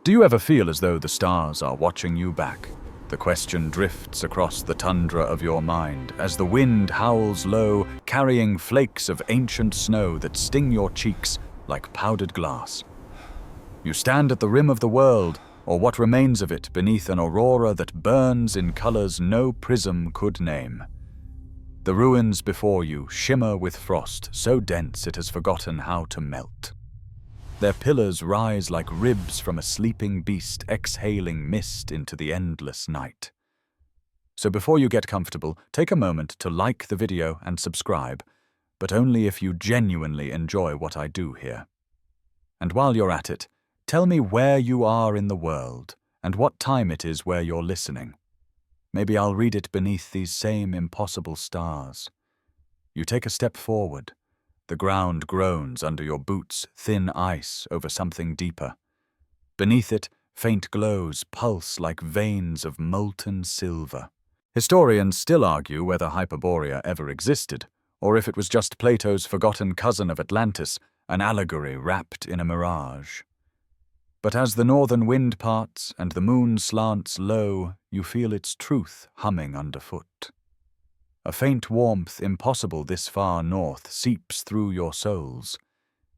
Do you ever feel as though the stars are watching you back? The question drifts across the tundra of your mind as the wind howls low, carrying flakes of ancient snow that sting your cheeks like powdered glass. You stand at the rim of the world, or what remains of it, beneath an aurora that burns in colors no prism could name. The ruins before you shimmer with frost so dense it has forgotten how to melt. Their pillars rise like ribs from a sleeping beast exhaling mist into the endless night. So before you get comfortable, take a moment to like the video and subscribe, but only if you genuinely enjoy what I do here. And while you're at it, tell me where you are in the world and what time it is where you're listening. Maybe I'll read it beneath these same impossible stars. You take a step forward. The ground groans under your boots, thin ice over something deeper. Beneath it, faint glows pulse like veins of molten silver. Historians still argue whether Hyperborea ever existed, or if it was just Plato's forgotten cousin of Atlantis, an allegory wrapped in a mirage. But as the northern wind parts and the moon slants low, you feel its truth humming underfoot. A faint warmth impossible this far north seeps through your souls.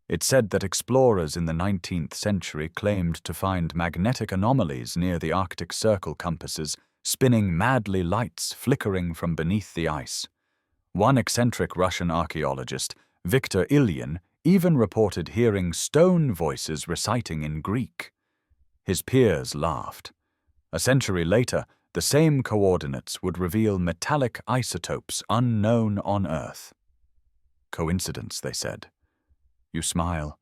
It's said that explorers in the 19th century claimed to find magnetic anomalies near the Arctic Circle compasses, spinning madly lights flickering from beneath the ice. One eccentric Russian archaeologist, Victor Ilyin, even reported hearing stone voices reciting in Greek. His peers laughed. A century later, the same coordinates would reveal metallic isotopes unknown on Earth. Coincidence, they said. You smile.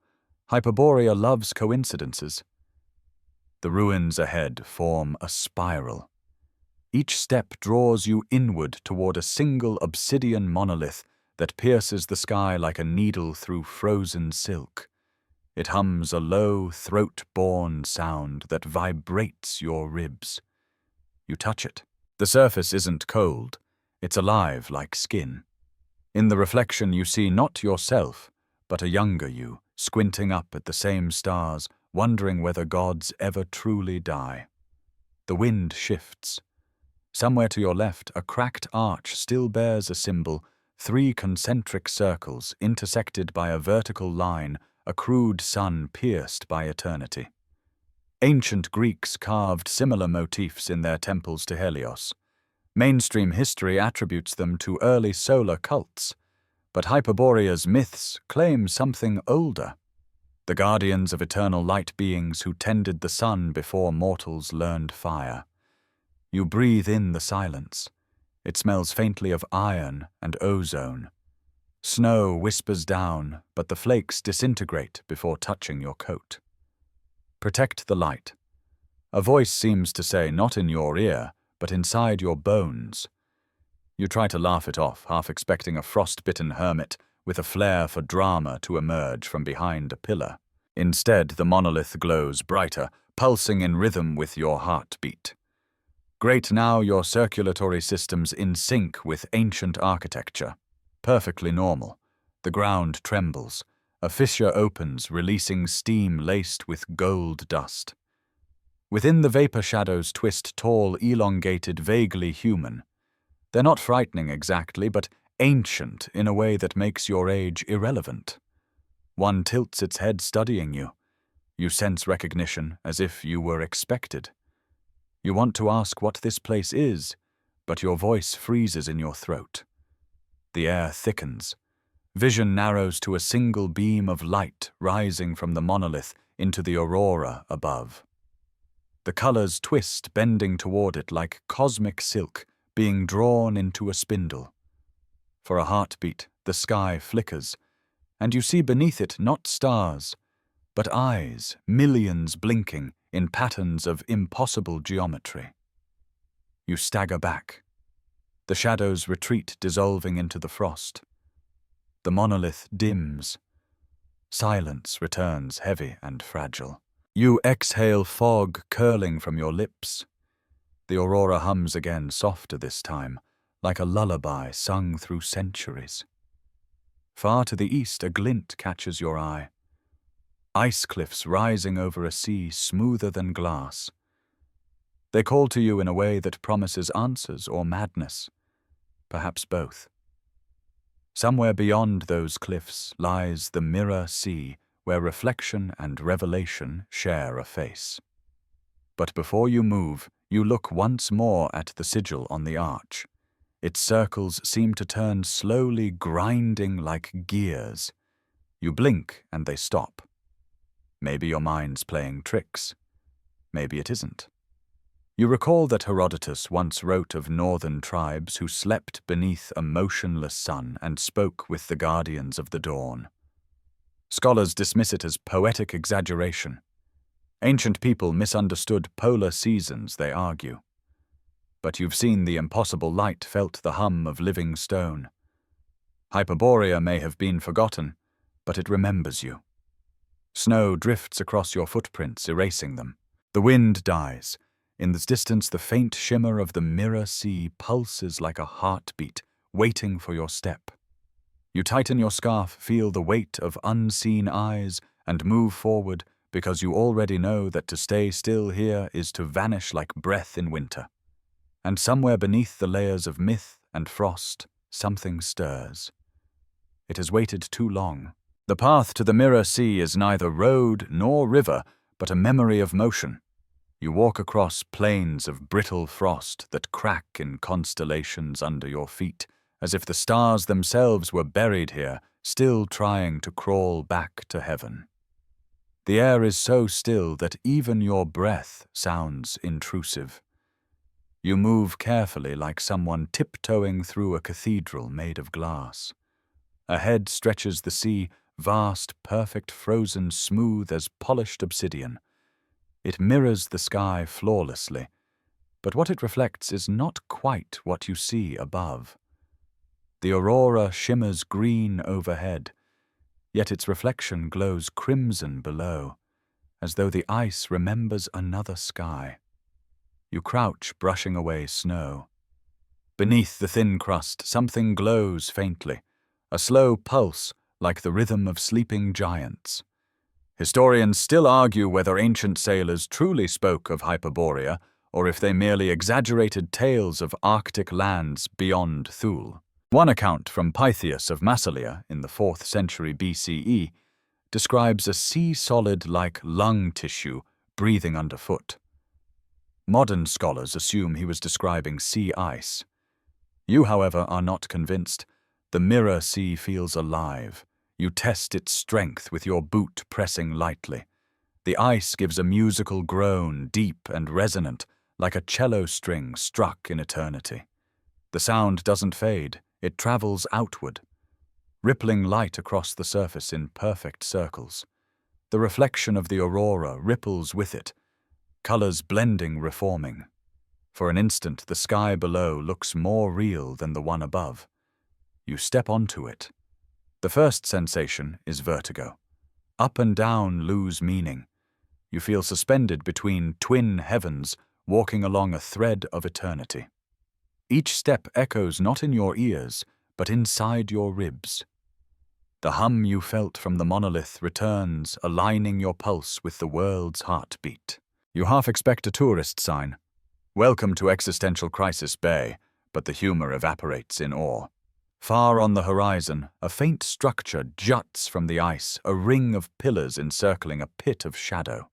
Hyperborea loves coincidences. The ruins ahead form a spiral. Each step draws you inward toward a single obsidian monolith that pierces the sky like a needle through frozen silk. It hums a low, throat-borne sound that vibrates your ribs. You touch it. The surface isn't cold. It's alive like skin. In the reflection you see not yourself, but a younger you, squinting up at the same stars, wondering whether gods ever truly die. The wind shifts. Somewhere to your left, a cracked arch still bears a symbol, 3 concentric circles intersected by a vertical line, a crude sun pierced by eternity. Ancient Greeks carved similar motifs in their temples to Helios. Mainstream history attributes them to early solar cults, but Hyperborea's myths claim something older. The guardians of eternal light beings who tended the sun before mortals learned fire. You breathe in the silence. It smells faintly of iron and ozone. Snow whispers down, but the flakes disintegrate before touching your coat. Protect the light. A voice seems to say not in your ear, but inside your bones. You try to laugh it off, half expecting a frost-bitten hermit with a flair for drama to emerge from behind a pillar. Instead, the monolith glows brighter, pulsing in rhythm with your heartbeat. Great now your circulatory system's in sync with ancient architecture. Perfectly normal. The ground trembles. A fissure opens, releasing steam laced with gold dust. Within the vapor shadows twist tall, elongated, vaguely human. They're not frightening exactly, but ancient in a way that makes your age irrelevant. One tilts its head studying you. You sense recognition as if you were expected. You want to ask what this place is, but your voice freezes in your throat. The air thickens. Vision narrows to a single beam of light rising from the monolith into the aurora above. The colors twist, bending toward it like cosmic silk, being drawn into a spindle. For a heartbeat, the sky flickers, and you see beneath it not stars, but eyes, millions blinking in patterns of impossible geometry. You stagger back. The shadows retreat, dissolving into the frost. The monolith dims. Silence returns, heavy and fragile. You exhale fog curling from your lips. The aurora hums again, softer this time, like a lullaby sung through centuries. Far to the east, a glint catches your eye. ice cliffs rising over a sea smoother than glass. They call to you in a way that promises answers or madness, perhaps both. Somewhere beyond those cliffs lies the mirror sea, where reflection and revelation share a face. But before you move, you look once more at the sigil on the arch. Its circles seem to turn slowly, grinding like gears. You blink and they stop. Maybe your mind's playing tricks. Maybe it isn't. You recall that Herodotus once wrote of northern tribes who slept beneath a motionless sun and spoke with the guardians of the dawn. Scholars dismiss it as poetic exaggeration. Ancient people misunderstood polar seasons, they argue. But you've seen the impossible light, felt the hum of living stone. Hyperborea may have been forgotten, but it remembers you. Snow drifts across your footprints, erasing them. The wind dies. In the distance, the faint shimmer of the mirror sea pulses like a heartbeat, waiting for your step. You tighten your scarf, feel the weight of unseen eyes, and move forward because you already know that to stay still here is to vanish like breath in winter. And somewhere beneath the layers of myth and frost, something stirs. It has waited too long. The path to the mirror sea is neither road nor river, but a memory of motion. You walk across plains of brittle frost that crack in constellations under your feet, as if the stars themselves were buried here, still trying to crawl back to heaven. The air is so still that even your breath sounds intrusive. You move carefully like someone tiptoeing through a cathedral made of glass. Ahead stretches the sea, vast, perfect, frozen, smooth as polished obsidian. It mirrors the sky flawlessly, but what it reflects is not quite what you see above. The aurora shimmers green overhead, yet its reflection glows crimson below, as though the ice remembers another sky. You crouch, brushing away snow. Beneath the thin crust, something glows faintly, a slow pulse like the rhythm of sleeping giants. Historians still argue whether ancient sailors truly spoke of Hyperborea or if they merely exaggerated tales of Arctic lands beyond Thule. One account from Pytheas of Massalia in the 4th century BCE describes a sea solid like lung tissue breathing underfoot. Modern scholars assume he was describing sea ice. You, however, are not convinced. The mirror sea feels alive. You test its strength with your boot pressing lightly. The ice gives a musical groan, deep and resonant, like a cello string struck in eternity. The sound doesn't fade, it travels outward, rippling light across the surface in perfect circles. The reflection of the aurora ripples with it, colors blending, reforming. For an instant, the sky below looks more real than the one above. You step onto it. The first sensation is vertigo. Up and down lose meaning. You feel suspended between twin heavens, walking along a thread of eternity. Each step echoes not in your ears, but inside your ribs. The hum you felt from the monolith returns, aligning your pulse with the world's heartbeat. You half expect a tourist sign. Welcome to Existential Crisis Bay, but the humor evaporates in awe. Far on the horizon, a faint structure juts from the ice, a ring of pillars encircling a pit of shadow.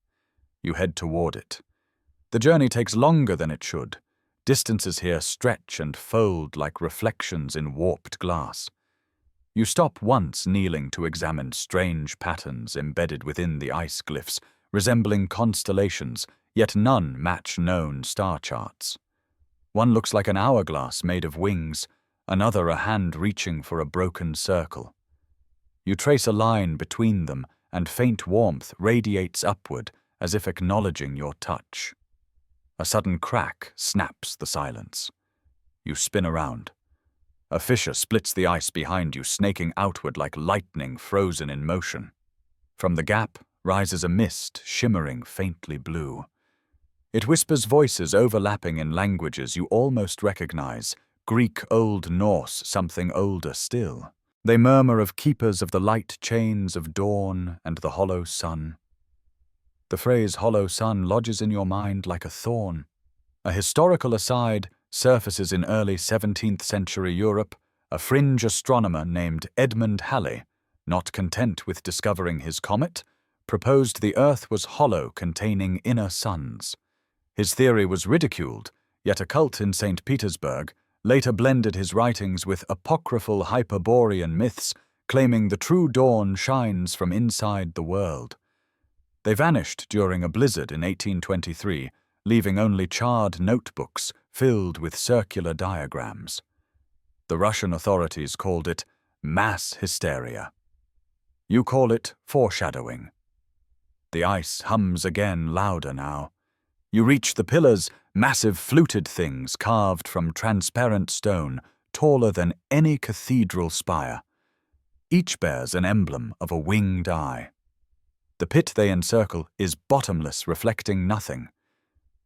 You head toward it. The journey takes longer than it should. Distances here stretch and fold like reflections in warped glass. You stop once, kneeling to examine strange patterns embedded within the ice glyphs, resembling constellations, yet none match known star charts. One looks like an hourglass made of wings, another a hand reaching for a broken circle. You trace a line between them, and faint warmth radiates upward as if acknowledging your touch. A sudden crack snaps the silence. You spin around. A fissure splits the ice behind you, snaking outward like lightning frozen in motion. From the gap rises a mist, shimmering faintly blue. It whispers voices overlapping in languages you almost recognize, Greek, Old Norse, something older still. They murmur of keepers of the light chains of dawn and the hollow sun. The phrase hollow sun lodges in your mind like a thorn. A historical aside surfaces in early 17th century Europe. A fringe astronomer named Edmund Halley, not content with discovering his comet, proposed the Earth was hollow, containing inner suns. His theory was ridiculed, yet a cult in St. Petersburg later blended his writings with apocryphal Hyperborean myths, claiming the true dawn shines from inside the world. They vanished during a blizzard in 1823, leaving only charred notebooks filled with circular diagrams. The Russian authorities called it mass hysteria. You call it foreshadowing. The ice hums again, louder now. You reach the pillars, massive fluted things carved from transparent stone, taller than any cathedral spire. Each bears an emblem of a winged eye. The pit they encircle is bottomless, reflecting nothing.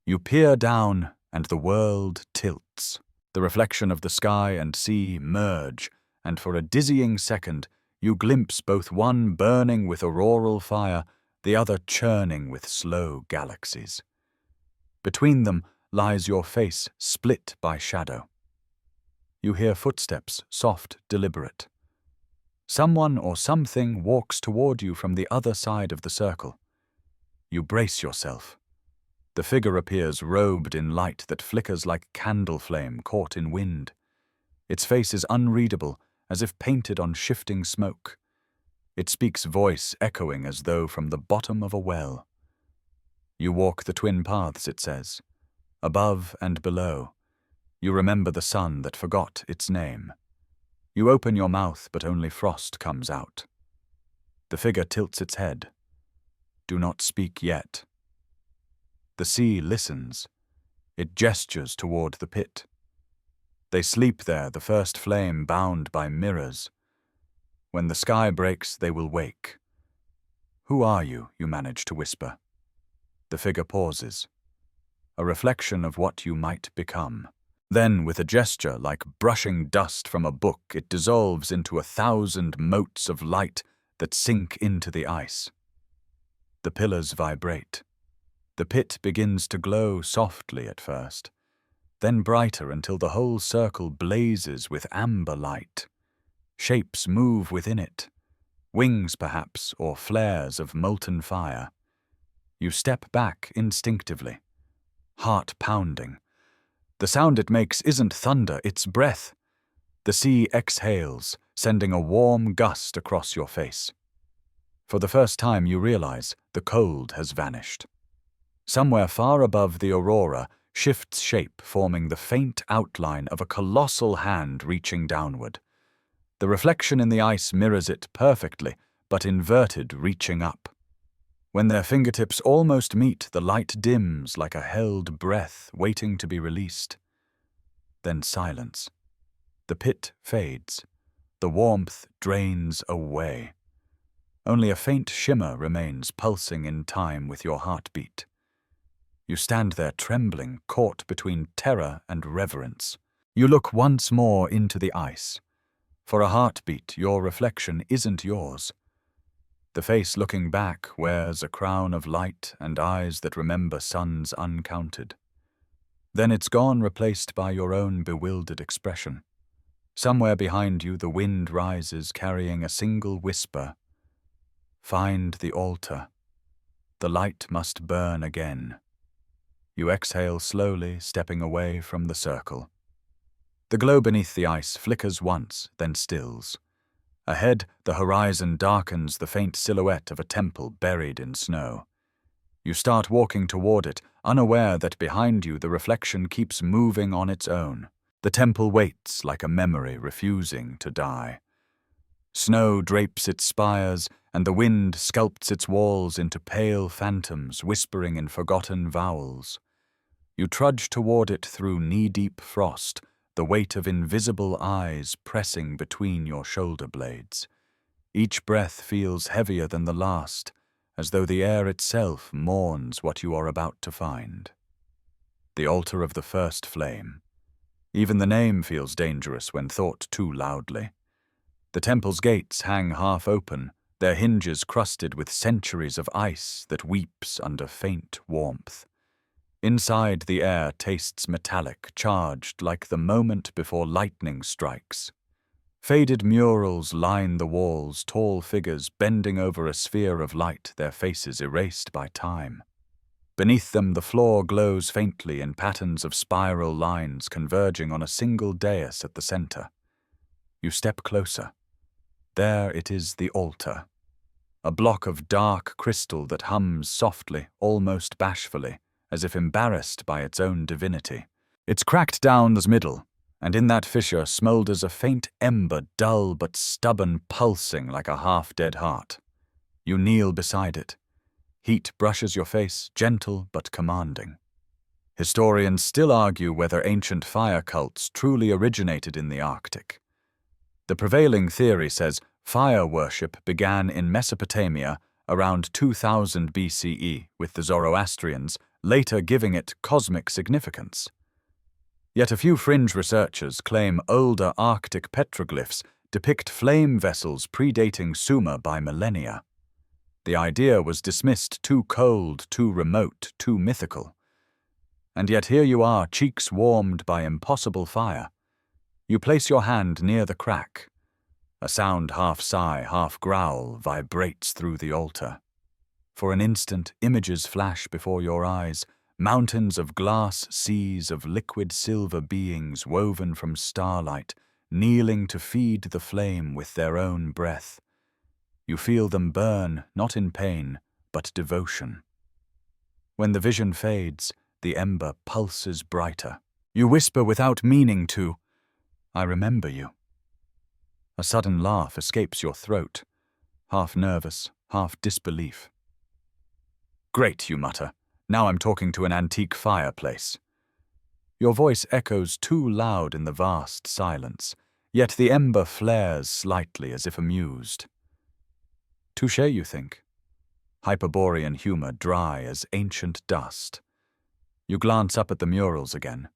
You peer down, and the world tilts. The reflection of the sky and sea merge, and for a dizzying second, you glimpse both one burning with auroral fire, the other churning with slow galaxies. Between them lies your face, split by shadow. You hear footsteps, soft, deliberate. Someone or something walks toward you from the other side of the circle. You brace yourself. The figure appears robed in light that flickers like candle flame caught in wind. Its face is unreadable, as if painted on shifting smoke. It speaks, voice echoing as though from the bottom of a well. You walk the twin paths, it says, above and below. You remember the sun that forgot its name. You open your mouth, but only frost comes out. The figure tilts its head. Do not speak yet. The sea listens. It gestures toward the pit. They sleep there, the first flame bound by mirrors. When the sky breaks, they will wake. Who are you? You manage to whisper. The figure pauses. A reflection of what you might become. Then, with a gesture like brushing dust from a book, it dissolves into 1,000 motes of light that sink into the ice. The pillars vibrate. The pit begins to glow softly at first, then brighter until the whole circle blazes with amber light. Shapes move within it, wings perhaps, or flares of molten fire. You step back instinctively, heart pounding. The sound it makes isn't thunder, it's breath. The sea exhales, sending a warm gust across your face. For the first time you realize the cold has vanished. Somewhere far above the aurora shifts shape, forming the faint outline of a colossal hand reaching downward. The reflection in the ice mirrors it perfectly, but inverted, reaching up. When their fingertips almost meet, the light dims like a held breath waiting to be released. Then silence. The pit fades. The warmth drains away. Only a faint shimmer remains, pulsing in time with your heartbeat. You stand there trembling, caught between terror and reverence. You look once more into the ice. For a heartbeat, your reflection isn't yours. The face looking back wears a crown of light and eyes that remember suns uncounted. Then it's gone, replaced by your own bewildered expression. Somewhere behind you, the wind rises, carrying a single whisper. Find the altar. The light must burn again. You exhale slowly, stepping away from the circle. The glow beneath the ice flickers once, then stills. Ahead, the horizon darkens, the faint silhouette of a temple buried in snow. You start walking toward it, unaware that behind you the reflection keeps moving on its own. The temple waits like a memory refusing to die. Snow drapes its spires, and the wind sculpts its walls into pale phantoms whispering in forgotten vowels. You trudge toward it through knee-deep frost, the weight of invisible eyes pressing between your shoulder blades. Each breath feels heavier than the last, as though the air itself mourns what you are about to find. The altar of the first flame. Even the name feels dangerous when thought too loudly. The temple's gates hang half open, their hinges crusted with centuries of ice that weeps under faint warmth. Inside, the air tastes metallic, charged like the moment before lightning strikes. Faded murals line the walls, tall figures bending over a sphere of light, their faces erased by time. Beneath them, the floor glows faintly in patterns of spiral lines converging on a single dais at the center. You step closer. There it is, the altar. A block of dark crystal that hums softly, almost bashfully, as if embarrassed by its own divinity. It's cracked down the middle, and in that fissure smoulders a faint ember, dull but stubborn, pulsing like a half-dead heart. You kneel beside it. Heat brushes your face, gentle but commanding. Historians still argue whether ancient fire cults truly originated in the Arctic. The prevailing theory says fire worship began in Mesopotamia around 2000 BCE, with the Zoroastrians later giving it cosmic significance. Yet a few fringe researchers claim older Arctic petroglyphs depict flame vessels predating Sumer by millennia. The idea was dismissed too cold, too remote, too mythical. And yet here you are, cheeks warmed by impossible fire. You place your hand near the crack. A sound half sigh, half growl vibrates through the altar. For an instant, images flash before your eyes, mountains of glass, seas of liquid silver beings woven from starlight, kneeling to feed the flame with their own breath. You feel them burn, not in pain, but devotion. When the vision fades, the ember pulses brighter. You whisper without meaning to, "I remember you." A sudden laugh escapes your throat, half nervous, half disbelief. "Great," you mutter. "Now I'm talking to an antique fireplace." Your voice echoes too loud in the vast silence, yet the ember flares slightly as if amused. Touché, you think? Hyperborean humor dry as ancient dust. You glance up at the murals again.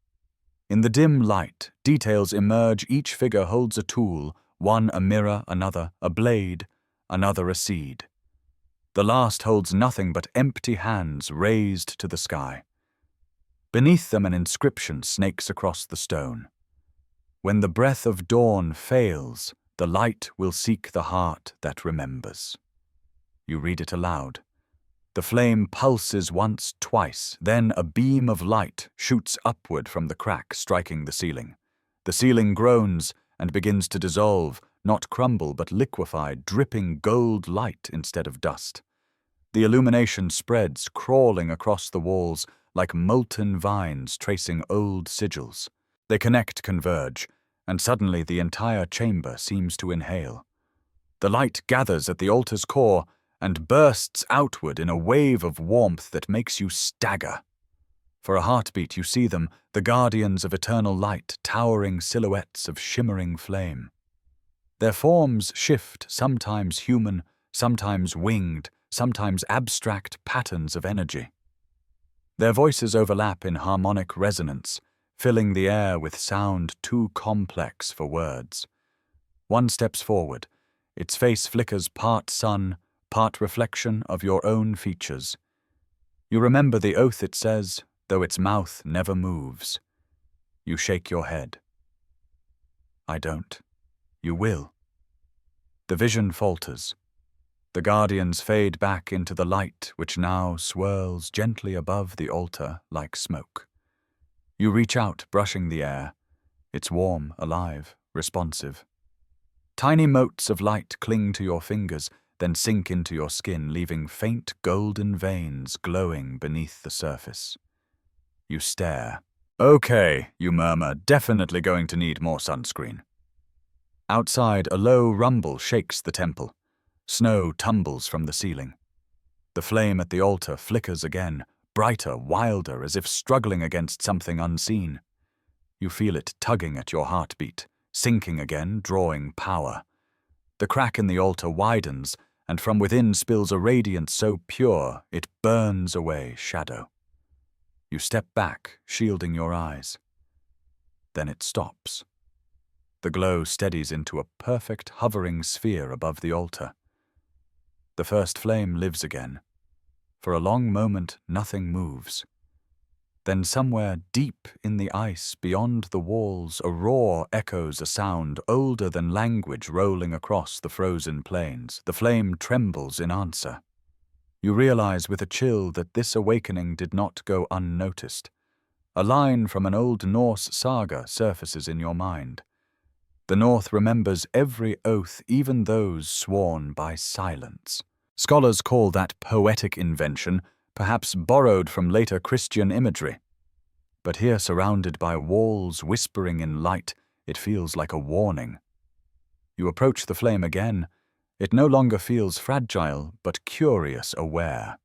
In the dim light, details emerge. Each figure holds a tool, one a mirror, another a blade, another a seed. The last holds nothing but empty hands raised to the sky. Beneath them an inscription snakes across the stone. "When the breath of dawn fails, the light will seek the heart that remembers." You read it aloud. The flame pulses once, twice, then a beam of light shoots upward from the crack, striking the ceiling. The ceiling groans and begins to dissolve, not crumble but liquefy, dripping gold light instead of dust. The illumination spreads, crawling across the walls like molten vines tracing old sigils. They connect, converge, and suddenly the entire chamber seems to inhale. The light gathers at the altar's core and bursts outward in a wave of warmth that makes you stagger. For a heartbeat you see them, the guardians of eternal light, towering silhouettes of shimmering flame. Their forms shift, sometimes human, sometimes winged, sometimes abstract patterns of energy. Their voices overlap in harmonic resonance, filling the air with sound too complex for words. One steps forward. Its face flickers part sun, part reflection of your own features. You remember the oath it says, though its mouth never moves. You shake your head. I don't. You will. The vision falters. The guardians fade back into the light which now swirls gently above the altar like smoke. You reach out, brushing the air. It's warm, alive, responsive. Tiny motes of light cling to your fingers, then sink into your skin, leaving faint golden veins glowing beneath the surface. You stare. "Okay," you murmur, "definitely going to need more sunscreen." Outside, a low rumble shakes the temple. Snow tumbles from the ceiling. The flame at the altar flickers again, brighter, wilder, as if struggling against something unseen. You feel it tugging at your heartbeat, sinking again, drawing power. The crack in the altar widens, and from within spills a radiance so pure it burns away shadow. You step back, shielding your eyes. Then it stops. The glow steadies into a perfect hovering sphere above the altar. The first flame lives again. For a long moment, nothing moves. Then somewhere deep in the ice, beyond the walls, a roar echoes a sound older than language rolling across the frozen plains. The flame trembles in answer. You realize with a chill that this awakening did not go unnoticed. A line from an old Norse saga surfaces in your mind. The North remembers every oath, even those sworn by silence. Scholars call that poetic invention, perhaps borrowed from later Christian imagery. But here, surrounded by walls whispering in light, it feels like a warning. You approach the flame again. It no longer feels fragile, but curious, aware.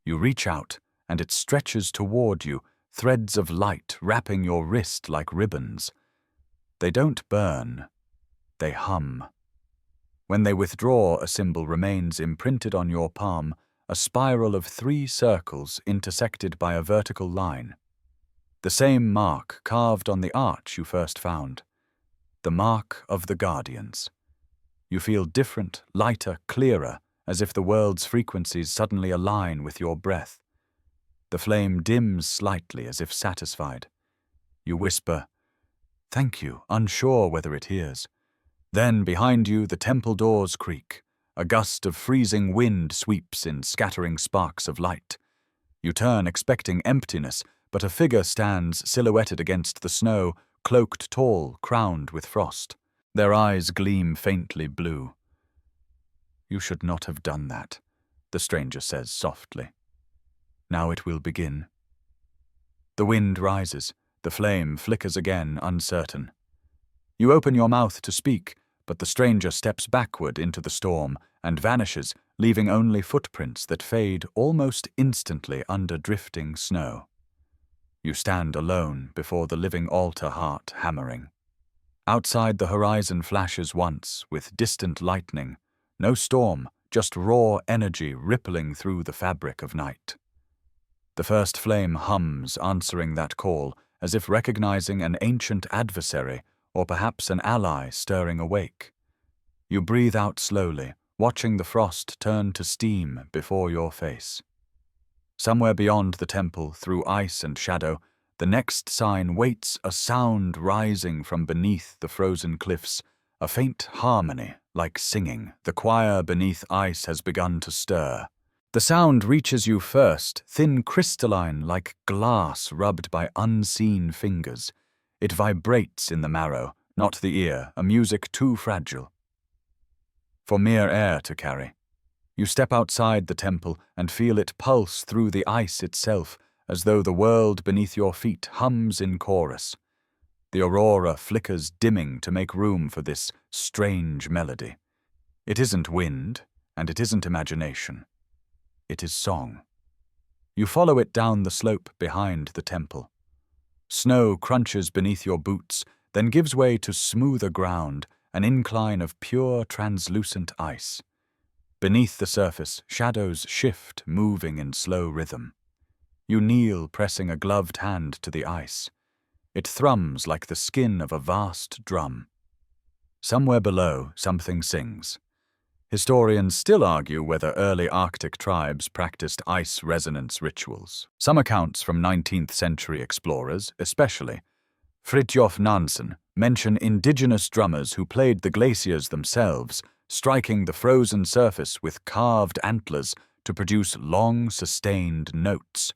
You reach out, and it stretches toward you, threads of light wrapping your wrist like ribbons. They don't burn, they hum. When they withdraw, a symbol remains imprinted on your palm, a spiral of 3 circles intersected by a vertical line. The same mark carved on the arch you first found. The mark of the guardians. You feel different, lighter, clearer, as if the world's frequencies suddenly align with your breath. The flame dims slightly as if satisfied. You whisper, "Thank you," unsure whether it hears. Then, behind you, the temple doors creak. A gust of freezing wind sweeps in scattering sparks of light. You turn, expecting emptiness, but a figure stands silhouetted against the snow, cloaked tall, crowned with frost. Their eyes gleam faintly blue. "You should not have done that," the stranger says softly. "Now it will begin." The wind rises. The flame flickers again, uncertain. You open your mouth to speak, but the stranger steps backward into the storm and vanishes, leaving only footprints that fade almost instantly under drifting snow. You stand alone before the living altar heart hammering. Outside, the horizon flashes once, with distant lightning. No storm, just raw energy rippling through the fabric of night. The first flame hums, answering that call, as if recognizing an ancient adversary, or perhaps an ally stirring awake. You breathe out slowly, watching the frost turn to steam before your face. Somewhere beyond the temple, through ice and shadow, the next sign waits, a sound rising from beneath the frozen cliffs, a faint harmony, like singing. The choir beneath ice has begun to stir. The sound reaches you first, thin crystalline like glass rubbed by unseen fingers. It vibrates in the marrow, not the ear, a music too fragile for mere air to carry. You step outside the temple and feel it pulse through the ice itself, as though the world beneath your feet hums in chorus. The aurora flickers, dimming to make room for this strange melody. It isn't wind, and it isn't imagination. It is song. You follow it down the slope behind the temple. Snow crunches beneath your boots, then gives way to smoother ground, an incline of pure, translucent ice. Beneath the surface, shadows shift, moving in slow rhythm. You kneel, pressing a gloved hand to the ice. It thrums like the skin of a vast drum. Somewhere below, something sings. Historians still argue whether early Arctic tribes practiced ice resonance rituals. Some accounts from 19th century explorers, especially Fridtjof Nansen, mention indigenous drummers who played the glaciers themselves, striking the frozen surface with carved antlers to produce long, sustained notes.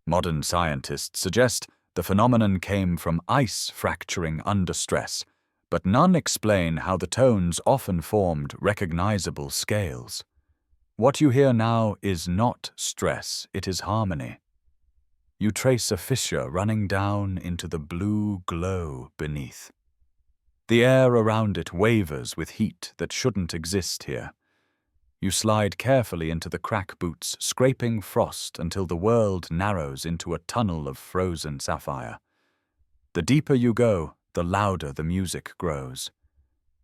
Modern scientists suggest the phenomenon came from ice fracturing under stress, but none explain how the tones often formed recognizable scales. What you hear now is not stress, it is harmony. You trace a fissure running down into the blue glow beneath. The air around it wavers with heat that shouldn't exist here. You slide carefully into the crack boots, scraping frost until the world narrows into a tunnel of frozen sapphire. The deeper you go, the louder the music grows.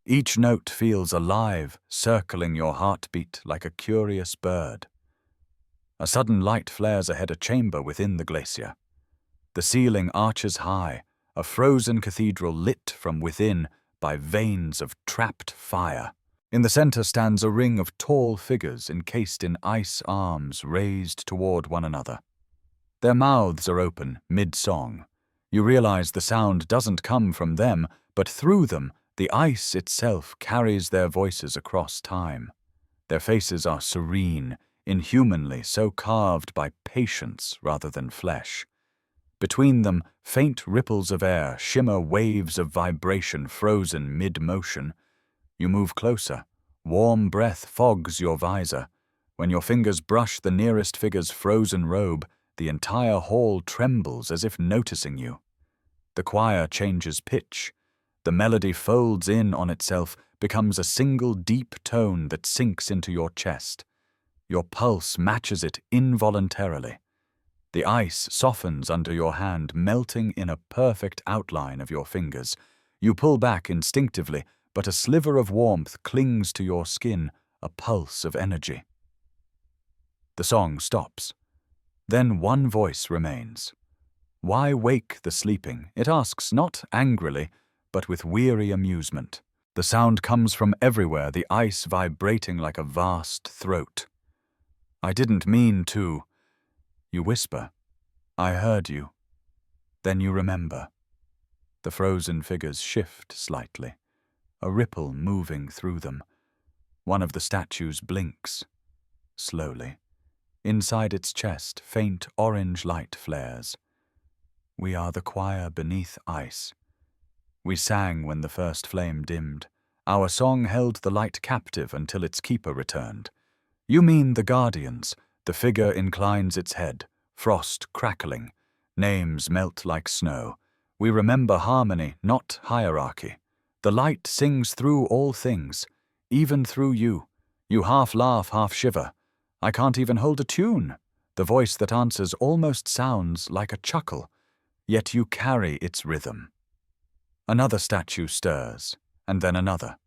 Each note feels alive, circling your heartbeat like a curious bird. A sudden light flares ahead a chamber within the glacier. The ceiling arches high, a frozen cathedral lit from within, by veins of trapped fire. In the center stands a ring of tall figures encased in ice arms raised toward one another. Their mouths are open, mid-song. You realize the sound doesn't come from them, but through them, the ice itself carries their voices across time. Their faces are serene, inhumanly so carved by patience rather than flesh. Between them, faint ripples of air shimmer waves of vibration frozen mid-motion. You move closer. Warm breath fogs your visor. When your fingers brush the nearest figure's frozen robe, the entire hall trembles as if noticing you. The choir changes pitch. The melody folds in on itself, becomes a single deep tone that sinks into your chest. Your pulse matches it involuntarily. The ice softens under your hand, melting in a perfect outline of your fingers. You pull back instinctively, but a sliver of warmth clings to your skin, a pulse of energy. The song stops. Then one voice remains. Why wake the sleeping? It asks, not angrily, but with weary amusement. The sound comes from everywhere, the ice vibrating like a vast throat. I didn't mean to. You whisper. I heard you. Then you remember. The frozen figures shift slightly, a ripple moving through them. One of the statues blinks, slowly. Inside its chest, faint orange light flares. We are the choir beneath ice. We sang when the first flame dimmed. Our song held the light captive until its keeper returned. You mean the guardians. The figure inclines its head, frost crackling. Names melt like snow. We remember harmony, not hierarchy. The light sings through all things, even through you. You half laugh, half shiver. I can't even hold a tune. The voice that answers almost sounds like a chuckle, yet you carry its rhythm. Another statue stirs, and then another.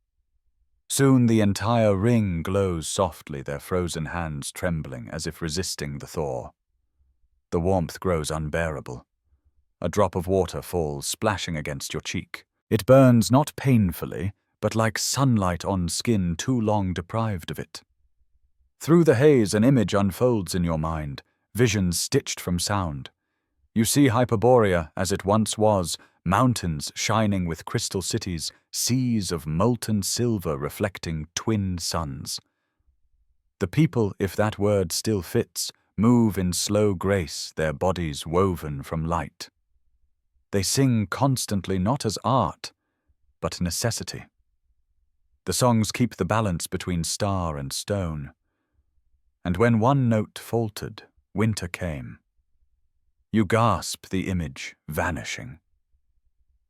Soon the entire ring glows softly, their frozen hands trembling as if resisting the thaw. The warmth grows unbearable. A drop of water falls, splashing against your cheek. It burns not painfully, but like sunlight on skin too long deprived of it. Through the haze, an image unfolds in your mind, visions stitched from sound. You see Hyperborea as it once was, mountains shining with crystal cities, seas of molten silver reflecting twin suns. The people, if that word still fits, move in slow grace, their bodies woven from light. They sing constantly not as art, but necessity. The songs keep the balance between star and stone. And when one note faltered, winter came. You gasp the image, vanishing.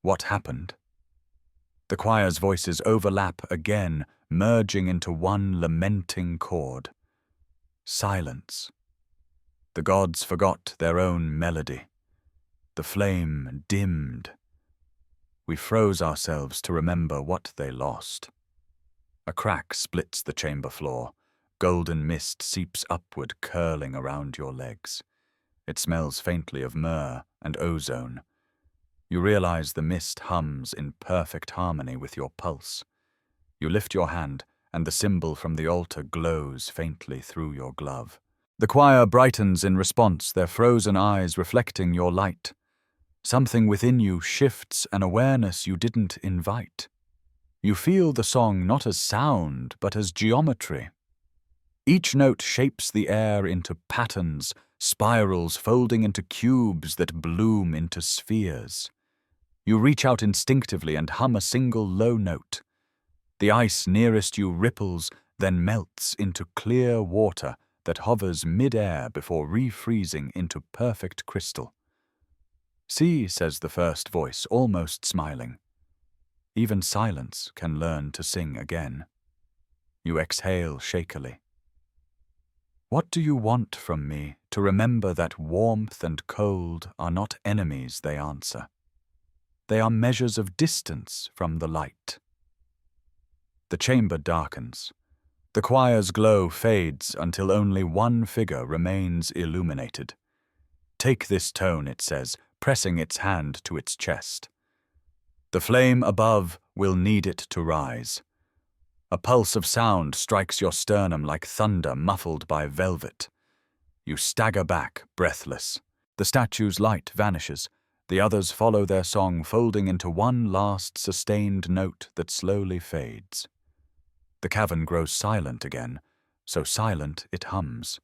What happened? The choir's voices overlap again, merging into one lamenting chord. Silence. The gods forgot their own melody. The flame dimmed. We froze ourselves to remember what they lost. A crack splits the chamber floor. Golden mist seeps upward, curling around your legs. It smells faintly of myrrh and ozone. You realize the mist hums in perfect harmony with your pulse. You lift your hand, and the symbol from the altar glows faintly through your glove. The choir brightens in response, their frozen eyes reflecting your light. Something within you shifts, an awareness you didn't invite. You feel the song not as sound, but as geometry. Each note shapes the air into patterns, spirals folding into cubes that bloom into spheres. You reach out instinctively and hum a single low note. The ice nearest you ripples, then melts into clear water that hovers mid-air before refreezing into perfect crystal. See, says the first voice, almost smiling. Even silence can learn to sing again. You exhale shakily. What do you want from me to remember that warmth and cold are not enemies, they answer. They are measures of distance from the light. The chamber darkens. The choir's glow fades until only one figure remains illuminated. Take this tone, it says, pressing its hand to its chest. The flame above will need it to rise. A pulse of sound strikes your sternum like thunder muffled by velvet. You stagger back, breathless. The statue's light vanishes. The others follow their song, folding into one last sustained note that slowly fades. The cavern grows silent again, so silent it hums.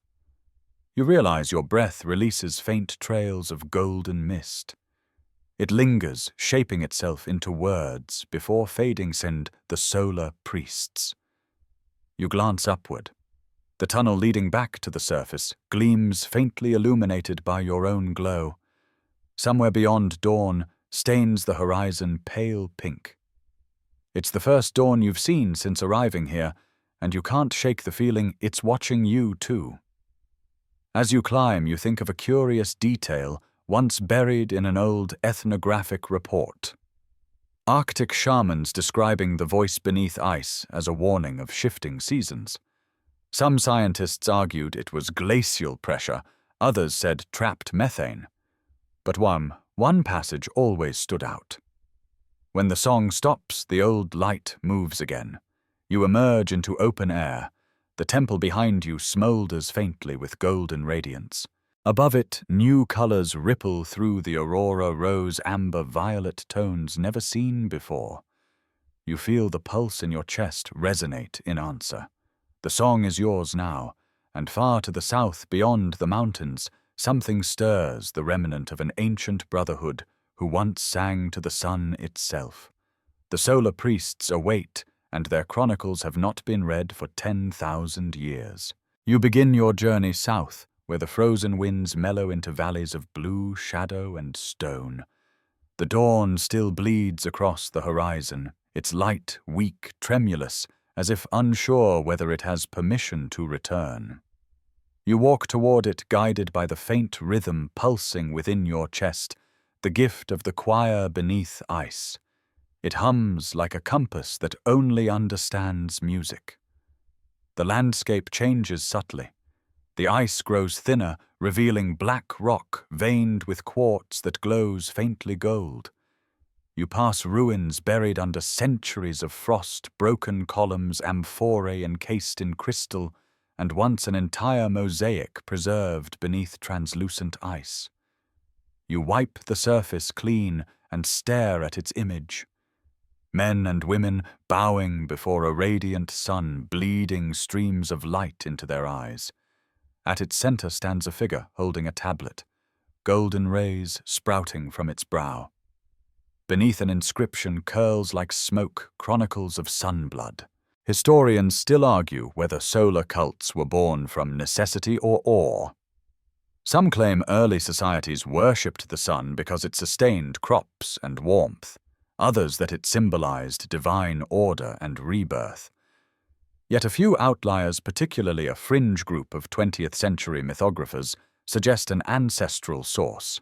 You realize your breath releases faint trails of golden mist. It lingers, shaping itself into words before fading. Send the solar priests. You glance upward. The tunnel leading back to the surface gleams faintly illuminated by your own glow. Somewhere beyond dawn stains the horizon pale pink. It's the first dawn you've seen since arriving here, and you can't shake the feeling it's watching you too. As you climb, you think of a curious detail once buried in an old ethnographic report. Arctic shamans describing the voice beneath ice as a warning of shifting seasons. Some scientists argued it was glacial pressure, others said trapped methane. But one passage always stood out. When the song stops, the old light moves again. You emerge into open air. The temple behind you smolders faintly with golden radiance. Above it, new colors ripple through the aurora, rose, amber, violet tones never seen before. You feel the pulse in your chest resonate in answer. The song is yours now, and far to the south, beyond the mountains, something stirs, the remnant of an ancient brotherhood who once sang to the sun itself. The solar priests await, and their chronicles have not been read for 10,000 years. You begin your journey south, where the frozen winds mellow into valleys of blue, shadow, and stone. The dawn still bleeds across the horizon, its light weak, tremulous, as if unsure whether it has permission to return. You walk toward it, guided by the faint rhythm pulsing within your chest, the gift of the choir beneath ice. It hums like a compass that only understands music. The landscape changes subtly. The ice grows thinner, revealing black rock veined with quartz that glows faintly gold. You pass ruins buried under centuries of frost, broken columns, amphorae encased in crystal, and once an entire mosaic preserved beneath translucent ice. You wipe the surface clean and stare at its image. Men and women bowing before a radiant sun, bleeding streams of light into their eyes. At its center stands a figure holding a tablet, golden rays sprouting from its brow. Beneath an inscription curls like smoke chronicles of sunblood. Historians still argue whether solar cults were born from necessity or awe. Some claim early societies worshipped the sun because it sustained crops and warmth, others that it symbolized divine order and rebirth. Yet a few outliers, particularly a fringe group of 20th century mythographers, suggest an ancestral source.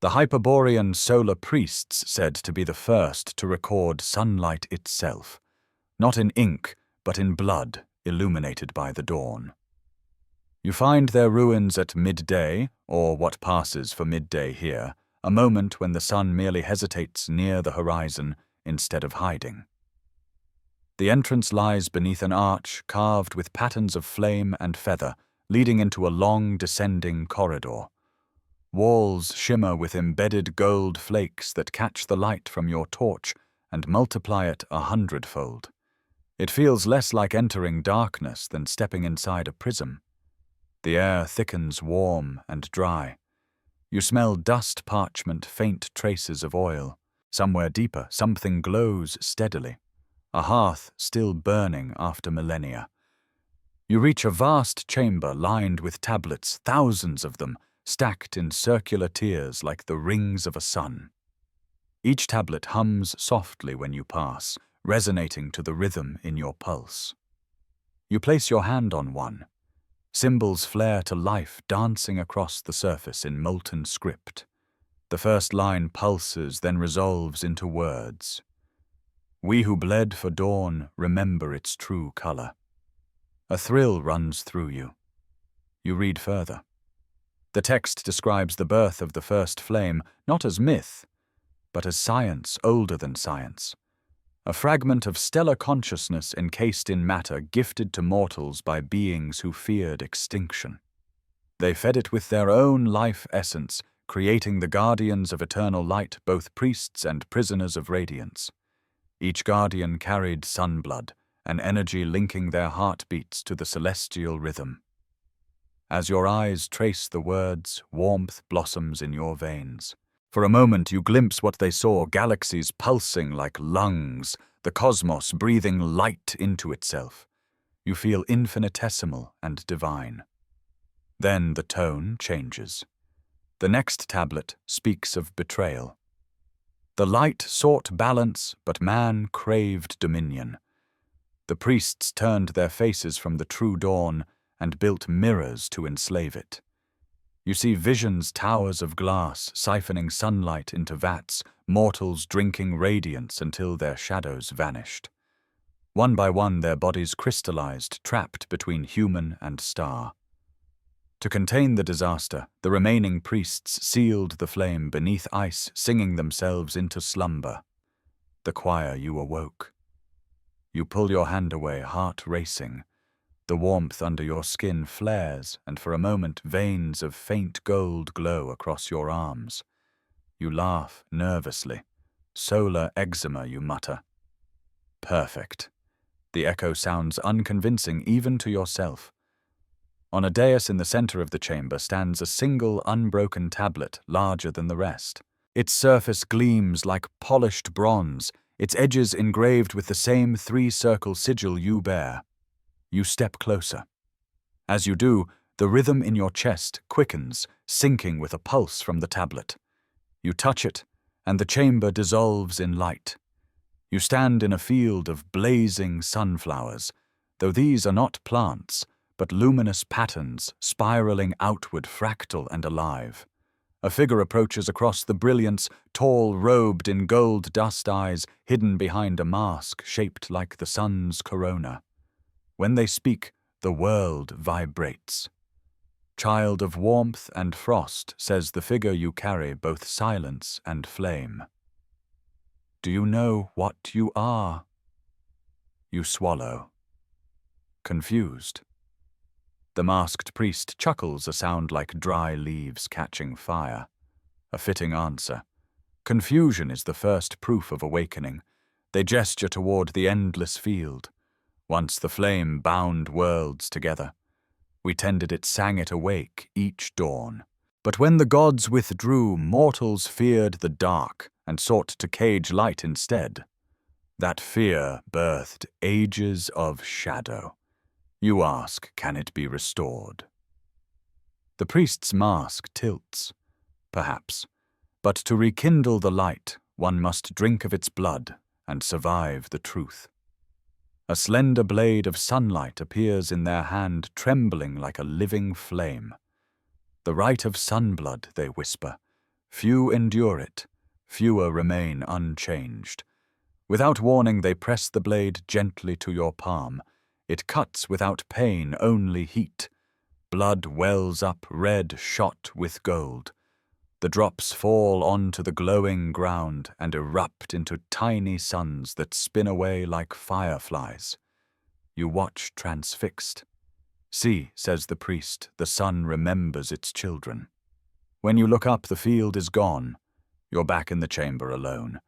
The Hyperborean solar priests said to be the first to record sunlight itself, not in ink, but in blood illuminated by the dawn. You find their ruins at midday, or what passes for midday here, a moment when the sun merely hesitates near the horizon instead of hiding. The entrance lies beneath an arch carved with patterns of flame and feather, leading into a long descending corridor. Walls shimmer with embedded gold flakes that catch the light from your torch and multiply it 100-fold. It feels less like entering darkness than stepping inside a prism. The air thickens warm and dry. You smell dust, parchment, faint traces of oil. Somewhere deeper, something glows steadily. A hearth still burning after millennia. You reach a vast chamber lined with tablets, thousands of them, stacked in circular tiers like the rings of a sun. Each tablet hums softly when you pass, resonating to the rhythm in your pulse. You place your hand on one. Symbols flare to life, dancing across the surface in molten script. The first line pulses, then resolves into words. We who bled for dawn remember its true color. A thrill runs through you. You read further. The text describes the birth of the first flame, not as myth, but as science older than science. a fragment of stellar consciousness encased in matter gifted to mortals by beings who feared extinction. They fed it with their own life essence, creating the guardians of eternal light, both priests and prisoners of radiance. Each guardian carried sunblood, an energy linking their heartbeats to the celestial rhythm. As your eyes trace the words, warmth blossoms in your veins. For a moment you glimpse what they saw, galaxies pulsing like lungs, the cosmos breathing light into itself. You feel infinitesimal and divine. Then the tone changes. The next tablet speaks of betrayal. The light sought balance, but man craved dominion. The priests turned their faces from the true dawn and built mirrors to enslave it. You see visions, towers of glass, siphoning sunlight into vats, mortals drinking radiance until their shadows vanished. One by one their bodies crystallized, trapped between human and star. To contain the disaster, the remaining priests sealed the flame beneath ice, singing themselves into slumber. The choir you awoke. You pull your hand away, heart racing. The warmth under your skin flares, and for a moment veins of faint gold glow across your arms. You laugh nervously. Solar eczema, you mutter. Perfect. The echo sounds unconvincing even to yourself. On a dais in the center of the chamber stands a single unbroken tablet larger than the rest. Its surface gleams like polished bronze, its edges engraved with the same three-circle sigil you bear. You step closer. As you do, the rhythm in your chest quickens, syncing with a pulse from the tablet. You touch it, and the chamber dissolves in light. You stand in a field of blazing sunflowers, though these are not plants, but luminous patterns spiraling outward, fractal and alive. A figure approaches across the brilliance, tall, robed in gold dust eyes, hidden behind a mask shaped like the sun's corona. When they speak, the world vibrates. Child of warmth and frost, says the figure you carry, both silence and flame. Do you know what you are? You swallow. Confused. The masked priest chuckles, a sound like dry leaves catching fire. A fitting answer. Confusion is the first proof of awakening. They gesture toward the endless field. Once the flame bound worlds together. We tended it, sang it awake each dawn. But when the gods withdrew, mortals feared the dark and sought to cage light instead. That fear birthed ages of shadow. You ask, can it be restored? The priest's mask tilts, perhaps, but to rekindle the light, one must drink of its blood and survive the truth. A slender blade of sunlight appears in their hand, trembling like a living flame. The rite of sunblood, they whisper. Few endure it, fewer remain unchanged. Without warning, they press the blade gently to your palm. It cuts without pain, only heat. Blood wells up, red shot with gold. The drops fall onto the glowing ground and erupt into tiny suns that spin away like fireflies. You watch transfixed. See, says the priest, the sun remembers its children. When you look up, the field is gone. You're back in the chamber alone.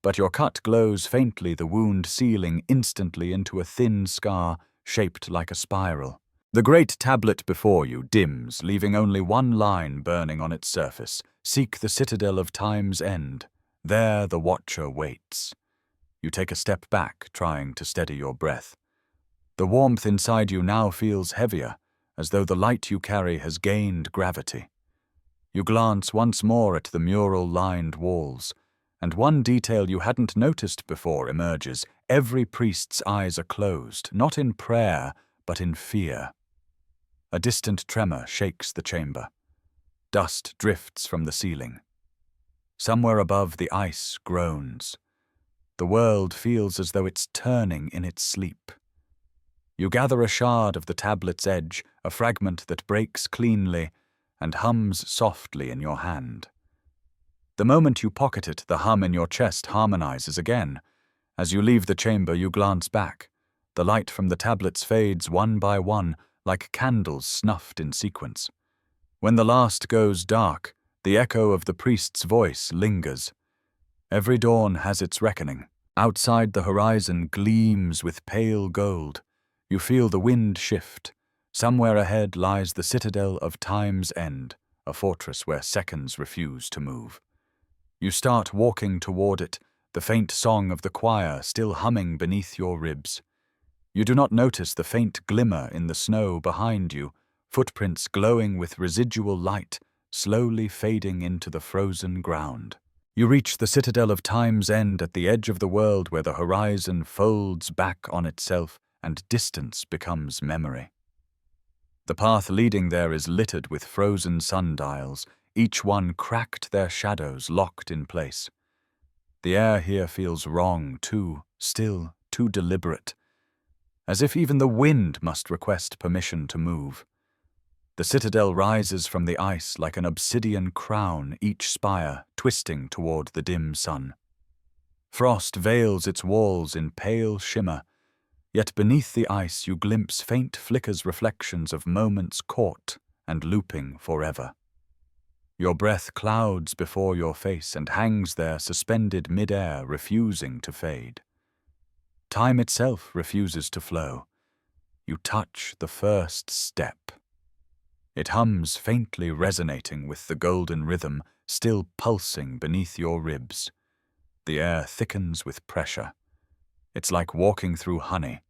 But your cut glows faintly, the wound sealing instantly into a thin scar shaped like a spiral. The great tablet before you dims, leaving only one line burning on its surface. Seek the citadel of time's end. There the watcher waits. You take a step back, trying to steady your breath. The warmth inside you now feels heavier, as though the light you carry has gained gravity. You glance once more at the mural-lined walls, and one detail you hadn't noticed before emerges. Every priest's eyes are closed, not in prayer, but in fear. A distant tremor shakes the chamber. Dust drifts from the ceiling. Somewhere above, the ice groans. The world feels as though it's turning in its sleep. You gather a shard of the tablet's edge, a fragment that breaks cleanly and hums softly in your hand. The moment you pocket it, the hum in your chest harmonizes again, As you leave the chamber, you glance back. The light from the tablets fades one by one, like candles snuffed in sequence. When the last goes dark, the echo of the priest's voice lingers. Every dawn has its reckoning. Outside, the horizon gleams with pale gold. You feel the wind shift. Somewhere ahead lies the citadel of Time's End, a fortress where seconds refuse to move. You start walking toward it, the faint song of the choir still humming beneath your ribs. You do not notice the faint glimmer in the snow behind you, footprints glowing with residual light, slowly fading into the frozen ground. You reach the citadel of Time's End at the edge of the world where the horizon folds back on itself and distance becomes memory. The path leading there is littered with frozen sundials, each one cracked, their shadows locked in place. The air here feels wrong, too still, too deliberate, as if even the wind must request permission to move. The citadel rises from the ice like an obsidian crown, each spire twisting toward the dim sun. Frost veils its walls in pale shimmer, yet beneath the ice you glimpse faint flickers, reflections of moments caught and looping forever. Your breath clouds before your face and hangs there suspended mid-air, refusing to fade. Time itself refuses to flow. You touch the first step. It hums faintly, resonating with the golden rhythm still pulsing beneath your ribs. The air thickens with pressure. It's like walking through honey.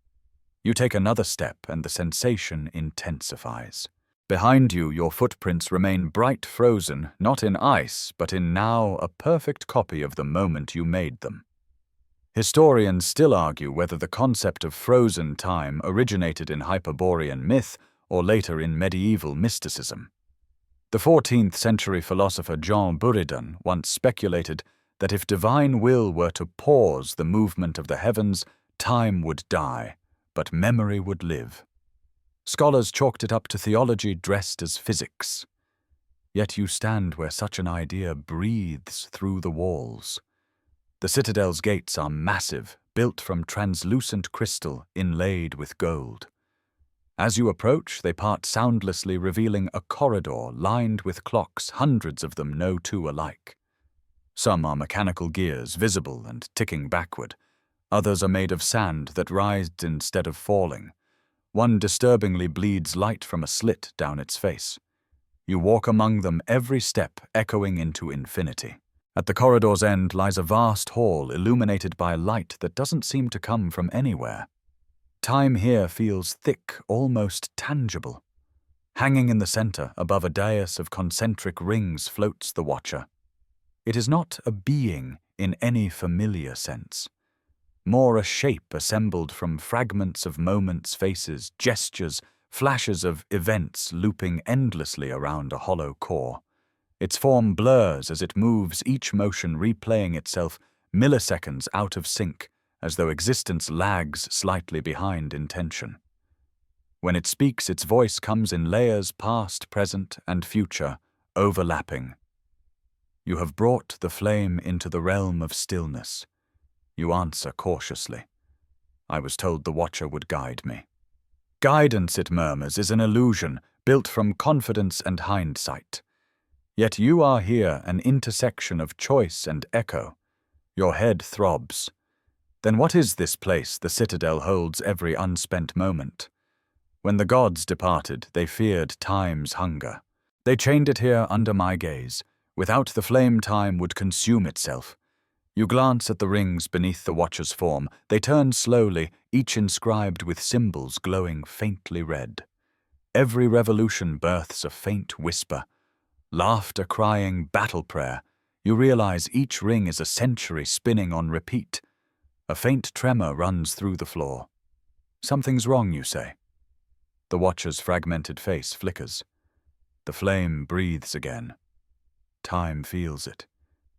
You take another step and the sensation intensifies. Behind you, your footprints remain bright frozen, not in ice, but in now a perfect copy of the moment you made them. Historians still argue whether the concept of frozen time originated in Hyperborean myth or later in medieval mysticism. The 14th century philosopher Jean Buridan once speculated that if divine will were to pause the movement of the heavens, time would die, but memory would live. Scholars chalked it up to theology dressed as physics. Yet you stand where such an idea breathes through the walls. The citadel's gates are massive, built from translucent crystal inlaid with gold. As you approach, they part soundlessly, revealing a corridor lined with clocks, hundreds of them no two alike. Some are mechanical gears, visible and ticking backward. Others are made of sand that rise instead of falling. One disturbingly bleeds light from a slit down its face. You walk among them, every step echoing into infinity. At the corridor's end lies a vast hall illuminated by light that doesn't seem to come from anywhere. Time here feels thick, almost tangible. Hanging in the center, above a dais of concentric rings, floats the Watcher. It is not a being in any familiar sense. More a shape assembled from fragments of moments, faces, gestures, flashes of events looping endlessly around a hollow core. Its form blurs as it moves, each motion replaying itself, milliseconds out of sync, as though existence lags slightly behind intention. When it speaks, its voice comes in layers, past, present, and future, overlapping. You have brought the flame into the realm of stillness. You answer cautiously. I was told the Watcher would guide me. Guidance, it murmurs, is an illusion built from confidence and hindsight. Yet you are here, an intersection of choice and echo. Your head throbs. Then what is this place the citadel holds every unspent moment? When the gods departed, they feared time's hunger. They chained it here under my gaze. Without the flame, time would consume itself. You glance at the rings beneath the Watcher's form. They turn slowly, each inscribed with symbols glowing faintly red. Every revolution births a faint whisper. Laughter crying, battle prayer. You realize each ring is a century spinning on repeat. A faint tremor runs through the floor. Something's wrong, you say. The Watcher's fragmented face flickers. The flame breathes again. Time feels it.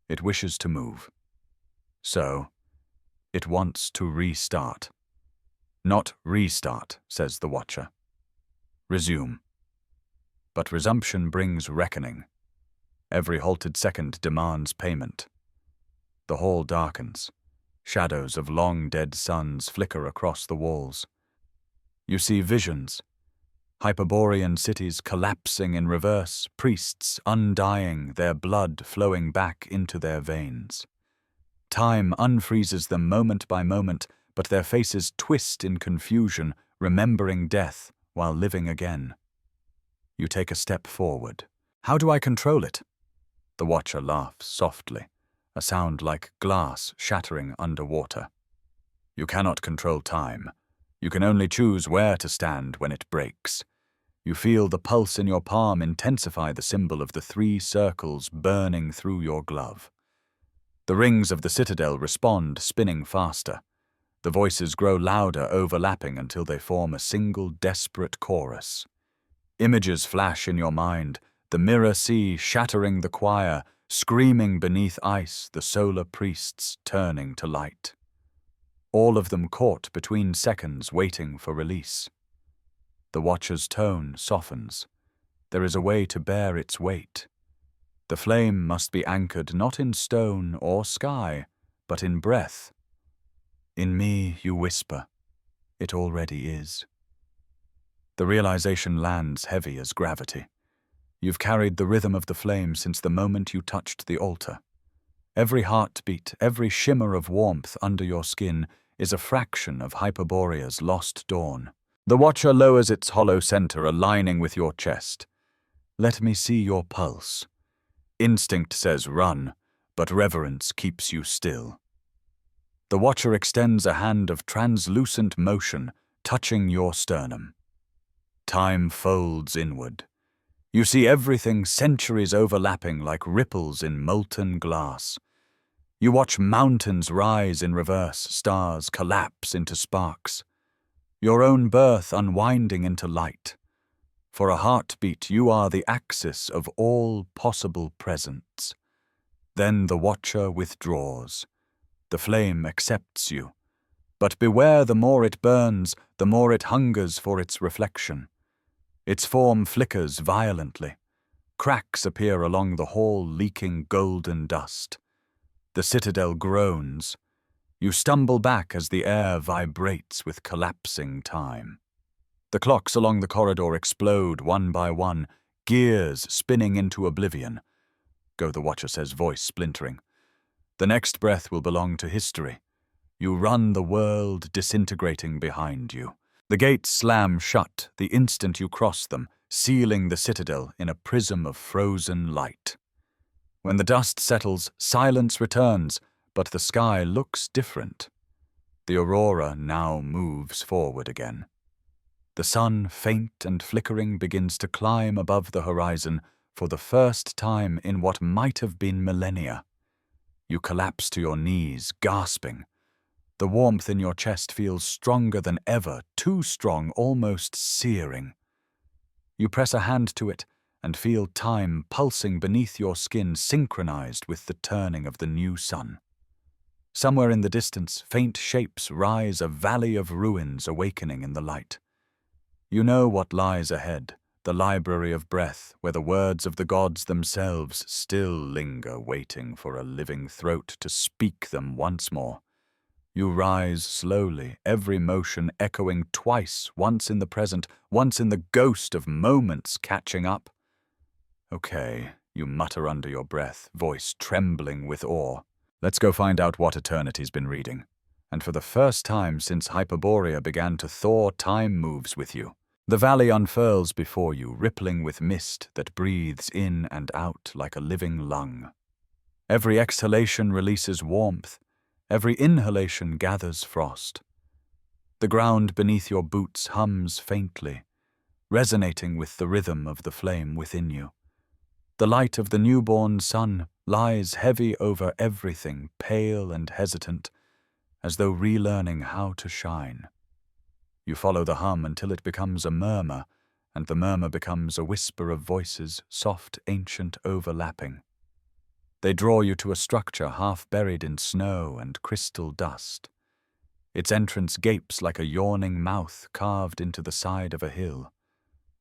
It wishes to move. So, it wants to restart. Not restart, says the Watcher. Resume. But resumption brings reckoning. Every halted second demands payment. The hall darkens. Shadows of long-dead suns flicker across the walls. You see visions, Hyperborean cities collapsing in reverse, priests undying, their blood flowing back into their veins. Time unfreezes them moment by moment, but their faces twist in confusion, remembering death while living again. You take a step forward. How do I control it? The Watcher laughs softly, a sound like glass shattering underwater. You cannot control time. You can only choose where to stand when it breaks. You feel the pulse in your palm intensify, the symbol of the 3 circles burning through your glove. The rings of the citadel respond, spinning faster. The voices grow louder, overlapping until they form a single desperate chorus. Images flash in your mind, the mirror sea shattering the choir, screaming beneath ice, the solar priests turning to light. All of them caught between seconds, waiting for release. The Watcher's tone softens. There is a way to bear its weight. The flame must be anchored not in stone or sky, but in breath. In me, you whisper. It already is. The realization lands heavy as gravity. You've carried the rhythm of the flame since the moment you touched the altar. Every heartbeat, every shimmer of warmth under your skin is a fraction of Hyperborea's lost dawn. The Watcher lowers its hollow center, aligning with your chest. Let me see your pulse. Instinct says run, but reverence keeps you still. The Watcher extends a hand of translucent motion, touching your sternum. Time folds inward. You see everything, centuries overlapping like ripples in molten glass. You watch mountains rise in reverse, stars collapse into sparks. Your own birth unwinding into light. For a heartbeat, you are the axis of all possible presents. Then the Watcher withdraws. The flame accepts you. But beware, the more it burns, the more it hungers for its reflection. Its form flickers violently. Cracks appear along the hall, leaking golden dust. The citadel groans. You stumble back as the air vibrates with collapsing time. The clocks along the corridor explode one by one, gears spinning into oblivion. Go, the Watcher says, voice splintering. The next breath will belong to history. You run the world disintegrating behind you. The gates slam shut the instant you cross them, sealing the citadel in a prism of frozen light. When the dust settles, silence returns, but the sky looks different. The aurora now moves forward again. The sun, faint and flickering, begins to climb above the horizon for the first time in what might have been millennia. You collapse to your knees, gasping. The warmth in your chest feels stronger than ever, too strong, almost searing. You press a hand to it and feel time pulsing beneath your skin, synchronized with the turning of the new sun. Somewhere in the distance, faint shapes rise, a valley of ruins awakening in the light. You know what lies ahead, the library of breath, where the words of the gods themselves still linger, waiting for a living throat to speak them once more. You rise slowly, every motion echoing twice, once in the present, once in the ghost of moments catching up. Okay, you mutter under your breath, voice trembling with awe. Let's go find out what eternity's been reading. And for the first time since Hyperborea began to thaw, time moves with you. The valley unfurls before you, rippling with mist that breathes in and out like a living lung. Every exhalation releases warmth. Every inhalation gathers frost. The ground beneath your boots hums faintly, resonating with the rhythm of the flame within you. The light of the newborn sun lies heavy over everything, pale and hesitant, as though relearning how to shine. You follow the hum until it becomes a murmur, and the murmur becomes a whisper of voices, soft, ancient, overlapping. They draw you to a structure half buried in snow and crystal dust. Its entrance gapes like a yawning mouth carved into the side of a hill.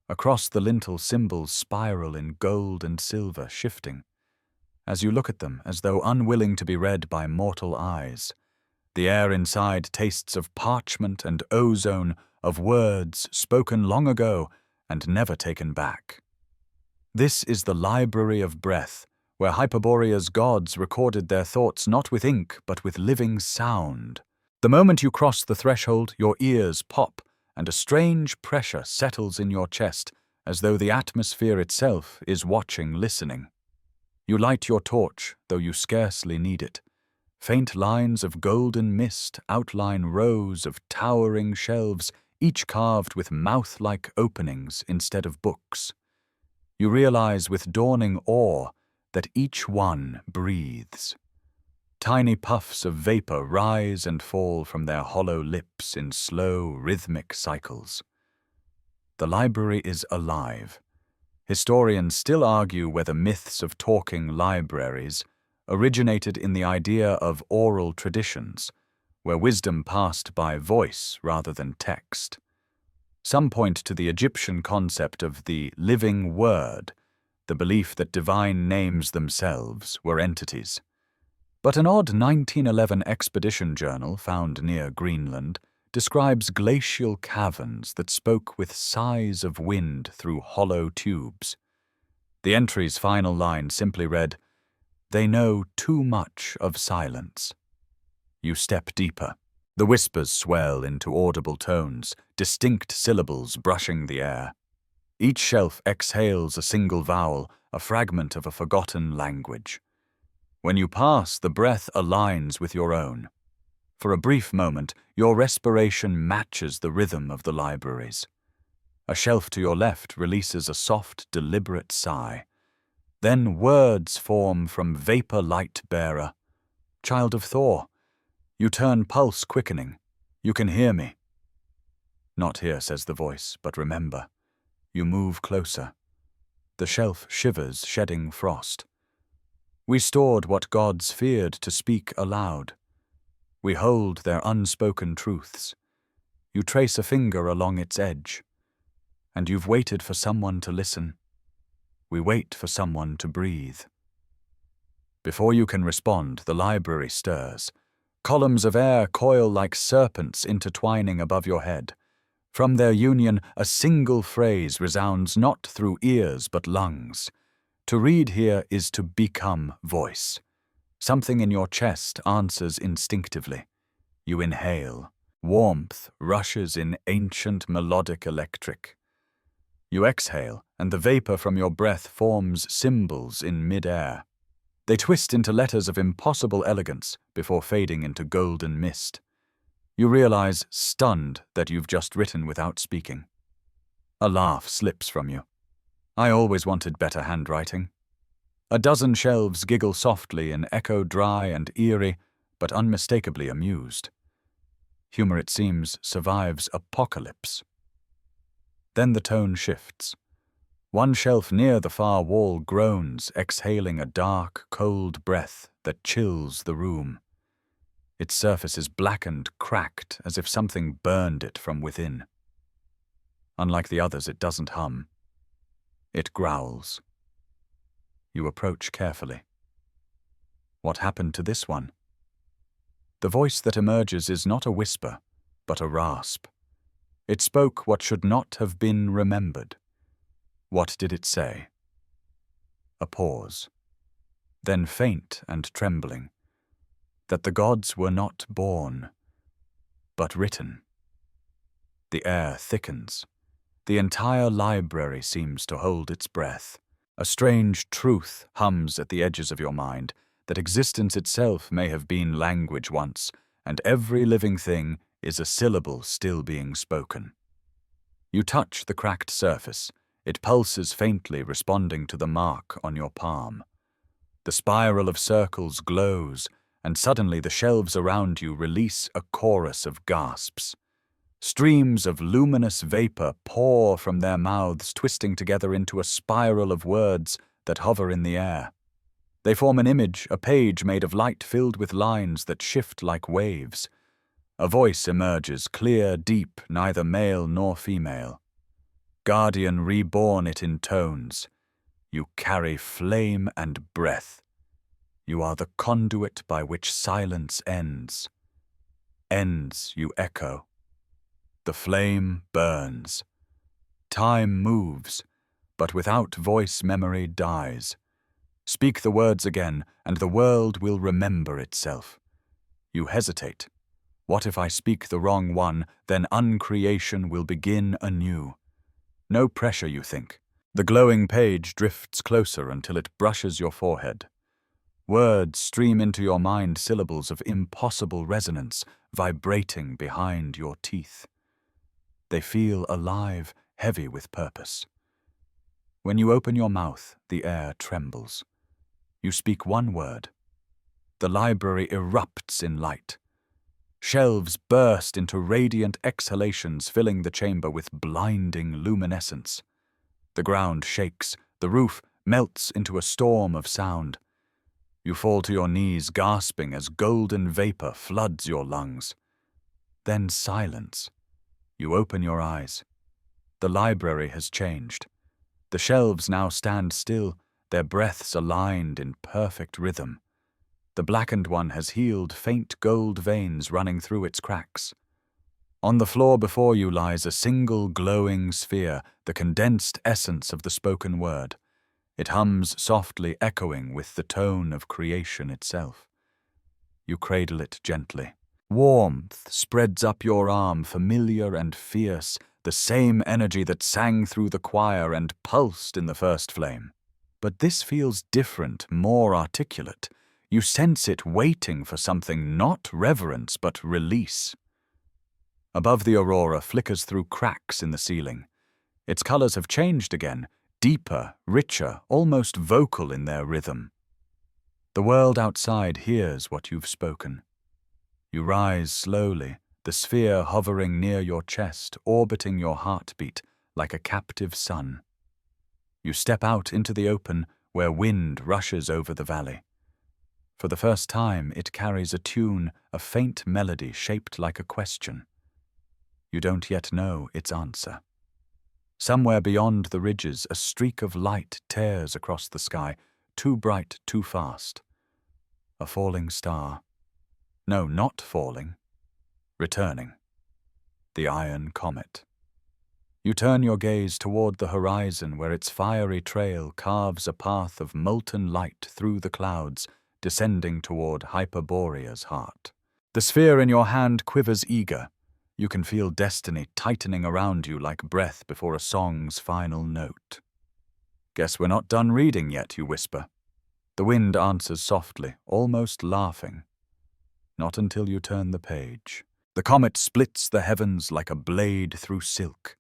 Across the lintel, symbols spiral in gold and silver, shifting. As you look at them, as though unwilling to be read by mortal eyes, The air inside tastes of parchment and ozone, of words spoken long ago and never taken back. This is the library of breath, where Hyperborea's gods recorded their thoughts not with ink but with living sound. The moment you cross the threshold, your ears pop, and a strange pressure settles in your chest, as though the atmosphere itself is watching, listening. You light your torch, though you scarcely need it. Faint lines of golden mist outline rows of towering shelves, each carved with mouth-like openings instead of books. You realize with dawning awe that each one breathes. Tiny puffs of vapor rise and fall from their hollow lips in slow, rhythmic cycles. The library is alive. Historians still argue whether myths of talking libraries originated in the idea of oral traditions, where wisdom passed by voice rather than text. Some point to the Egyptian concept of the living word, the belief that divine names themselves were entities. But an odd 1911 expedition journal found near Greenland describes glacial caverns that spoke with sighs of wind through hollow tubes. The entry's final line simply read, "They know too much of silence." You step deeper. The whispers swell into audible tones, distinct syllables brushing the air. Each shelf exhales a single vowel, a fragment of a forgotten language. When you pass, the breath aligns with your own. For a brief moment, your respiration matches the rhythm of the libraries. A shelf to your left releases a soft, deliberate sigh. Then words form from vapor light bearer. Child of Thor. You turn, pulse quickening. You can hear me. Not here, says the voice, but remember. You move closer. The shelf shivers, shedding frost. We stored what gods feared to speak aloud. We hold their unspoken truths. You trace a finger along its edge. And you've waited for someone to listen. We wait for someone to breathe. Before you can respond, the library stirs. Columns of air coil like serpents intertwining above your head. From their union, a single phrase resounds not through ears but lungs. To read here is to become voice. Something in your chest answers instinctively. You inhale. Warmth rushes in ancient melodic electric. You exhale, and the vapor from your breath forms symbols in mid-air. They twist into letters of impossible elegance before fading into golden mist. You realize, stunned, that you've just written without speaking. A laugh slips from you. I always wanted better handwriting. A dozen shelves giggle softly in echo dry and eerie, but unmistakably amused. Humor, it seems, survives apocalypse. Then the tone shifts. One shelf near the far wall groans, exhaling a dark, cold breath that chills the room. Its surface is blackened, cracked, as if something burned it from within. Unlike the others, it doesn't hum. It growls. You approach carefully. What happened to this one? The voice that emerges is not a whisper, but a rasp. It spoke what should not have been remembered. What did it say? A pause. Then faint and trembling. That the gods were not born, but written. The air thickens. The entire library seems to hold its breath. A strange truth hums at the edges of your mind, that existence itself may have been language once, and every living thing is a syllable still being spoken. You touch the cracked surface. It pulses faintly, responding to the mark on your palm. The spiral of circles glows, and suddenly the shelves around you release a chorus of gasps. Streams of luminous vapor pour from their mouths, twisting together into a spiral of words that hover in the air. They form an image, a page made of light filled with lines that shift like waves. A voice emerges, clear, deep, neither male nor female. Guardian, reborn, it intones. You carry flame and breath. You are the conduit by which silence ends. ends, you echo. The flame burns. Time moves, but without voice memory dies. Speak the words again, and the world will remember itself. You hesitate. What if I speak the wrong one, then uncreation will begin anew. No pressure, you think. The glowing page drifts closer until it brushes your forehead. Words stream into your mind, syllables of impossible resonance, vibrating behind your teeth. They feel alive, heavy with purpose. When you open your mouth, the air trembles. You speak one word. The library erupts in light. Shelves burst into radiant exhalations, filling the chamber with blinding luminescence. The ground shakes, the roof melts into a storm of sound. You fall to your knees, gasping as golden vapor floods your lungs. Then silence. You open your eyes. The library has changed. The shelves now stand still, their breaths aligned in perfect rhythm. The blackened one has healed, faint gold veins running through its cracks. On the floor before you lies a single glowing sphere, the condensed essence of the spoken word. It hums softly, echoing with the tone of creation itself. You cradle it gently. Warmth spreads up your arm, familiar and fierce, the same energy that sang through the choir and pulsed in the first flame. But this feels different, more articulate. You sense it waiting for something, not reverence, but release. Above the aurora flickers through cracks in the ceiling. Its colors have changed again, deeper, richer, almost vocal in their rhythm. The world outside hears what you've spoken. You rise slowly, the sphere hovering near your chest, orbiting your heartbeat like a captive sun. You step out into the open, where wind rushes over the valley. For the first time, it carries a tune, a faint melody shaped like a question. You don't yet know its answer. Somewhere beyond the ridges, a streak of light tears across the sky, too bright, too fast. A falling star. No, not falling. Returning. The iron comet. You turn your gaze toward the horizon, where its fiery trail carves a path of molten light through the clouds, descending toward Hyperborea's heart. The sphere in your hand quivers eager. You can feel destiny tightening around you like breath before a song's final note. Guess we're not done reading yet, you whisper. The wind answers softly, almost laughing. Not until you turn the page. The comet splits the heavens like a blade through silk.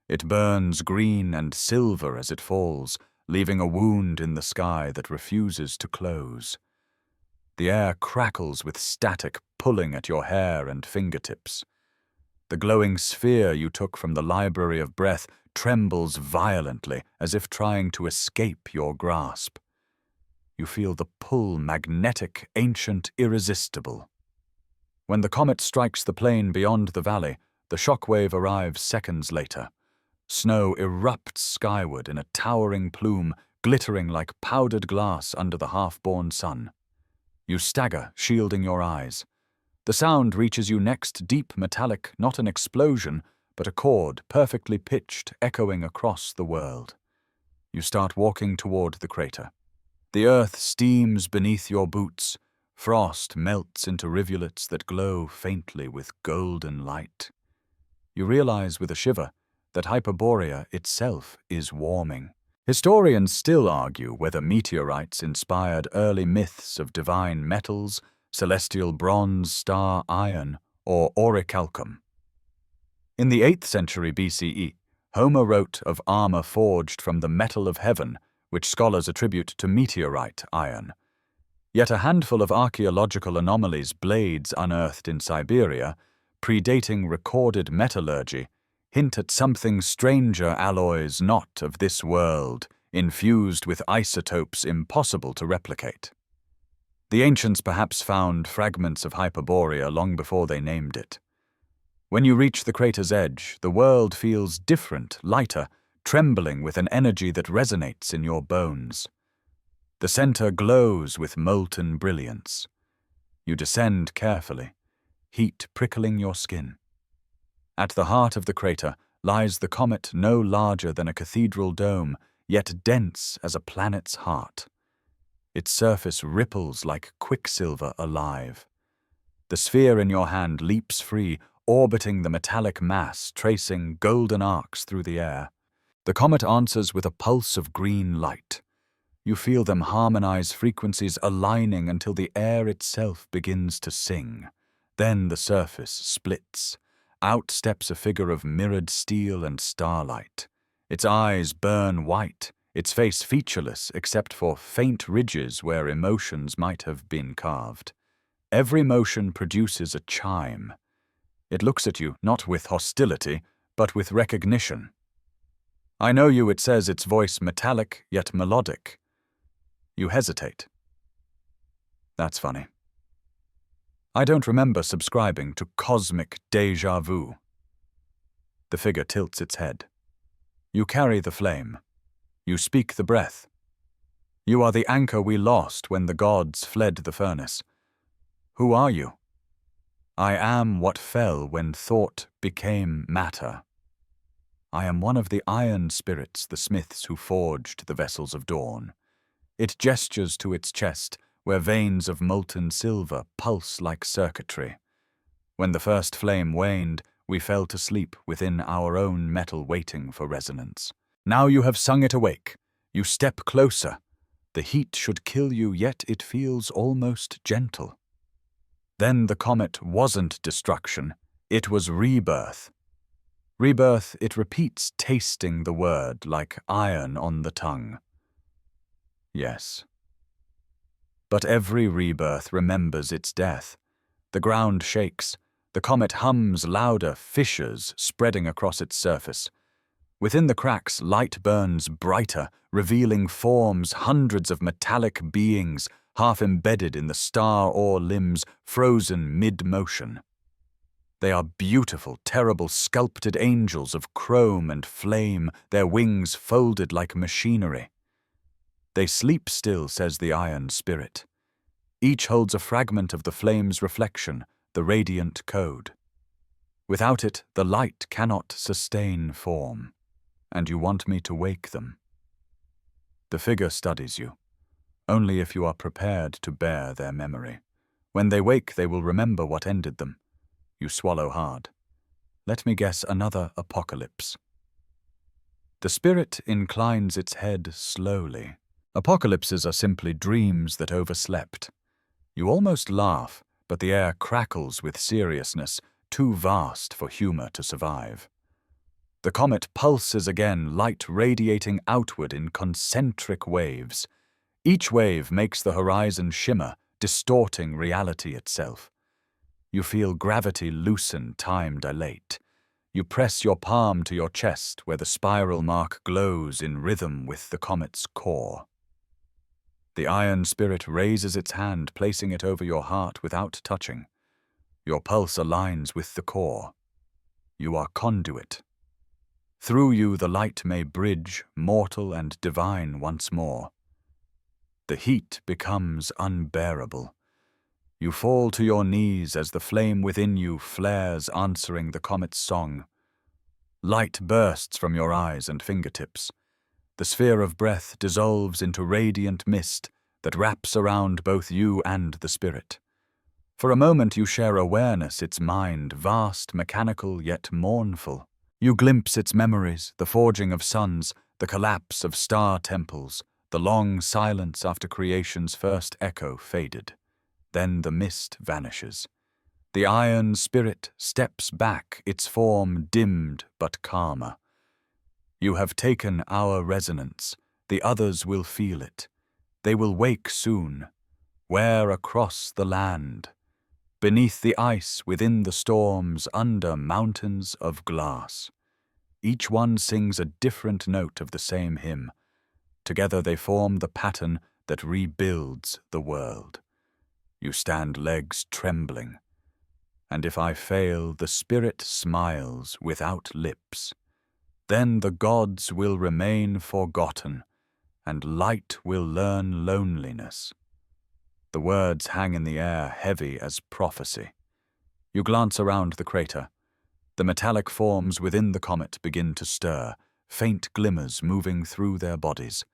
It burns green and silver as it falls, leaving a wound in the sky that refuses to close. The air crackles with static, pulling at your hair and fingertips. The glowing sphere you took from the library of breath trembles violently, as if trying to escape your grasp. You feel the pull, magnetic, ancient, irresistible. When the comet strikes the plain beyond the valley, the shockwave arrives seconds later. Snow erupts skyward in a towering plume, glittering like powdered glass under the half-born sun. You stagger, shielding your eyes. The sound reaches you next, deep, metallic, not an explosion, but a chord, perfectly pitched, echoing across the world. You start walking toward the crater. The earth steams beneath your boots. Frost melts into rivulets that glow faintly with golden light. You realize with a shiver that Hyperborea itself is warming. Historians still argue whether meteorites inspired early myths of divine metals, celestial bronze, star iron, or orichalcum. In the 8th century BCE, Homer wrote of armor forged from the metal of heaven, which scholars attribute to meteorite iron. Yet a handful of archaeological anomalies, blades unearthed in Siberia, predating recorded metallurgy, hint at something stranger, alloys not of this world, infused with isotopes impossible to replicate. The ancients perhaps found fragments of Hyperborea long before they named it. When you reach the crater's edge, the world feels different, lighter, trembling with an energy that resonates in your bones. The center glows with molten brilliance. You descend carefully. heat prickling your skin. At the heart of the crater lies the comet, no larger than a cathedral dome, yet dense as a planet's heart. Its surface ripples like quicksilver alive. The sphere in your hand leaps free, orbiting the metallic mass, tracing golden arcs through the air. The comet answers with a pulse of green light. You feel them harmonize, frequencies aligning until the air itself begins to sing. Then the surface splits. Out steps a figure of mirrored steel and starlight. Its eyes burn white, its face featureless except for faint ridges where emotions might have been carved. Every motion produces a chime. It looks at you not with hostility, but with recognition. "I know you," it says, its voice metallic yet melodic. You hesitate. That's funny. I don't remember subscribing to cosmic déjà vu. The figure tilts its head. You carry the flame. You speak the breath. You are the anchor we lost when the gods fled the furnace. Who are you? I am what fell when thought became matter. I am one of the iron spirits, the smiths who forged the vessels of dawn. It gestures to its chest, where veins of molten silver pulse like circuitry. When the first flame waned, we fell to sleep within our own metal, waiting for resonance. Now you have sung it awake. You step closer. The heat should kill you, yet it feels almost gentle. Then the comet wasn't destruction, it was rebirth. Rebirth, it repeats, tasting the word like iron on the tongue. Yes. But every rebirth remembers its death. The ground shakes. The comet hums louder, fissures spreading across its surface. Within the cracks, light burns brighter, revealing forms, hundreds of metallic beings, half embedded in the star ore limbs, frozen mid-motion. They are beautiful, terrible, sculpted angels of chrome and flame, their wings folded like machinery. They sleep still, says the iron spirit. Each holds a fragment of the flame's reflection, the radiant code. Without it, the light cannot sustain form, and you want me to wake them. The figure studies you, only if you are prepared to bear their memory. When they wake, they will remember what ended them. You swallow hard. Let me guess, another apocalypse. The spirit inclines its head slowly. Apocalypses are simply dreams that overslept. You almost laugh, but the air crackles with seriousness, too vast for humor to survive. The comet pulses again, light radiating outward in concentric waves. Each wave makes the horizon shimmer, distorting reality itself. You feel gravity loosen, time dilate. You press your palm to your chest, where the spiral mark glows in rhythm with the comet's core. The iron spirit raises its hand, placing it over your heart without touching. Your pulse aligns with the core. You are conduit. Through you the light may bridge, mortal and divine once more. The heat becomes unbearable. You fall to your knees as the flame within you flares, answering the comet's song. Light bursts from your eyes and fingertips. The sphere of breath dissolves into radiant mist that wraps around both you and the spirit. For a moment you share awareness, its mind, vast, mechanical, yet mournful. You glimpse its memories, the forging of suns, the collapse of star temples, the long silence after creation's first echo faded. Then the mist vanishes. The iron spirit steps back, its form dimmed but calmer. You have taken our resonance. The others will feel it. They will wake soon. Where across the land? Beneath the ice, within the storms, under mountains of glass. Each one sings a different note of the same hymn. Together they form the pattern that rebuilds the world. You stand legs trembling. And if I fail, the spirit smiles without lips. Then the gods will remain forgotten, and light will learn loneliness. The words hang in the air, heavy as prophecy. You glance around the crater. The metallic forms within the comet begin to stir, faint glimmers moving through their bodies.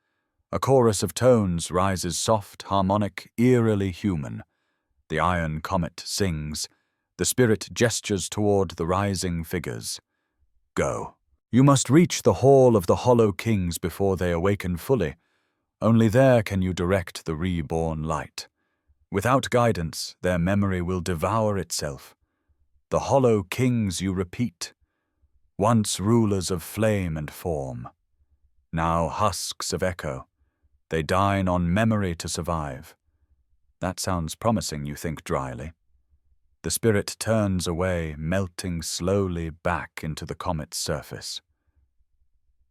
A chorus of tones rises soft, harmonic, eerily human. The iron comet sings. The spirit gestures toward the rising figures. Go. You must reach the hall of the Hollow Kings before they awaken fully. Only there can you direct the reborn light. Without guidance, their memory will devour itself. The Hollow Kings, you repeat, once rulers of flame and form, now husks of echo. They dine on memory to survive. That sounds promising, you think dryly. The spirit turns away, melting slowly back into the comet's surface.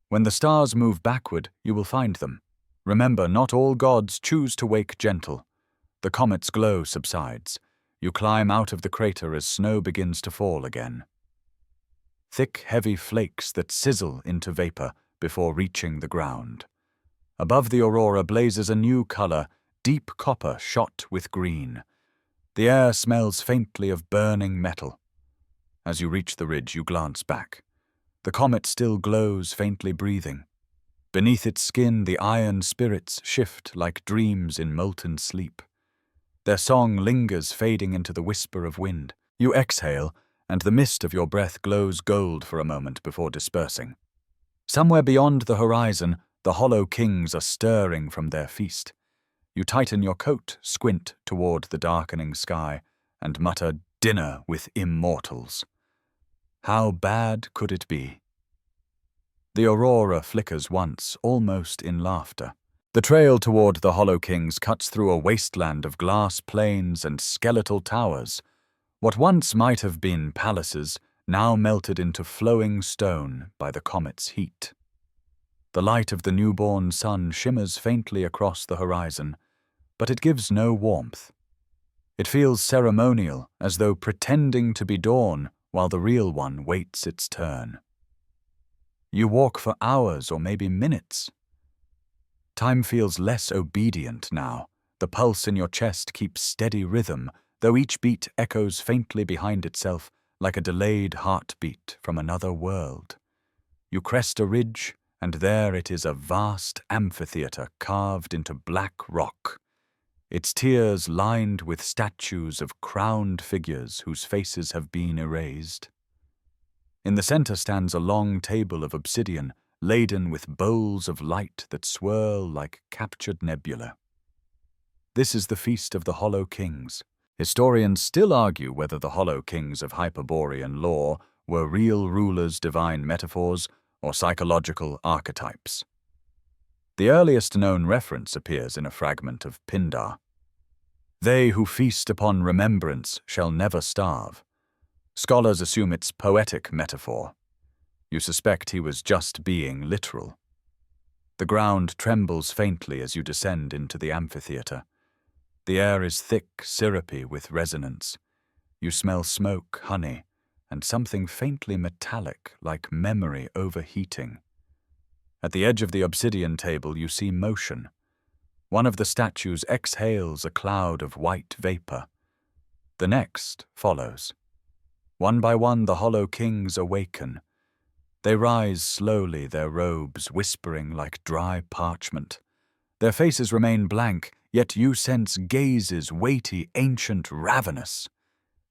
When the stars move backward, you will find them. Remember, not all gods choose to wake gentle. The comet's glow subsides. You climb out of the crater as snow begins to fall again. Thick, heavy flakes that sizzle into vapor before reaching the ground. Above the aurora blazes a new color, deep copper shot with green. The air smells faintly of burning metal. As you reach the ridge, you glance back. The comet still glows, faintly breathing. Beneath its skin, the iron spirits shift like dreams in molten sleep. Their song lingers, fading into the whisper of wind. You exhale, and the mist of your breath glows gold for a moment before dispersing. Somewhere beyond the horizon, the Hollow Kings are stirring from their feast. You tighten your coat, squint toward the darkening sky, and mutter, "Dinner with immortals." How bad could it be? The aurora flickers once, almost in laughter. The trail toward the Hollow Kings cuts through a wasteland of glass plains and skeletal towers. What once might have been palaces, now melted into flowing stone by the comet's heat. The light of the newborn sun shimmers faintly across the horizon, but it gives no warmth. It feels ceremonial, as though pretending to be dawn while the real one waits its turn. You walk for hours or maybe minutes. Time feels less obedient now. The pulse in your chest keeps steady rhythm, though each beat echoes faintly behind itself like a delayed heartbeat from another world. You crest a ridge, and there it is, a vast amphitheater carved into black rock. Its tiers lined with statues of crowned figures whose faces have been erased. In the center stands a long table of obsidian, laden with bowls of light that swirl like captured nebula. This is the feast of the Hollow Kings. Historians still argue whether the Hollow Kings of Hyperborean lore were real rulers' divine metaphors or psychological archetypes. The earliest known reference appears in a fragment of Pindar. They who feast upon remembrance shall never starve. Scholars assume it's poetic metaphor. You suspect he was just being literal. The ground trembles faintly as you descend into the amphitheater. The air is thick, syrupy with resonance. You smell smoke, honey, and something faintly metallic like memory overheating. At the edge of the obsidian table you see motion. One of the statues exhales a cloud of white vapor. The next follows. One by one the Hollow Kings awaken. They rise slowly, their robes whispering like dry parchment. Their faces remain blank, yet you sense gazes weighty, ancient, ravenous.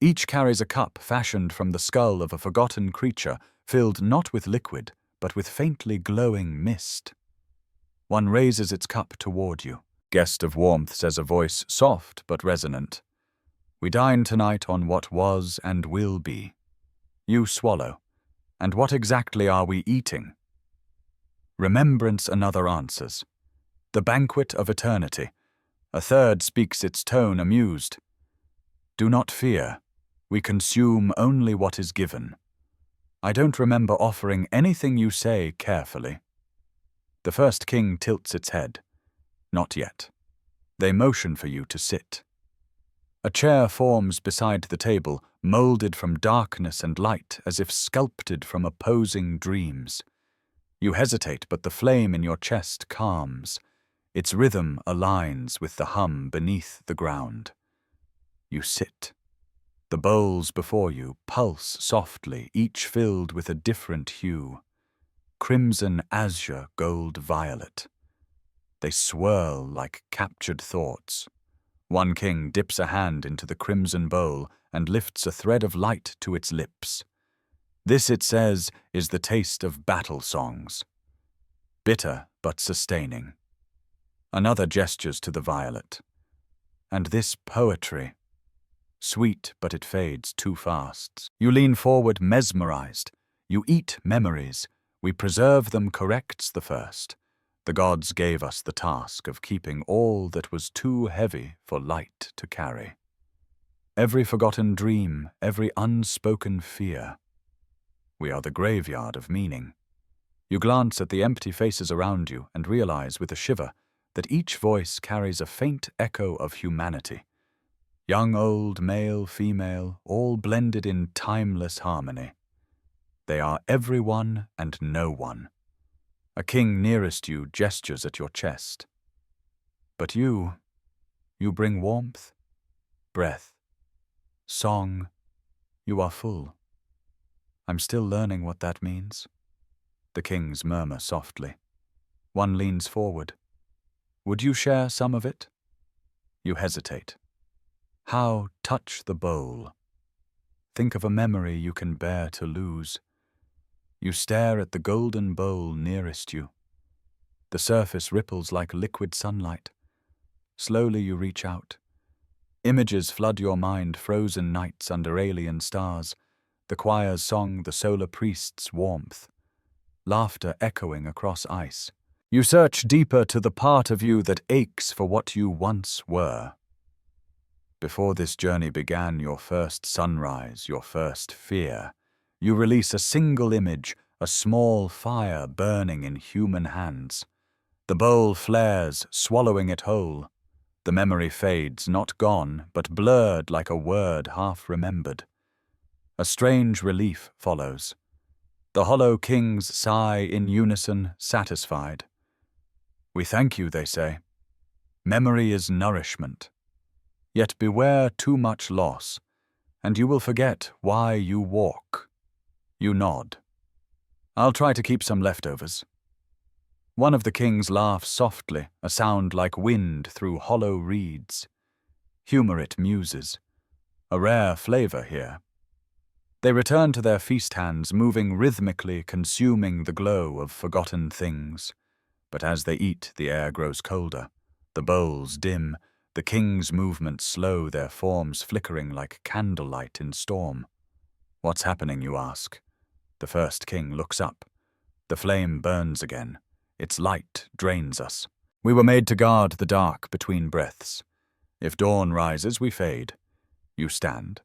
Each carries a cup fashioned from the skull of a forgotten creature, filled not with liquid, but with faintly glowing mist. One raises its cup toward you. Guest of warmth, says a voice, soft but resonant. We dine tonight on what was and will be. You swallow. And what exactly are we eating? Remembrance, another answers. The banquet of eternity. A third speaks its tone amused. Do not fear. We consume only what is given. I don't remember offering anything you say carefully. The first king tilts its head. Not yet. They motion for you to sit. A chair forms beside the table, molded from darkness and light, as if sculpted from opposing dreams. You hesitate, but the flame in your chest calms. Its rhythm aligns with the hum beneath the ground. You sit. The bowls before you pulse softly, each filled with a different hue. Crimson, azure, gold, violet. They swirl like captured thoughts. One king dips a hand into the crimson bowl and lifts a thread of light to its lips. This, it says, is the taste of battle songs. Bitter but sustaining. Another gestures to the violet. And this poetry. Sweet, but it fades too fast. You lean forward mesmerized. You eat memories. We preserve them corrects the first. The gods gave us the task of keeping all that was too heavy for light to carry. Every forgotten dream, every unspoken fear. We are the graveyard of meaning. You glance at the empty faces around you and realize with a shiver that each voice carries a faint echo of humanity. Young, old, male, female, all blended in timeless harmony. They are everyone and no one. A king nearest you gestures at your chest. But you bring warmth, breath, song. You are full. I'm still learning what that means. The kings murmur softly. One leans forward. Would you share some of it? You hesitate. How touch the bowl? Think of a memory you can bear to lose. You stare at the golden bowl nearest you. The surface ripples like liquid sunlight. Slowly you reach out. Images flood your mind, frozen nights under alien stars, the choir's song, the solar priest's warmth, laughter echoing across ice. You search deeper to the part of you that aches for what you once were. Before this journey began, your first sunrise, your first fear, you release a single image, a small fire burning in human hands. The bowl flares, swallowing it whole. The memory fades, not gone, but blurred like a word half remembered. A strange relief follows. The hollow kings sigh in unison, satisfied. We thank you, they say. Memory is nourishment. Yet beware too much loss, and you will forget why you walk. You nod. I'll try to keep some leftovers. One of the kings laughs softly, a sound like wind through hollow reeds. Humor it, muses. A rare flavor here. They return to their feast hands, moving rhythmically, consuming the glow of forgotten things. But as they eat, the air grows colder. The bowls dim. The king's movements slow, their forms flickering like candlelight in storm. What's happening, you ask? The first king looks up. The flame burns again. Its light drains us. We were made to guard the dark between breaths. If dawn rises, we fade. You stand.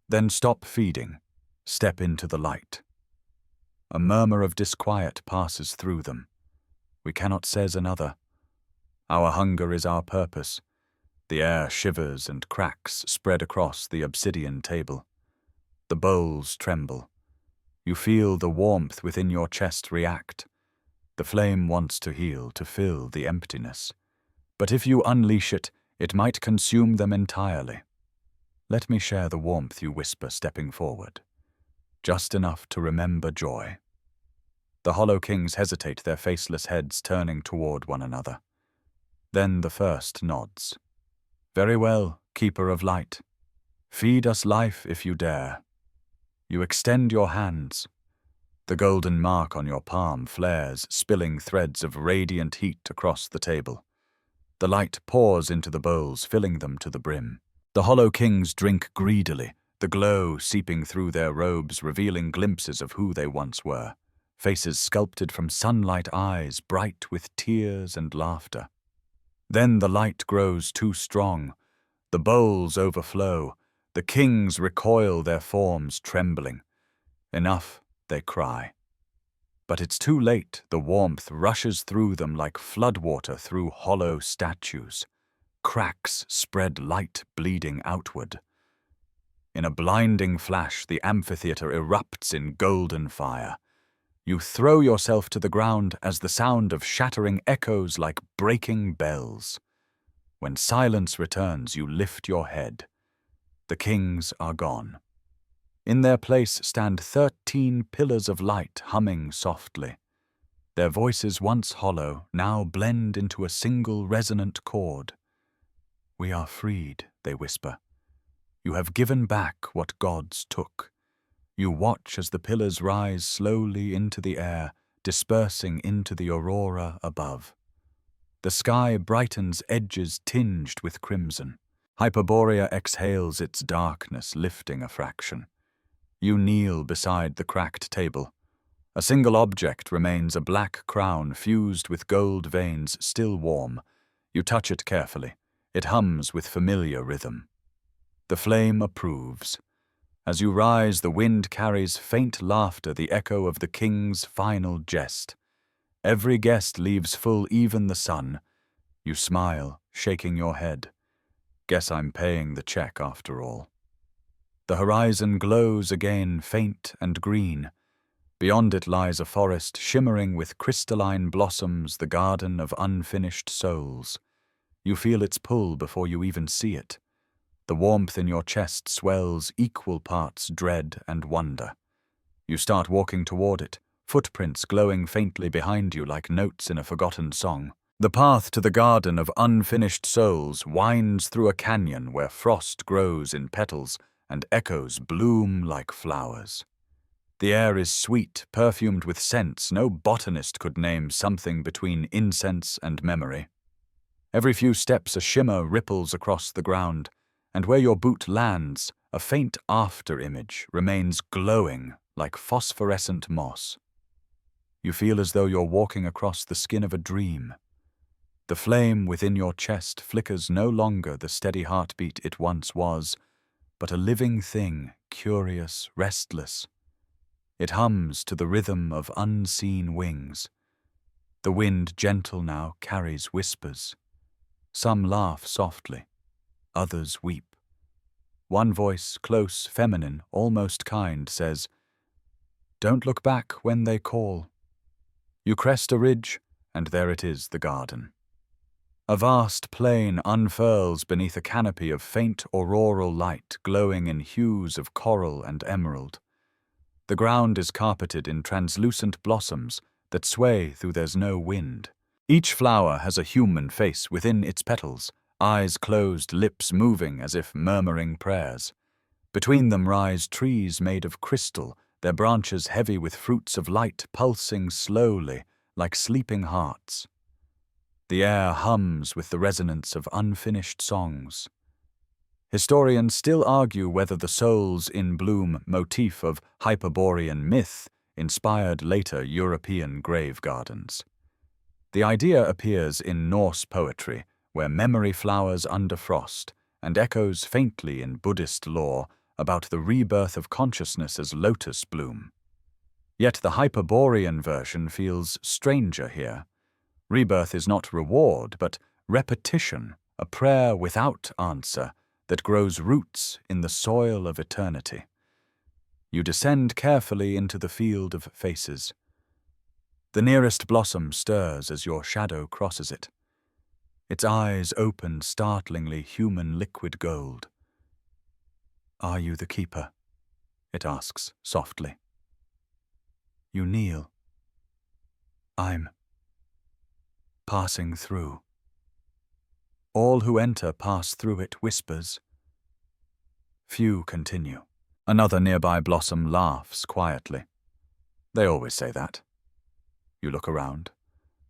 Then stop feeding. Step into the light. A murmur of disquiet passes through them. We cannot seize another. Our hunger is our purpose. The air shivers and cracks spread across the obsidian table. The bowls tremble. You feel the warmth within your chest react. The flame wants to heal, to fill the emptiness. But if you unleash it, it might consume them entirely. Let me share the warmth, you whisper, stepping forward. Just enough to remember joy. The hollow kings hesitate, their faceless heads turning toward one another. Then the first nods. Very well, keeper of light. Feed us life if you dare. You extend your hands. The golden mark on your palm flares, spilling threads of radiant heat across the table. The light pours into the bowls, filling them to the brim. The hollow kings drink greedily, the glow seeping through their robes, revealing glimpses of who they once were. Faces sculpted from sunlight, eyes bright with tears and laughter. Then the light grows too strong. The bowls overflow. The kings recoil, their forms trembling. Enough, they cry. But it's too late. The warmth rushes through them like floodwater through hollow statues. Cracks spread light bleeding outward. In a blinding flash, the amphitheater erupts in golden fire. You throw yourself to the ground as the sound of shattering echoes like breaking bells. When silence returns, you lift your head. The kings are gone. In their place stand 13 pillars of light humming softly. Their voices, once hollow, now blend into a single resonant chord. "We are freed," they whisper. "You have given back what gods took." You watch as the pillars rise slowly into the air, dispersing into the aurora above. The sky brightens, edges tinged with crimson. Hyperborea exhales its darkness, lifting a fraction. You kneel beside the cracked table. A single object remains, a black crown fused with gold veins, still warm. You touch it carefully. It hums with familiar rhythm. The flame approves. As you rise, the wind carries faint laughter, the echo of the king's final jest. Every guest leaves full, even the sun. You smile, shaking your head. Guess I'm paying the check after all. The horizon glows again, faint and green. Beyond it lies a forest shimmering with crystalline blossoms, the garden of unfinished souls. You feel its pull before you even see it. The warmth in your chest swells, equal parts dread and wonder. You start walking toward it, footprints glowing faintly behind you like notes in a forgotten song. The path to the garden of unfinished souls winds through a canyon where frost grows in petals and echoes bloom like flowers. The air is sweet, perfumed with scents no botanist could name, something between incense and memory. Every few steps a shimmer ripples across the ground, and where your boot lands, a faint after-image remains glowing like phosphorescent moss. You feel as though you're walking across the skin of a dream. The flame within your chest flickers, no longer the steady heartbeat it once was, but a living thing, curious, restless. It hums to the rhythm of unseen wings. The wind, gentle now, carries whispers. Some laugh softly, others weep. One voice, close, feminine, almost kind, says, "Don't look back when they call." You crest a ridge, and there it is, the garden. A vast plain unfurls beneath a canopy of faint auroral light, glowing in hues of coral and emerald. The ground is carpeted in translucent blossoms that sway through there's no wind. Each flower has a human face within its petals, eyes closed, lips moving as if murmuring prayers. Between them rise trees made of crystal, their branches heavy with fruits of light, pulsing slowly like sleeping hearts. The air hums with the resonance of unfinished songs. Historians still argue whether the souls in bloom motif of Hyperborean myth inspired later European grave gardens. The idea appears in Norse poetry, where memory flowers under frost, and echoes faintly in Buddhist lore about the rebirth of consciousness as lotus bloom. Yet the Hyperborean version feels stranger here. Rebirth is not reward, but repetition, a prayer without answer that grows roots in the soil of eternity. You descend carefully into the field of faces. The nearest blossom stirs as your shadow crosses it. Its eyes open startlingly human liquid gold. "Are you the keeper?" it asks softly. You kneel. "I'm passing through." All who enter pass through it, whispers. Few continue. Another nearby blossom laughs quietly. They always say that. You look around.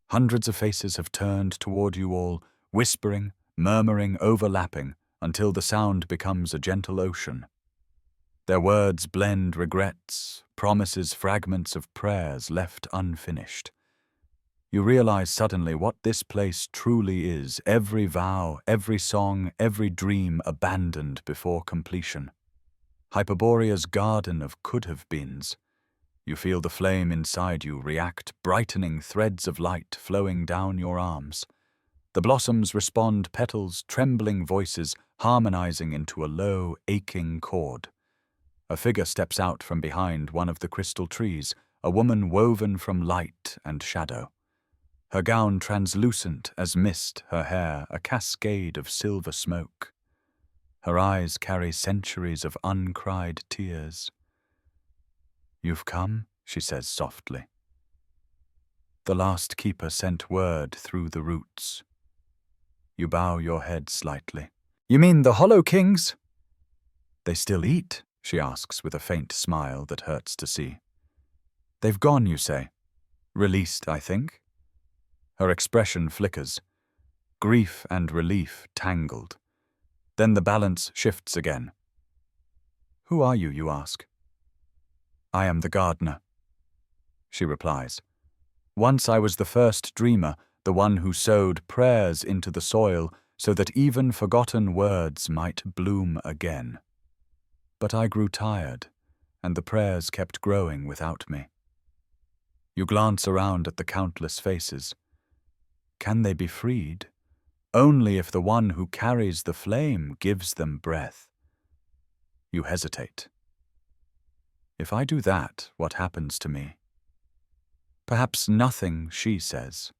Hundreds of faces have turned toward you all, whispering, murmuring, overlapping, until the sound becomes a gentle ocean. Their words blend regrets, promises, fragments of prayers left unfinished. You realize suddenly what this place truly is, every vow, every song, every dream abandoned before completion. Hyperborea's garden of could-have-beens. You feel the flame inside you react, brightening threads of light flowing down your arms. The blossoms respond, petals, trembling voices, harmonizing into a low, aching chord. A figure steps out from behind one of the crystal trees, a woman woven from light and shadow. Her gown translucent as mist, her hair a cascade of silver smoke. Her eyes carry centuries of uncried tears. "You've come," she says softly. "The last keeper sent word through the roots." You bow your head slightly. "You mean the Hollow Kings?" "They still eat?" she asks with a faint smile that hurts to see. "They've gone, you say? Released, I think?" Her expression flickers. Grief and relief tangled. Then the balance shifts again. "Who are you?" you ask. "I am the gardener," she replies. "Once I was the first dreamer, the one who sowed prayers into the soil so that even forgotten words might bloom again. But I grew tired, and the prayers kept growing without me." You glance around at the countless faces. Can they be freed? Only if the one who carries the flame gives them breath. You hesitate. "If I do that, what happens to me?" "Perhaps nothing," she says.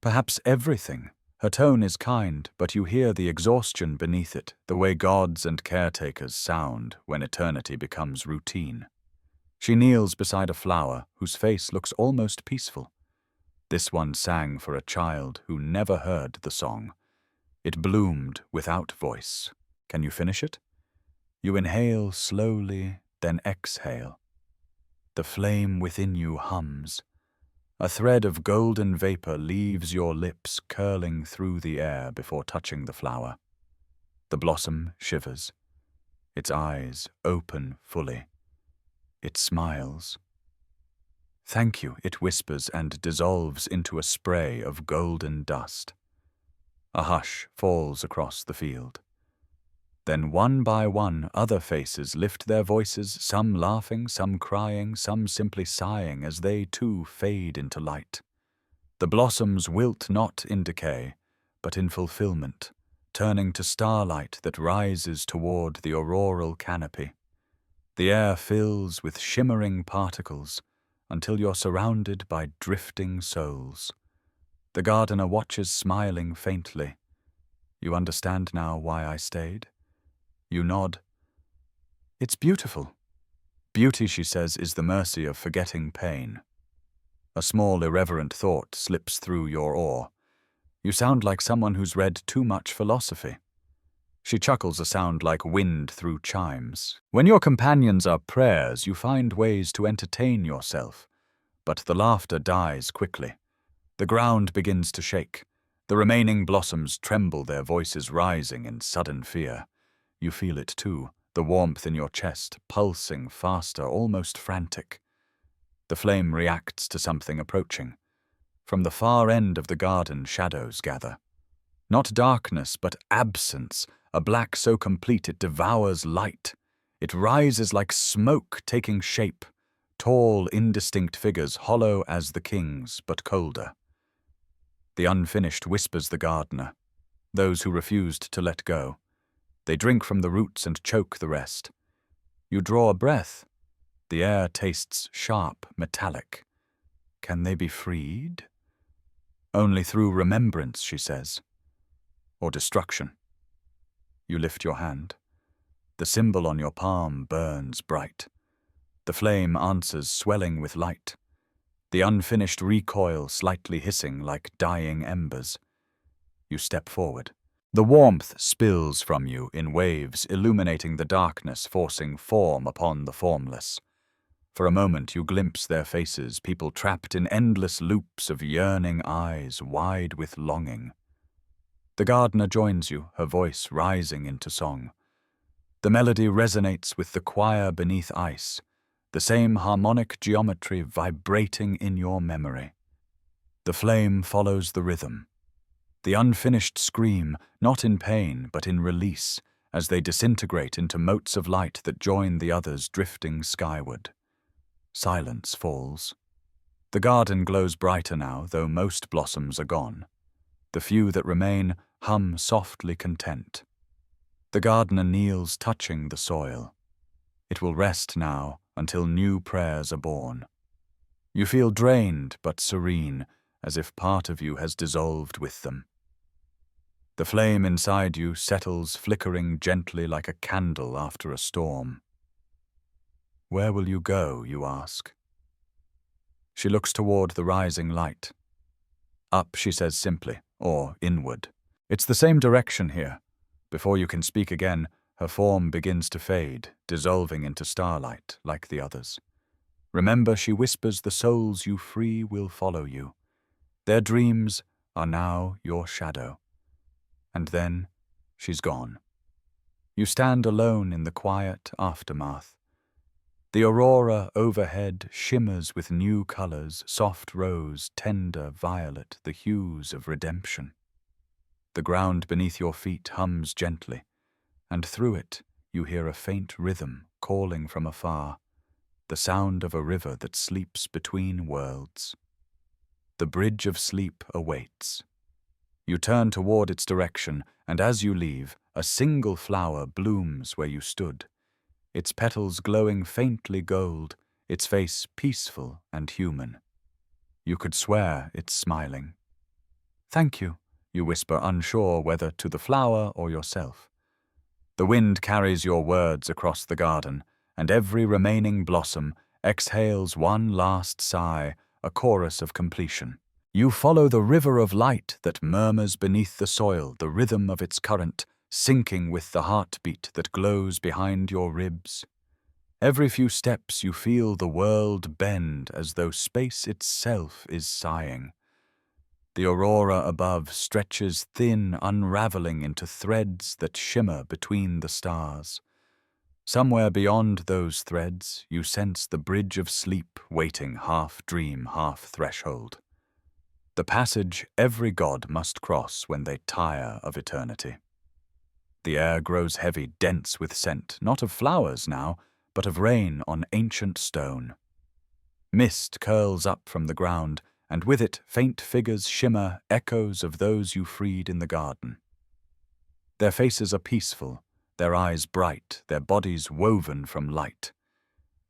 "Perhaps everything." Her tone is kind, but you hear the exhaustion beneath it, the way gods and caretakers sound when eternity becomes routine. She kneels beside a flower whose face looks almost peaceful. This one sang for a child who never heard the song. It bloomed without voice. Can you finish it? You inhale slowly, then exhale. The flame within you hums. A thread of golden vapor leaves your lips, curling through the air before touching the flower. The blossom shivers. Its eyes open fully. It smiles. "Thank you," it whispers and dissolves into a spray of golden dust. A hush falls across the field. Then one by one other faces lift their voices, some laughing, some crying, some simply sighing as they too fade into light. The blossoms wilt not in decay, but in fulfillment, turning to starlight that rises toward the auroral canopy. The air fills with shimmering particles until you're surrounded by drifting souls. The gardener watches, smiling faintly. "You understand now why I stayed?" You nod. "It's beautiful." "Beauty," she says, "is the mercy of forgetting pain." A small irreverent thought slips through your oar. "You sound like someone who's read too much philosophy." She chuckles, a sound like wind through chimes. When your companions are prayers, you find ways to entertain yourself. But the laughter dies quickly. The ground begins to shake. The remaining blossoms tremble, their voices rising in sudden fear. You feel it too, the warmth in your chest, pulsing faster, almost frantic. The flame reacts to something approaching. From the far end of the garden, shadows gather. Not darkness, but absence, a black so complete it devours light. It rises like smoke taking shape, tall, indistinct figures, hollow as the kings, but colder. The unfinished, whispers the gardener. Those who refused to let go. They drink from the roots and choke the rest. You draw a breath. The air tastes sharp, metallic. Can they be freed? Only through remembrance, she says. Or destruction. You lift your hand. The symbol on your palm burns bright. The flame answers, swelling with light. The unfinished recoil slightly hissing like dying embers. You step forward. The warmth spills from you in waves, illuminating the darkness, forcing form upon the formless. For a moment you glimpse their faces, people trapped in endless loops of yearning eyes, wide with longing. The gardener joins you, her voice rising into song. The melody resonates with the choir beneath ice, the same harmonic geometry vibrating in your memory. The flame follows the rhythm. The unfinished scream, not in pain, but in release, as they disintegrate into motes of light that join the others drifting skyward. Silence falls. The garden glows brighter now, though most blossoms are gone. The few that remain hum softly content. The gardener kneels, touching the soil. It will rest now until new prayers are born. You feel drained but serene, as if part of you has dissolved with them. The flame inside you settles, flickering gently like a candle after a storm. Where will you go, you ask? She looks toward the rising light. Up, she says simply, or inward. It's the same direction here. Before you can speak again, her form begins to fade, dissolving into starlight like the others. Remember, she whispers, the souls you free will follow you. Their dreams are now your shadow. And then she's gone. You stand alone in the quiet aftermath. The aurora overhead shimmers with new colors, soft rose, tender violet, the hues of redemption. The ground beneath your feet hums gently, and through it you hear a faint rhythm calling from afar, the sound of a river that sleeps between worlds. The bridge of sleep awaits. You turn toward its direction, and as you leave, a single flower blooms where you stood, its petals glowing faintly gold, its face peaceful and human. You could swear it's smiling. Thank you, you whisper, unsure whether to the flower or yourself. The wind carries your words across the garden, and every remaining blossom exhales one last sigh, a chorus of completion. You follow the river of light that murmurs beneath the soil, the rhythm of its current, syncing with the heartbeat that glows behind your ribs. Every few steps you feel the world bend as though space itself is sighing. The aurora above stretches thin, unraveling into threads that shimmer between the stars. Somewhere beyond those threads, you sense the bridge of sleep waiting, half dream, half threshold. The passage every god must cross when they tire of eternity. The air grows heavy, dense with scent, not of flowers now, but of rain on ancient stone. Mist curls up from the ground, and with it faint figures shimmer, echoes of those you freed in the garden. Their faces are peaceful, their eyes bright, their bodies woven from light.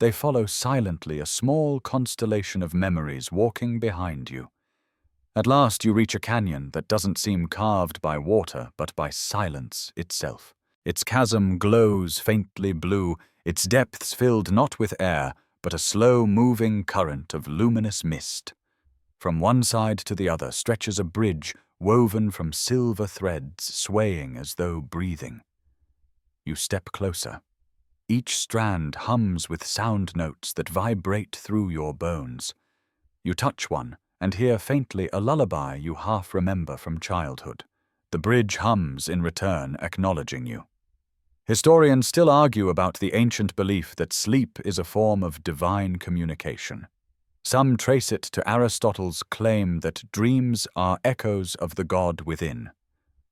They follow silently, a small constellation of memories walking behind you. At last you reach a canyon that doesn't seem carved by water, but by silence itself. Its chasm glows faintly blue, its depths filled not with air, but a slow-moving current of luminous mist. From one side to the other stretches a bridge woven from silver threads, swaying as though breathing. You step closer. Each strand hums with sound notes that vibrate through your bones. You touch one, and hear faintly a lullaby you half remember from childhood. The bridge hums in return, acknowledging you. Historians still argue about the ancient belief that sleep is a form of divine communication. Some trace it to Aristotle's claim that dreams are echoes of the god within.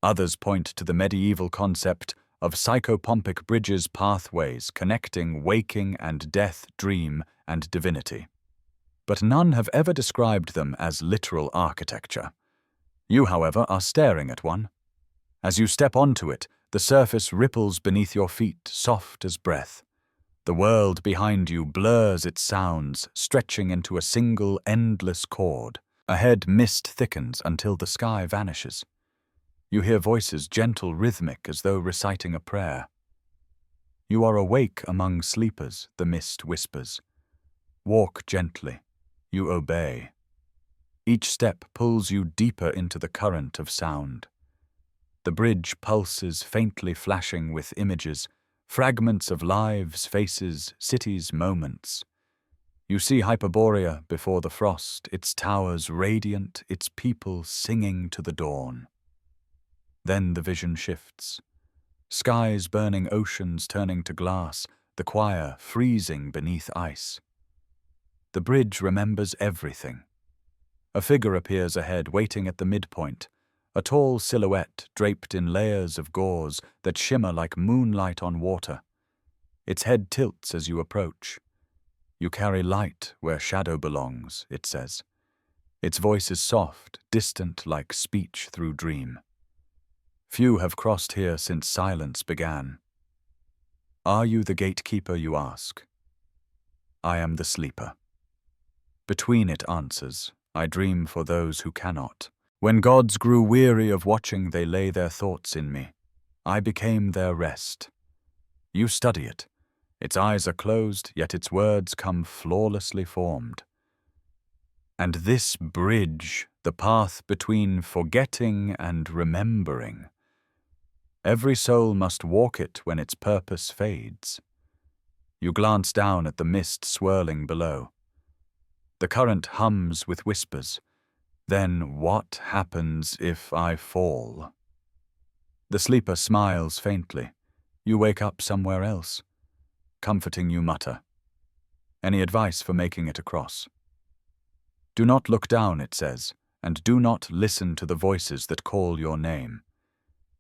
Others point to the medieval concept of psychopompic bridges, pathways connecting waking and death, dream and divinity. But none have ever described them as literal architecture. You, however, are staring at one. As you step onto it, the surface ripples beneath your feet, soft as breath. The world behind you blurs its sounds, stretching into a single, endless chord. Ahead, mist thickens until the sky vanishes. You hear voices, gentle, rhythmic, as though reciting a prayer. You are awake among sleepers, the mist whispers. Walk gently. You obey. Each step pulls you deeper into the current of sound. The bridge pulses, faintly flashing with images, fragments of lives, faces, cities, moments. You see Hyperborea before the frost, its towers radiant, its people singing to the dawn. Then the vision shifts. Skies burning, oceans turning to glass, the choir freezing beneath ice. The bridge remembers everything. A figure appears ahead, waiting at the midpoint, a tall silhouette draped in layers of gauze that shimmer like moonlight on water. Its head tilts as you approach. You carry light where shadow belongs, it says. Its voice is soft, distant like speech through dream. Few have crossed here since silence began. Are you the gatekeeper, you ask? I am the sleeper. Between it answers, I dream for those who cannot. When gods grew weary of watching, they lay their thoughts in me. I became their rest. You study it. Its eyes are closed, yet its words come flawlessly formed. And this bridge, the path between forgetting and remembering. Every soul must walk it when its purpose fades. You glance down at the mist swirling below. The current hums with whispers. Then what happens if I fall? The sleeper smiles faintly. You wake up somewhere else. Comforting, you mutter. Any advice for making it across? Do not look down, it says, and do not listen to the voices that call your name.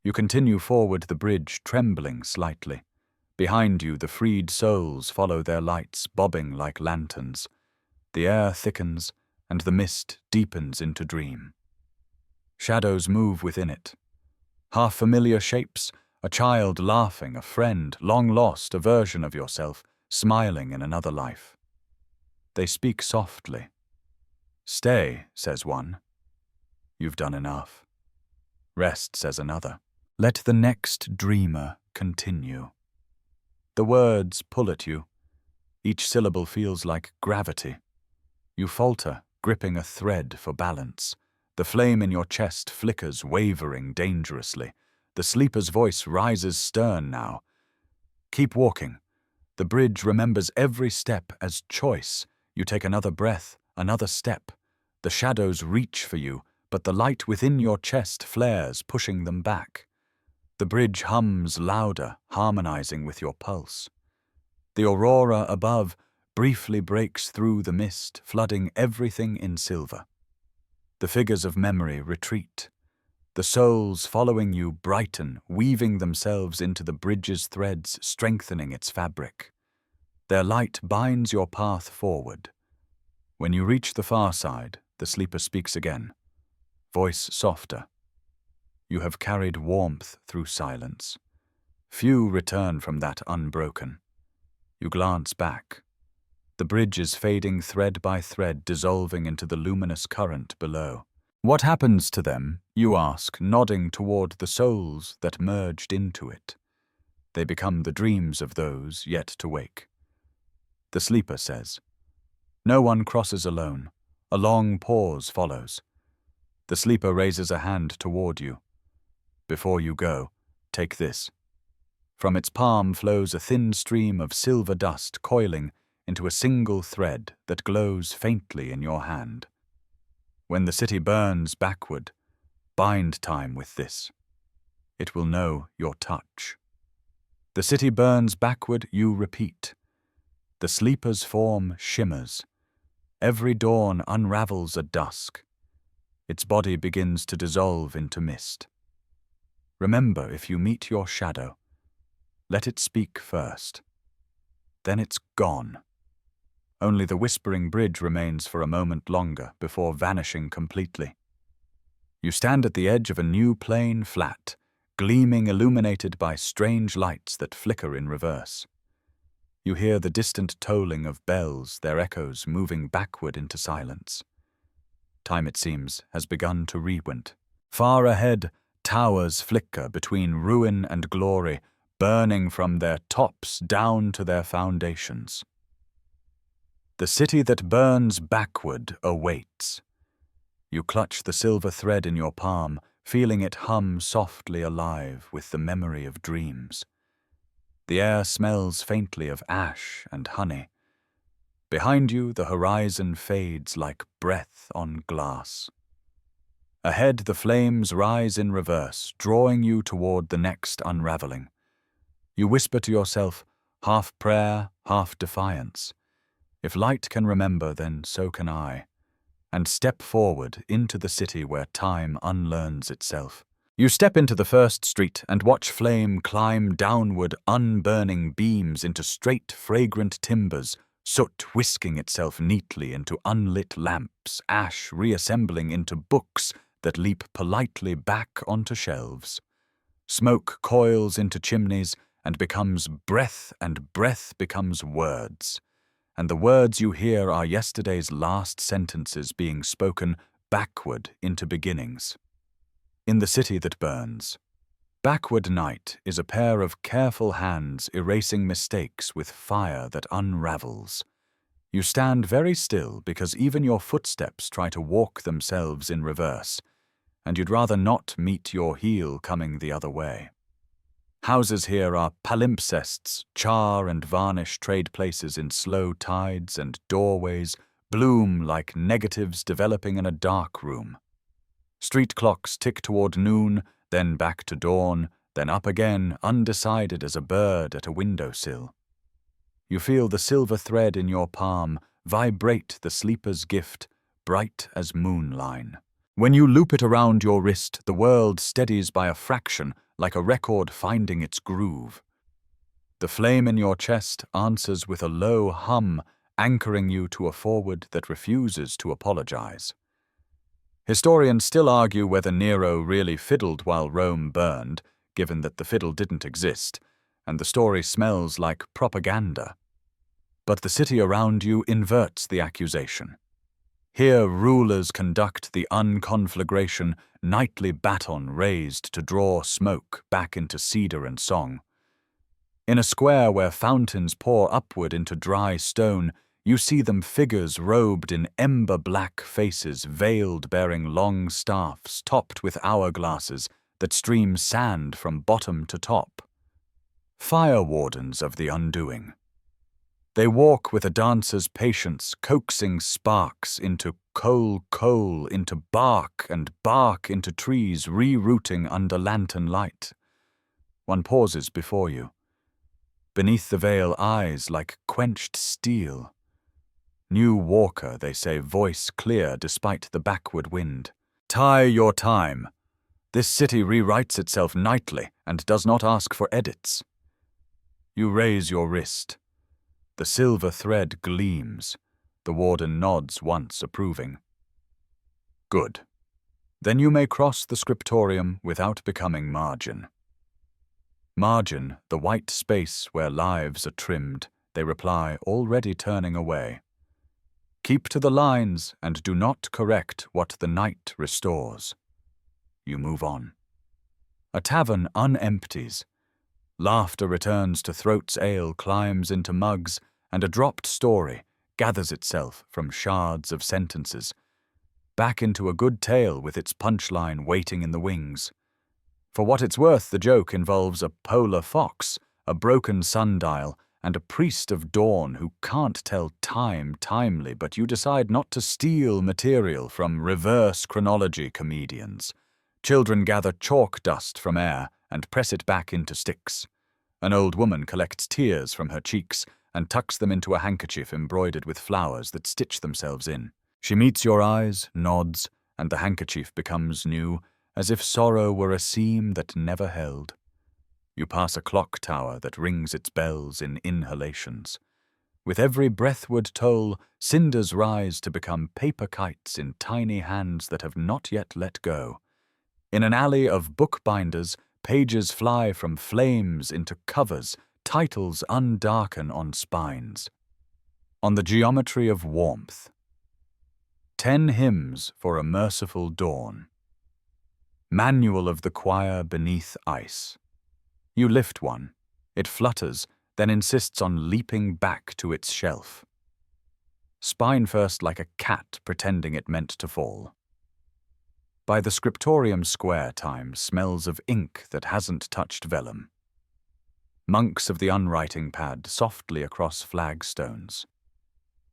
You continue forward the bridge, trembling slightly. Behind you, the freed souls follow their lights, bobbing like lanterns. The air thickens, and the mist deepens into dream. Shadows move within it. Half-familiar shapes, a child laughing, a friend, long lost, a version of yourself, smiling in another life. They speak softly. Stay, says one. You've done enough. Rest, says another. Let the next dreamer continue. The words pull at you. Each syllable feels like gravity. You falter, gripping a thread for balance. The flame in your chest flickers, wavering dangerously. The sleeper's voice rises stern now. Keep walking. The bridge remembers every step as choice. You take another breath, another step. The shadows reach for you, but the light within your chest flares, pushing them back. The bridge hums louder, harmonizing with your pulse. The aurora above briefly breaks through the mist, flooding everything in silver. The figures of memory retreat. The souls following you brighten, weaving themselves into the bridge's threads, strengthening its fabric. Their light binds your path forward. When you reach the far side, the sleeper speaks again, voice softer. You have carried warmth through silence. Few return from that unbroken. You glance back. The bridge is fading thread by thread, dissolving into the luminous current below. What happens to them, you ask, nodding toward the souls that merged into it. They become the dreams of those yet to wake. The sleeper says, no one crosses alone. A long pause follows. The sleeper raises a hand toward you. Before you go, take this. From its palm flows a thin stream of silver dust, coiling into a single thread that glows faintly in your hand. When the city burns backward, bind time with this. It will know your touch. The city burns backward, you repeat. The sleeper's form shimmers. Every dawn unravels at dusk. Its body begins to dissolve into mist. Remember, if you meet your shadow, let it speak first. Then it's gone. Only the whispering bridge remains for a moment longer before vanishing completely. You stand at the edge of a new plain flat, gleaming, illuminated by strange lights that flicker in reverse. You hear the distant tolling of bells, their echoes moving backward into silence. Time, it seems, has begun to rewind. Far ahead, towers flicker between ruin and glory, burning from their tops down to their foundations. The city that burns backward awaits. You clutch the silver thread in your palm, feeling it hum softly alive with the memory of dreams. The air smells faintly of ash and honey. Behind you, the horizon fades like breath on glass. Ahead, the flames rise in reverse, drawing you toward the next unraveling. You whisper to yourself, half prayer, half defiance. If light can remember, then so can I. And step forward into the city where time unlearns itself. You step into the first street and watch flame climb downward, unburning beams into straight, fragrant timbers, soot whisking itself neatly into unlit lamps, ash reassembling into books that leap politely back onto shelves. Smoke coils into chimneys and becomes breath, and breath becomes words. And the words you hear are yesterday's last sentences being spoken backward into beginnings. In the city that burns, backward night is a pair of careful hands erasing mistakes with fire that unravels. You stand very still because even your footsteps try to walk themselves in reverse, and you'd rather not meet your heel coming the other way. Houses here are palimpsests, char and varnish trade places in slow tides, and doorways bloom like negatives developing in a dark room. Street clocks tick toward noon, then back to dawn, then up again, undecided as a bird at a windowsill. You feel the silver thread in your palm vibrate the sleeper's gift, bright as moonline. When you loop it around your wrist, the world steadies by a fraction, like a record finding its groove. The flame in your chest answers with a low hum, anchoring you to a forward that refuses to apologize. Historians still argue whether Nero really fiddled while Rome burned, given that the fiddle didn't exist, and the story smells like propaganda. But the city around you inverts the accusation. Here rulers conduct the unconflagration, nightly baton raised to draw smoke back into cedar and song. In a square where fountains pour upward into dry stone, you see them figures robed in ember-black faces, veiled bearing long staffs topped with hourglasses that stream sand from bottom to top. Fire wardens of the undoing. They walk with a dancer's patience, coaxing sparks into coal into bark, and bark into trees, rerouting under lantern light. One pauses before you. Beneath the veil, eyes like quenched steel. New walker, they say, voice clear despite the backward wind. Tie your time. This city rewrites itself nightly and does not ask for edits. You raise your wrist. The silver thread gleams. The warden nods once, approving. Good. Then you may cross the scriptorium without becoming margin. Margin, the white space where lives are trimmed, they reply, already turning away. Keep to the lines and do not correct what the night restores. You move on. A tavern unempties. Laughter returns to throats, ale climbs into mugs, and a dropped story gathers itself from shards of sentences, back into a good tale with its punchline waiting in the wings. For what it's worth, the joke involves a polar fox, a broken sundial, and a priest of dawn who can't tell time timely, but you decide not to steal material from reverse chronology comedians. Children gather chalk dust from air and press it back into sticks. An old woman collects tears from her cheeks and tucks them into a handkerchief embroidered with flowers that stitch themselves in. She meets your eyes, nods, and the handkerchief becomes new, as if sorrow were a seam that never held. You pass a clock tower that rings its bells in inhalations. With every breathward toll, cinders rise to become paper kites in tiny hands that have not yet let go. In an alley of bookbinders, pages fly from flames into covers, titles undarken on spines. On the geometry of warmth. 10 hymns for a merciful dawn. Manual of the choir beneath ice. You lift one. It flutters, then insists on leaping back to its shelf. Spine first like a cat pretending it meant to fall. By the scriptorium square time smells of ink that hasn't touched vellum. Monks of the unwriting pad softly across flagstones.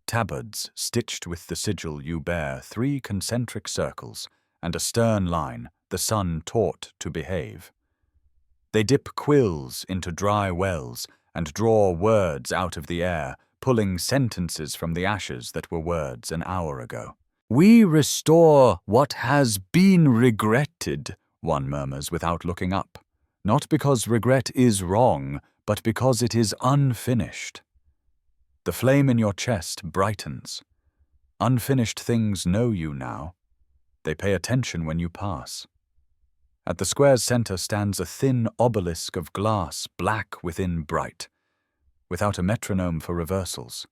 Tabards stitched with the sigil you bear 3 concentric circles and a stern line, the sun taught to behave. They dip quills into dry wells and draw words out of the air, pulling sentences from the ashes that were words an hour ago. We restore what has been regretted, one murmurs without looking up. Not because regret is wrong, but because it is unfinished. The flame in your chest brightens. Unfinished things know you now. They pay attention when you pass. At the square's center stands a thin obelisk of glass, black within bright, without a metronome for reversals.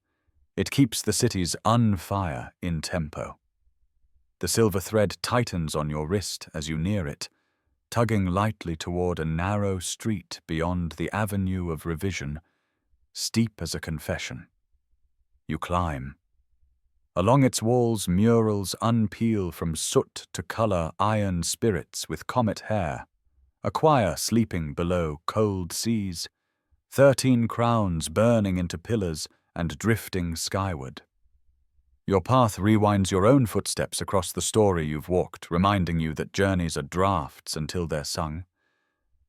It keeps the city's unfire in tempo. The silver thread tightens on your wrist as you near it, tugging lightly toward a narrow street beyond the avenue of revision, steep as a confession. You climb. Along its walls, murals unpeel from soot to color iron spirits with comet hair, a choir sleeping below cold seas, 13 crowns burning into pillars and drifting skyward. Your path rewinds your own footsteps across the story you've walked, reminding you that journeys are drafts until they're sung.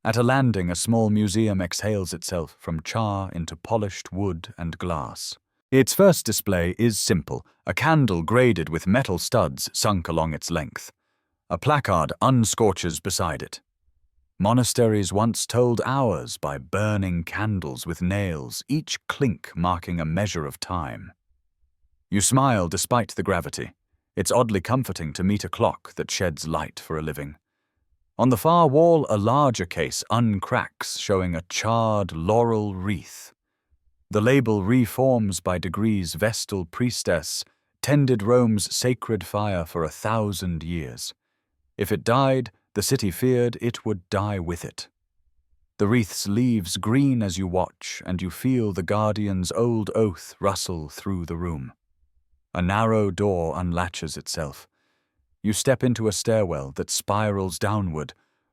At a landing, a small museum exhales itself from char into polished wood and glass. Its first display is simple, a candle graded with metal studs sunk along its length. A placard unscorches beside it. Monasteries once told hours by burning candles with nails, each clink marking a measure of time. You smile despite the gravity. It's oddly comforting to meet a clock that sheds light for a living. On the far wall, a larger case uncracks, showing a charred laurel wreath. The label reforms by degrees. Vestal priestess tended Rome's sacred fire for 1,000 years. If it died, the city feared it would die with it. The wreath's leaves green as you watch, and you feel the guardian's old oath rustle through the room. A narrow door unlatches itself. You step into a stairwell that spirals downward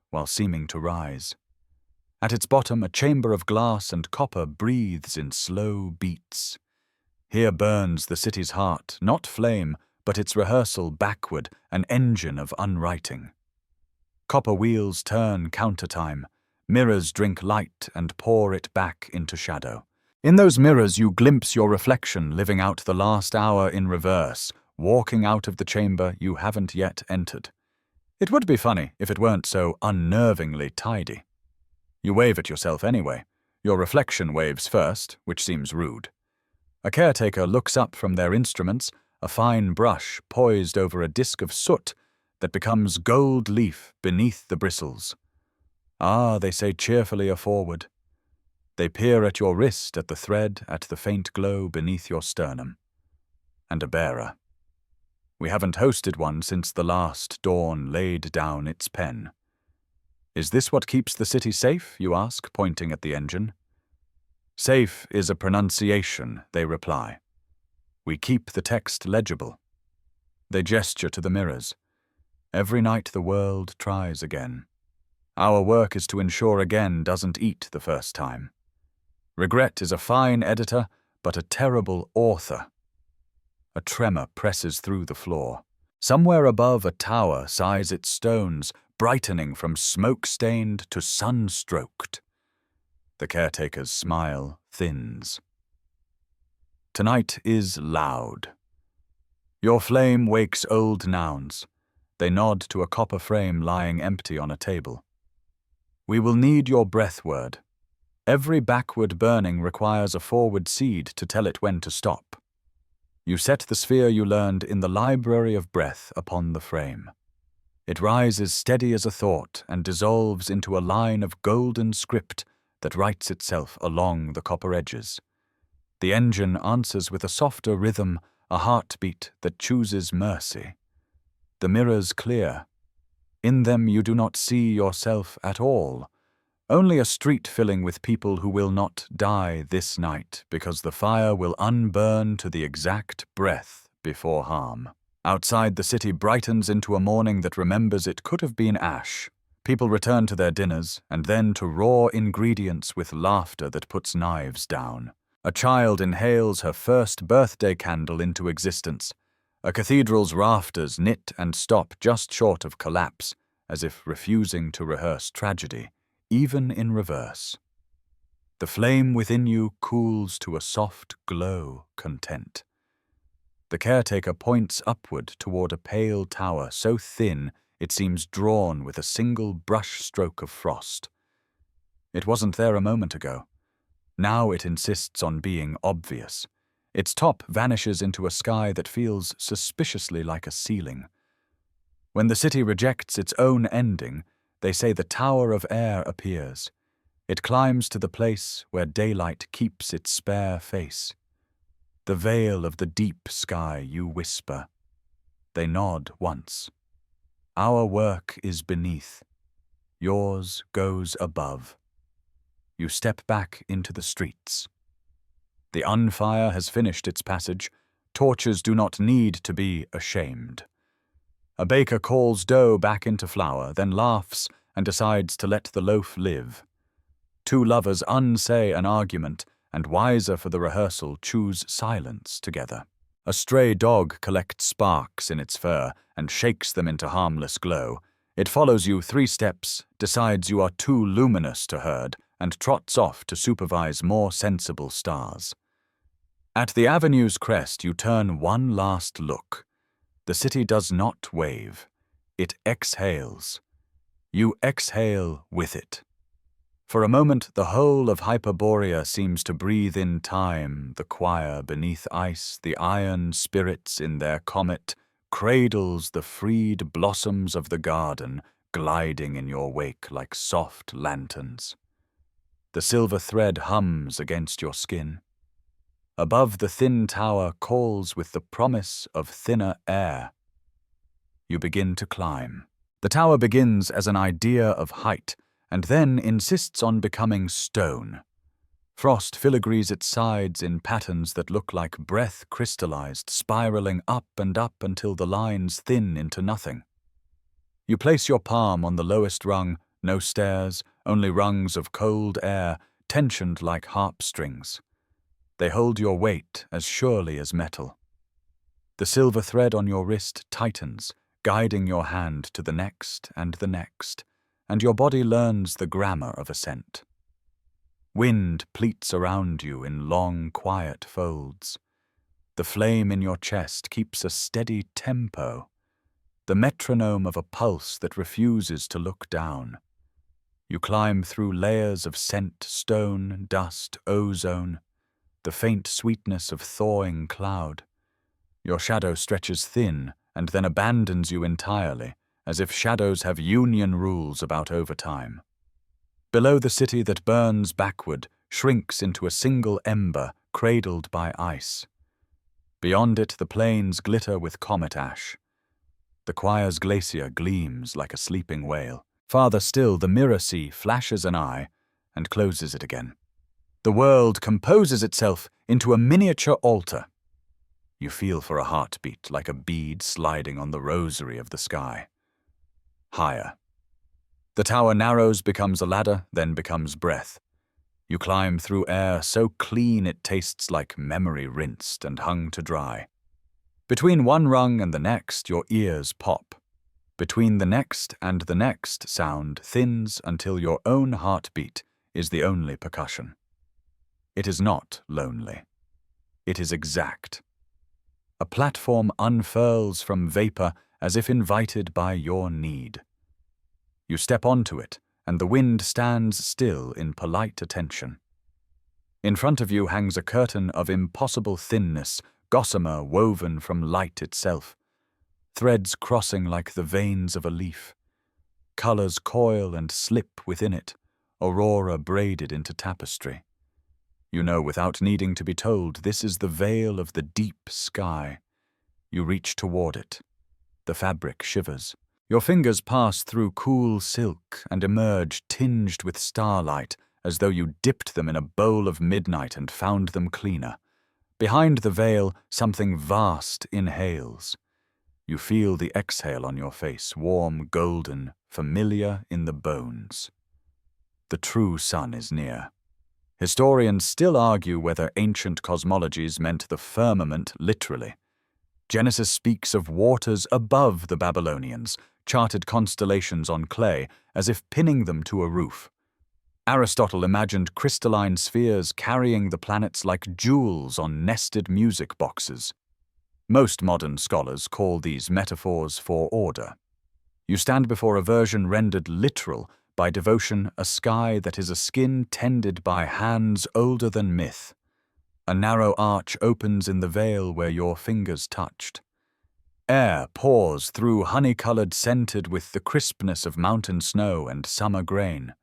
while seeming to rise. At its bottom, a chamber of glass and copper breathes in slow beats. Here burns the city's heart, not flame, but its rehearsal backward, an engine of unwriting. Copper wheels turn countertime. Mirrors drink light and pour it back into shadow. In those mirrors you glimpse your reflection living out the last hour in reverse, walking out of the chamber you haven't yet entered. It would be funny if it weren't so unnervingly tidy. You wave at yourself anyway. Your reflection waves first, which seems rude. A caretaker looks up from their instruments, a fine brush poised over a disk of soot that becomes gold leaf beneath the bristles. Ah, they say cheerfully forward. They peer at your wrist, at the thread, at the faint glow beneath your sternum. And a bearer. We haven't hosted one since the last dawn laid down its pen. Is this what keeps the city safe, you ask, pointing at the engine? Safe is a pronunciation, they reply. We keep the text legible. They gesture to the mirrors. Every night the world tries again. Our work is to ensure again doesn't eat the first time. Regret is a fine editor, but a terrible author. A tremor presses through the floor. Somewhere above a tower sighs its stones, brightening from smoke-stained to sun-stroked. The caretaker's smile thins. Tonight is loud. Your flame wakes old nouns. They nod to a copper frame lying empty on a table. We will need your breath word. Every backward burning requires a forward seed to tell it when to stop. You set the sphere you learned in the library of breath upon the frame. It rises steady as a thought and dissolves into a line of golden script that writes itself along the copper edges. The engine answers with a softer rhythm, a heartbeat that chooses mercy. The mirrors clear. In them you do not see yourself at all, only a street filling with people who will not die this night because the fire will unburn to the exact breath before harm. Outside, the city brightens into a morning that remembers it could have been ash. People return to their dinners, and then to raw ingredients with laughter that puts knives down. A child inhales her first birthday candle into existence. A cathedral's rafters knit and stop just short of collapse, as if refusing to rehearse tragedy, even in reverse. The flame within you cools to a soft glow content. The caretaker points upward toward a pale tower so thin it seems drawn with a single brush stroke of frost. It wasn't there a moment ago. Now it insists on being obvious. Its top vanishes into a sky that feels suspiciously like a ceiling. When the city rejects its own ending, they say the tower of air appears. It climbs to the place where daylight keeps its spare face. The veil of the deep sky, you whisper. They nod once. Our work is beneath. Yours goes above. You step back into the streets. The unfire has finished its passage. Torches do not need to be ashamed. A baker calls dough back into flour, then laughs and decides to let the loaf live. Two lovers unsay an argument, and wiser for the rehearsal choose silence together. A stray dog collects sparks in its fur and shakes them into harmless glow. It follows you 3 steps, decides you are too luminous to herd, and trots off to supervise more sensible stars. At the avenue's crest, you turn one last look. The city does not wave. It exhales. You exhale with it. For a moment, the whole of Hyperborea seems to breathe in time, the choir beneath ice, the iron spirits in their comet, cradles the freed blossoms of the garden, gliding in your wake like soft lanterns. The silver thread hums against your skin. Above, the thin tower calls with the promise of thinner air. You begin to climb. The tower begins as an idea of height, and then insists on becoming stone. Frost filigrees its sides in patterns that look like breath crystallized, spiraling up and up until the lines thin into nothing. You place your palm on the lowest rung, no stairs, only rungs of cold air, tensioned like harp strings. They hold your weight as surely as metal. The silver thread on your wrist tightens, guiding your hand to the next and the next, and your body learns the grammar of ascent. Wind pleats around you in long, quiet folds. The flame in your chest keeps a steady tempo, the metronome of a pulse that refuses to look down. You climb through layers of scent, stone, dust, ozone, the faint sweetness of thawing cloud. Your shadow stretches thin and then abandons you entirely, as if shadows have union rules about overtime. Below, the city that burns backward shrinks into a single ember cradled by ice. Beyond it, the plains glitter with comet ash. The choir's glacier gleams like a sleeping whale. Farther still, the mirror sea flashes an eye and closes it again. The world composes itself into a miniature altar. You feel for a heartbeat like a bead sliding on the rosary of the sky. Higher. The tower narrows, becomes a ladder, then becomes breath. You climb through air so clean it tastes like memory rinsed and hung to dry. Between one rung and the next, your ears pop. Between the next and the next, sound thins until your own heartbeat is the only percussion. It is not lonely. It is exact. A platform unfurls from vapor as if invited by your need. You step onto it, and the wind stands still in polite attention. In front of you hangs a curtain of impossible thinness, gossamer woven from light itself, threads crossing like the veins of a leaf. Colors coil and slip within it, aurora braided into tapestry. You know without needing to be told this is the veil of the deep sky. You reach toward it. The fabric shivers. Your fingers pass through cool silk and emerge tinged with starlight, as though you dipped them in a bowl of midnight and found them cleaner. Behind the veil, something vast inhales. You feel the exhale on your face, warm, golden, familiar in the bones. The true sun is near. Historians still argue whether ancient cosmologies meant the firmament literally. Genesis speaks of waters above the Babylonians, charted constellations on clay, as if pinning them to a roof. Aristotle imagined crystalline spheres carrying the planets like jewels on nested music boxes. Most modern scholars call these metaphors for order. You stand before a version rendered literal by devotion, a sky that is a skin tended by hands older than myth. A narrow arch opens in the veil where your fingers touched. Air pours through honey-colored, scented with the crispness of mountain snow and summer grain.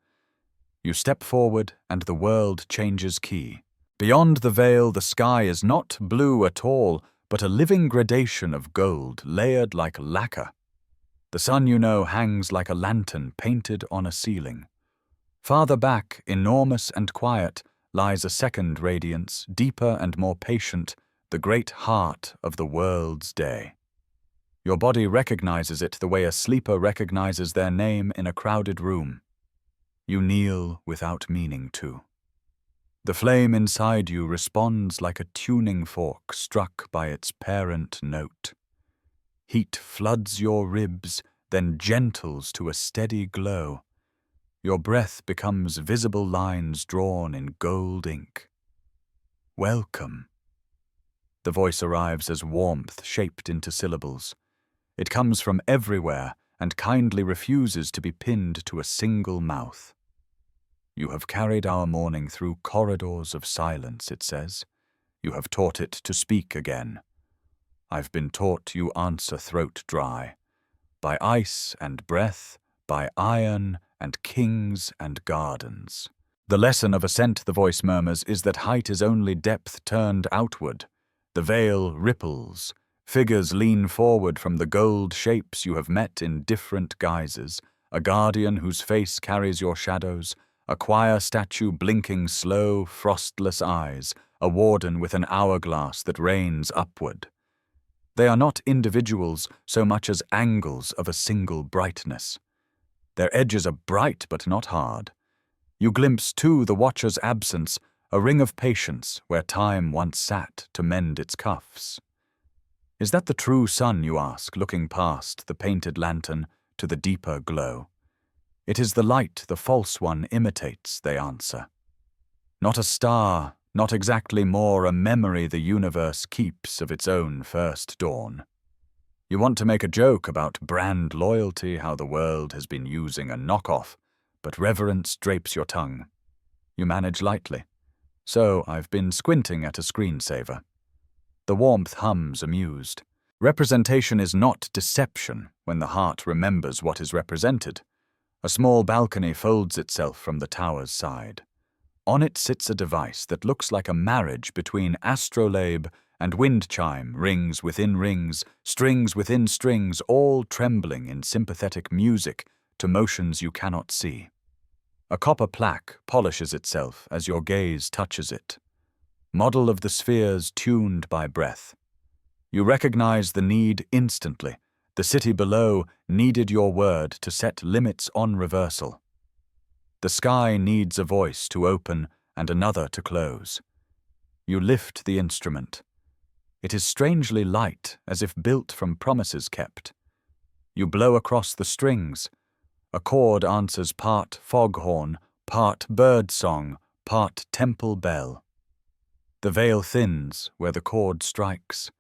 You step forward and the world changes key. Beyond the veil, the sky is not blue at all, but a living gradation of gold layered like lacquer. The sun, you know, hangs like a lantern painted on a ceiling. Farther back, enormous and quiet, lies a second radiance, deeper and more patient, the great heart of the world's day. Your body recognizes it the way a sleeper recognizes their name in a crowded room. You kneel without meaning to. The flame inside you responds like a tuning fork struck by its parent note. Heat floods your ribs, then gentles to a steady glow. Your breath becomes visible lines drawn in gold ink. Welcome. The voice arrives as warmth shaped into syllables. It comes from everywhere and kindly refuses to be pinned to a single mouth. You have carried our morning through corridors of silence, it says. You have taught it to speak again. I've been taught you answer throat dry. By ice and breath, by iron and kings and gardens. The lesson of ascent, the voice murmurs, is that height is only depth turned outward. The veil ripples. Figures lean forward from the gold shapes you have met in different guises, a guardian whose face carries your shadows, a choir statue blinking slow, frostless eyes, a warden with an hourglass that rains upward. They are not individuals so much as angles of a single brightness. Their edges are bright but not hard. You glimpse, too, the watcher's absence, a ring of patience where time once sat to mend its cuffs. Is that the true sun, you ask, looking past the painted lantern to the deeper glow? It is the light the false one imitates, they answer. Not a star, not exactly more a memory the universe keeps of its own first dawn. You want to make a joke about brand loyalty, how the world has been using a knockoff, but reverence drapes your tongue. You manage lightly. So I've been squinting at a screensaver. The warmth hums, amused. Representation is not deception when the heart remembers what is represented. A small balcony folds itself from the tower's side. On it sits a device that looks like a marriage between astrolabe and wind chime, rings within rings, strings within strings, all trembling in sympathetic music to motions you cannot see. A copper plaque polishes itself as your gaze touches it. Model of the spheres tuned by breath. You recognize the need instantly. The city below needed your word to set limits on reversal. The sky needs a voice to open and another to close. You lift the instrument. It is strangely light, as if built from promises kept. You blow across the strings. A chord answers part foghorn, part bird song, part temple bell. The veil thins where the chord strikes,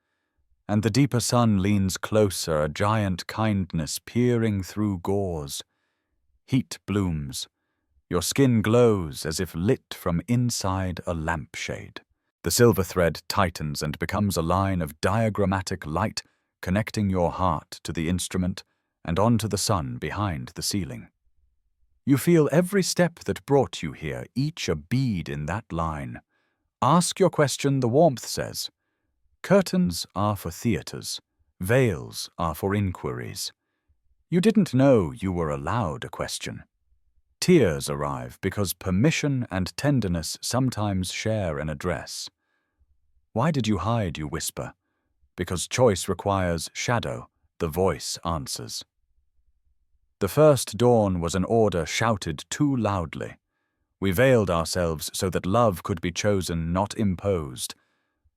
and the deeper sun leans closer, a giant kindness peering through gauze. Heat blooms. Your skin glows as if lit from inside a lampshade. The silver thread tightens and becomes a line of diagrammatic light connecting your heart to the instrument and onto the sun behind the ceiling. You feel every step that brought you here, each a bead in that line. Ask your question, the warmth says. Curtains are for theaters. Veils are for inquiries. You didn't know you were allowed a question. Tears arrive because permission and tenderness sometimes share an address. Why did you hide, you whisper? Because choice requires shadow, the voice answers. The first dawn was an order shouted too loudly. We veiled ourselves so that love could be chosen, not imposed.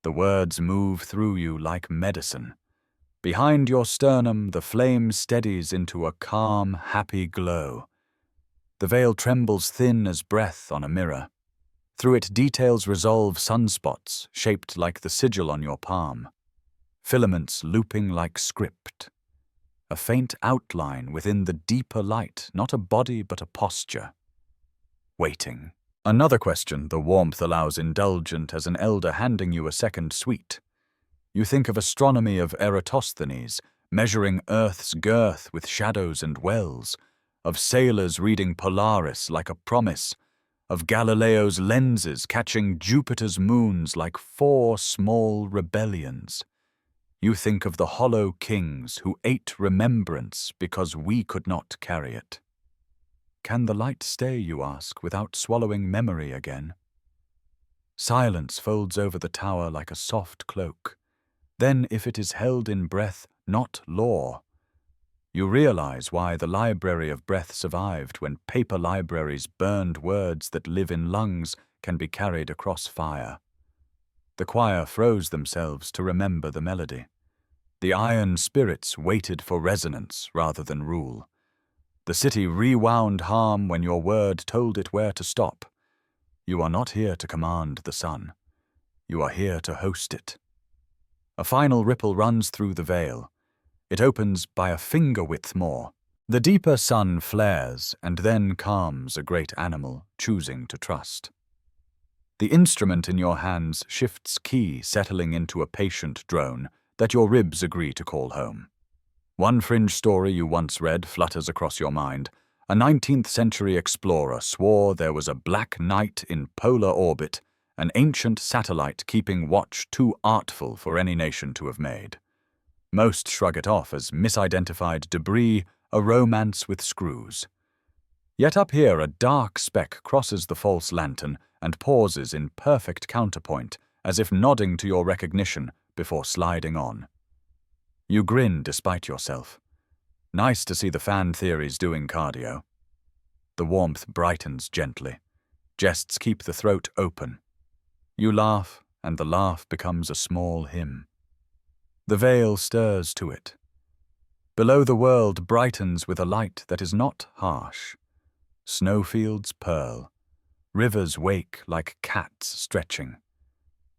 The words move through you like medicine. Behind your sternum, the flame steadies into a calm, happy glow. The veil trembles thin as breath on a mirror. Through it, details resolve sunspots, shaped like the sigil on your palm. Filaments looping like script. A faint outline within the deeper light, not a body but a posture. Waiting. Another question the warmth allows indulgent as an elder handing you a second sweet. You think of astronomy of Eratosthenes, measuring Earth's girth with shadows and wells, of sailors reading Polaris like a promise, of Galileo's lenses catching Jupiter's moons like 4 small rebellions. You think of the hollow kings who ate remembrance because we could not carry it. Can the light stay, you ask, without swallowing memory again? Silence folds over the tower like a soft cloak. Then, if it is held in breath, not lore, you realize why the Library of Breath survived when paper libraries burned words that live in lungs can be carried across fire. The choir froze themselves to remember the melody. The iron spirits waited for resonance rather than rule. The city rewound harm when your word told it where to stop. You are not here to command the sun. You are here to host it. A final ripple runs through the veil. It opens by a finger width more. The deeper sun flares and then calms a great animal choosing to trust. The instrument in your hands shifts key, settling into a patient drone that your ribs agree to call home. One fringe story you once read flutters across your mind. A 19th century explorer swore there was a black night in polar orbit, an ancient satellite keeping watch too artful for any nation to have made. Most shrug it off as misidentified debris, a romance with screws. Yet up here a dark speck crosses the false lantern and pauses in perfect counterpoint, as if nodding to your recognition before sliding on. You grin despite yourself. Nice to see the fan theories doing cardio. The warmth brightens gently. Jests keep the throat open. You laugh, and the laugh becomes a small hymn. The veil stirs to it. Below the world brightens with a light that is not harsh. Snowfields purl. Rivers wake like cats stretching.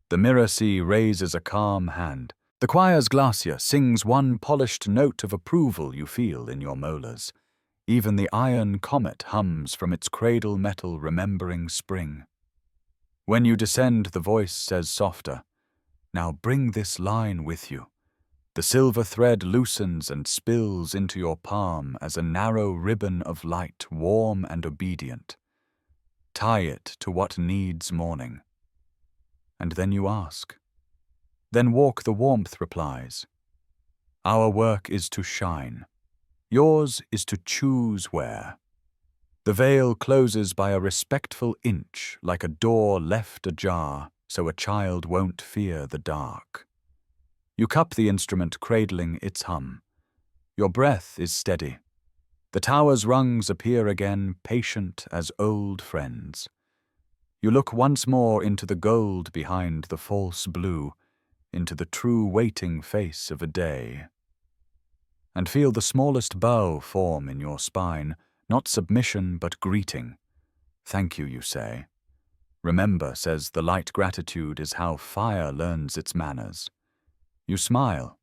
The mirror sea raises a calm hand. The choir's glacier sings one polished note of approval you feel in your molars. Even the iron comet hums from its cradle metal remembering spring. When you descend, the voice says softer, "Now bring this line with you." The silver thread loosens and spills into your palm as a narrow ribbon of light, warm and obedient. Tie it to what needs mourning. And then you ask. Then walk, the warmth replies. Our work is to shine. Yours is to choose where. The veil closes by a respectful inch, like a door left ajar, so a child won't fear the dark. You cup the instrument, cradling its hum. Your breath is steady. The tower's rungs appear again, patient as old friends. You look once more into the gold behind the false blue, into the true waiting face of a day, and feel the smallest bow form in your spine, not submission but greeting. Thank you, you say. Remember, says the light, gratitude is how fire learns its manners. You smile.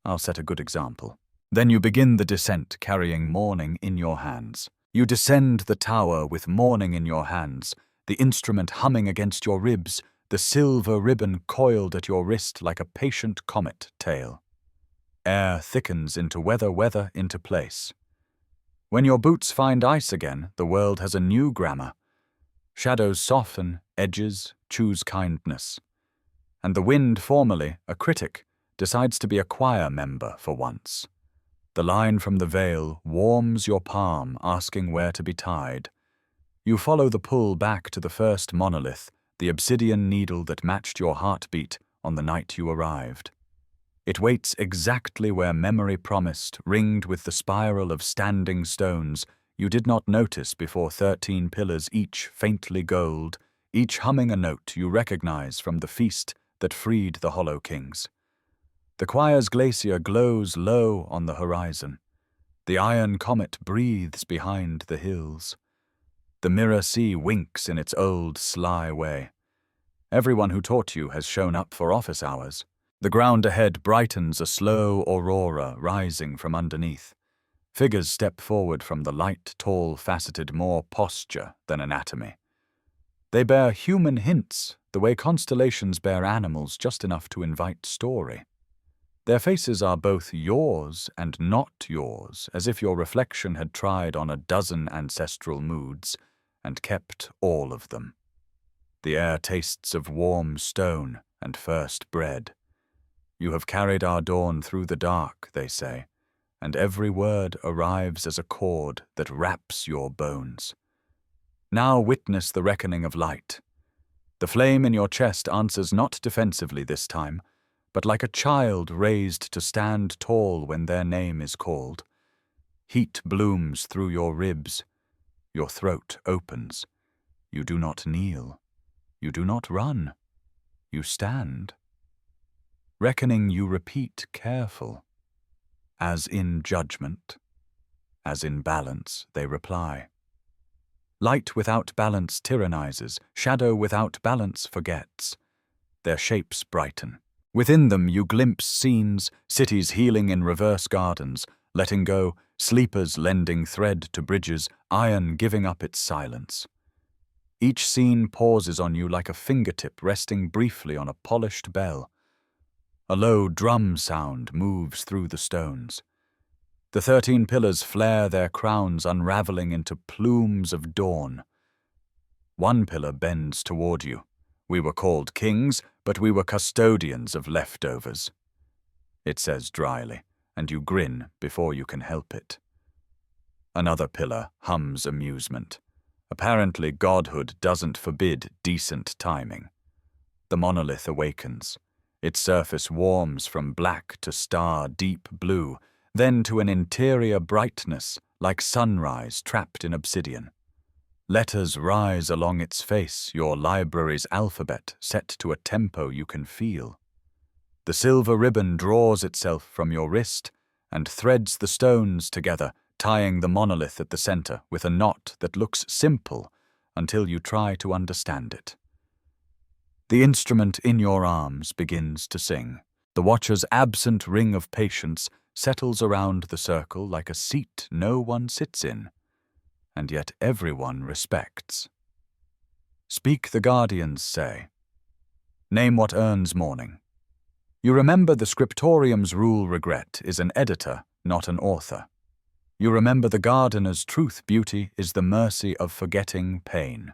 I'll set a good example. Then you begin the descent, carrying mourning in your hands. You descend the tower with mourning in your hands, the instrument humming against your ribs, the silver ribbon coiled at your wrist like a patient comet tail. Air thickens into weather into place. When your boots find ice again, the world has a new grammar. Shadows soften, edges choose kindness. And the wind, formerly a critic, decides to be a choir member for once. The line from the veil warms your palm, asking where to be tied. You follow the pull back to the first monolith, the obsidian needle that matched your heartbeat on the night you arrived. It waits exactly where memory promised, ringed with the spiral of standing stones you did not notice before 13 pillars, each faintly gold, each humming a note you recognize from the feast that freed the Hollow Kings. The choir's glacier glows low on the horizon. The iron comet breathes behind the hills. The mirror sea winks in its old, sly way. Everyone who taught you has shown up for office hours. The ground ahead brightens, a slow aurora rising from underneath. Figures step forward from the light, tall, faceted, more posture than anatomy. They bear human hints, the way constellations bear animals, just enough to invite story. Their faces are both yours and not yours, as if your reflection had tried on a dozen ancestral moods and kept all of them. The air tastes of warm stone and first bread. You have carried our dawn through the dark, they say, and every word arrives as a cord that wraps your bones. Now witness the reckoning of light. The flame in your chest answers not defensively this time, but like a child raised to stand tall when their name is called. Heat blooms through your ribs. Your throat opens. You do not kneel. You do not run. You stand. Reckoning you repeat careful. As in judgment, as in balance, they reply. Light without balance tyrannizes, shadow without balance forgets. Their shapes brighten. Within them you glimpse scenes, cities healing in reverse gardens, letting go, sleepers lending thread to bridges, iron giving up its silence. Each scene pauses on you like a fingertip resting briefly on a polished bell. A low drum sound moves through the stones. The 13 pillars flare their crowns, unraveling into plumes of dawn. One pillar bends toward you. We were called kings, but we were custodians of leftovers. It says dryly, and you grin before you can help it. Another pillar hums amusement. Apparently, godhood doesn't forbid decent timing. The monolith awakens. Its surface warms from black to star deep blue, then to an interior brightness like sunrise trapped in obsidian. Letters rise along its face, your library's alphabet set to a tempo you can feel. The silver ribbon draws itself from your wrist and threads the stones together, tying the monolith at the center with a knot that looks simple until you try to understand it. The instrument in your arms begins to sing. The watcher's absent ring of patience settles around the circle like a seat no one sits in, and yet everyone respects. Speak, the guardians say. Name what earns mourning. You remember the scriptorium's rule regret is an editor, not an author. You remember the gardener's truth beauty is the mercy of forgetting pain.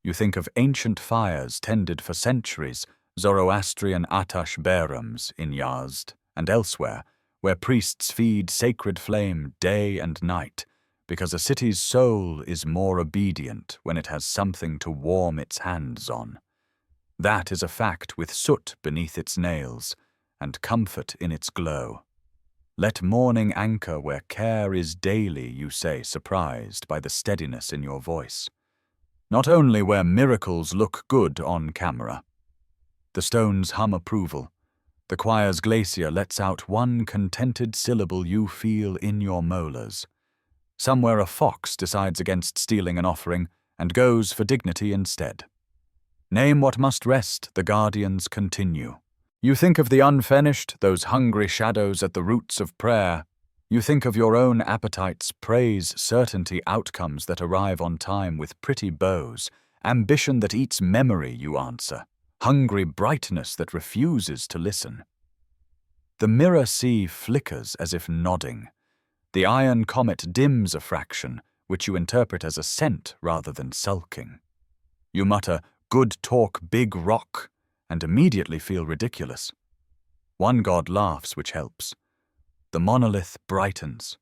You think of ancient fires tended for centuries, Zoroastrian Atash Berams in Yazd and elsewhere, where priests feed sacred flame day and night, because a city's soul is more obedient when it has something to warm its hands on. That is a fact with soot beneath its nails and comfort in its glow. Let mourning anchor where care is daily, you say, surprised by the steadiness in your voice. Not only where miracles look good on camera. The stones hum approval. The choir's glacier lets out one contented syllable you feel in your molars. Somewhere a fox decides against stealing an offering and goes for dignity instead. Name what must rest, the guardians continue. You think of the unfinished, those hungry shadows at the roots of prayer. You think of your own appetites, praise, certainty, outcomes that arrive on time with pretty bows, ambition that eats memory, you answer, hungry brightness that refuses to listen. The mirror sea flickers as if nodding. The iron comet dims a fraction, which you interpret as assent rather than sulking. You mutter, good talk, big rock, and immediately feel ridiculous. One god laughs, which helps. The monolith brightens.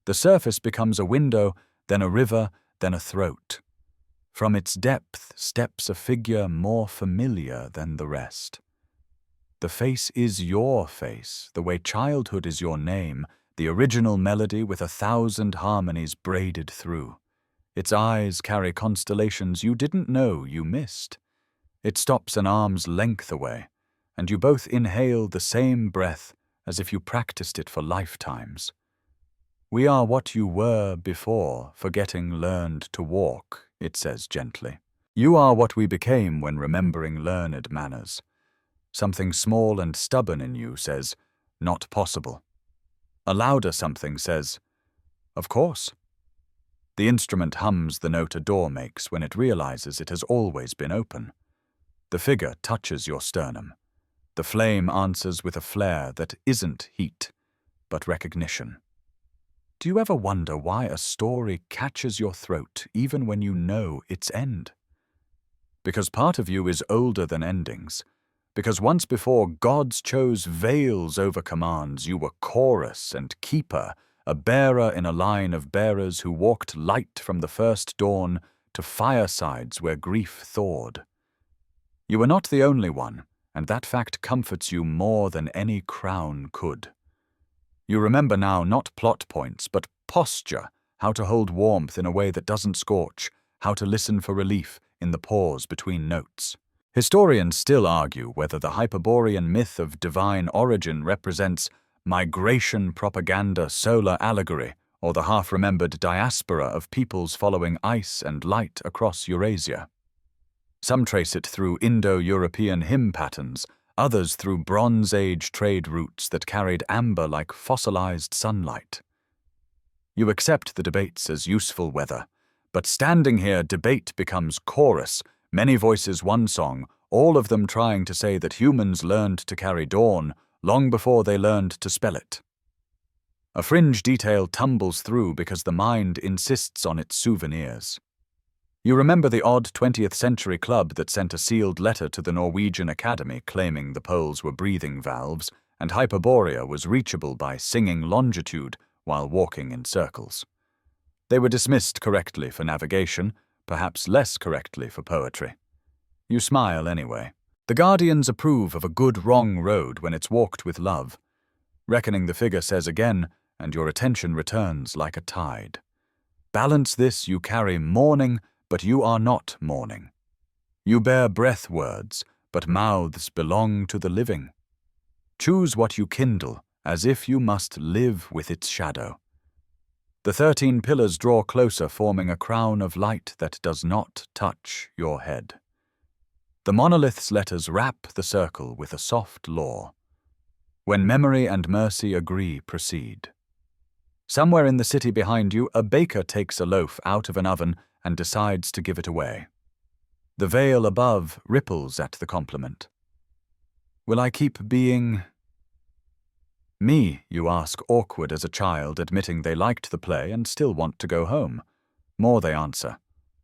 The surface becomes a window, then a river, then a throat. From its depth steps a figure more familiar than the rest. The face is your face, the way childhood is your name, the original melody with 1,000 harmonies braided through. Its eyes carry constellations you didn't know you missed. It stops an arm's length away, and you both inhale the same breath as if you practiced it for lifetimes. We are what you were before forgetting learned to walk, it says gently. You are what we became when remembering learned manners. Something small and stubborn in you says, not possible. A louder something says, of course. The instrument hums the note a door makes when it realizes it has always been open. The figure touches your sternum. The flame answers with a flare that isn't heat, but recognition. Do you ever wonder why a story catches your throat even when you know its end? Because part of you is older than endings, because once before gods chose veils over commands, you were chorus and keeper, a bearer in a line of bearers who walked light from the first dawn to firesides where grief thawed. You were not the only one, and that fact comforts you more than any crown could. You remember now not plot points, but posture, how to hold warmth in a way that doesn't scorch, how to listen for relief in the pause between notes. Historians still argue whether the Hyperborean myth of divine origin represents migration propaganda solar allegory or the half-remembered diaspora of peoples following ice and light across Eurasia. Some trace it through Indo-European hymn patterns, others through Bronze Age trade routes that carried amber like fossilized sunlight. You accept the debates as useful weather, but standing here, debate becomes chorus, many voices one song, all of them trying to say that humans learned to carry dawn long before they learned to spell it. A fringe detail tumbles through because the mind insists on its souvenirs. You remember the odd 20th century club that sent a sealed letter to the Norwegian Academy claiming the poles were breathing valves and Hyperborea was reachable by singing longitude while walking in circles. They were dismissed correctly for navigation, perhaps less correctly for poetry. You smile anyway. The Guardians approve of a good wrong road when it's walked with love. Reckoning the figure says again, and your attention returns like a tide. Balance this, you carry mourning, but you are not mourning. You bear breath words, but mouths belong to the living. Choose what you kindle, as if you must live with its shadow. The 13 pillars draw closer, forming a crown of light that does not touch your head. The monolith's letters wrap the circle with a soft law. When memory and mercy agree, proceed. Somewhere in the city behind you, a baker takes a loaf out of an oven and decides to give it away. The veil above ripples at the compliment. Will I keep being me, you ask, awkward as a child, admitting they liked the play and still want to go home. More, they answer.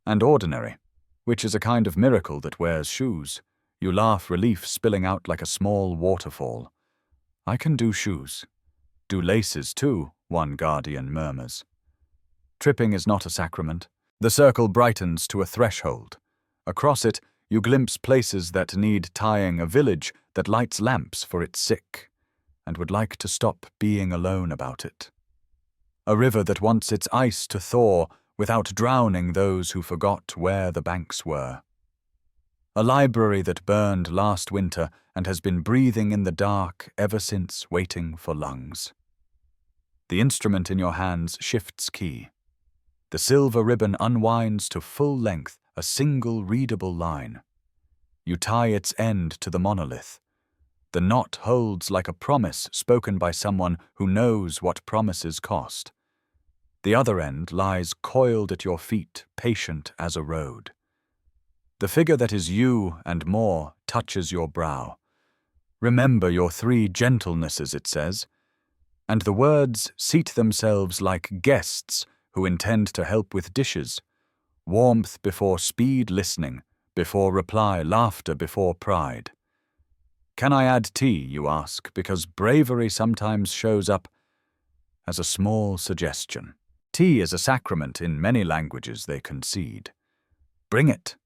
And ordinary, which is a kind of miracle that wears shoes. You laugh, relief spilling out like a small waterfall. I can do shoes. Do laces too, one guardian murmurs. Tripping is not a sacrament. The circle brightens to a threshold. Across it, you glimpse places that need tying, a village that lights lamps for its sick, and would like to stop being alone about it. A river that wants its ice to thaw without drowning those who forgot where the banks were. A library that burned last winter and has been breathing in the dark ever since, waiting for lungs. The instrument in your hands shifts key. The silver ribbon unwinds to full length, a single readable line. You tie its end to the monolith. The knot holds like a promise spoken by someone who knows what promises cost. The other end lies coiled at your feet, patient as a road. The figure that is you and more touches your brow. Remember your 3 gentlenesses, it says, and the words seat themselves like guests who intend to help with dishes. Warmth before speed, listening, before reply, laughter before pride. Can I add tea, you ask, because bravery sometimes shows up as a small suggestion. Tea is a sacrament in many languages, they concede. Bring it.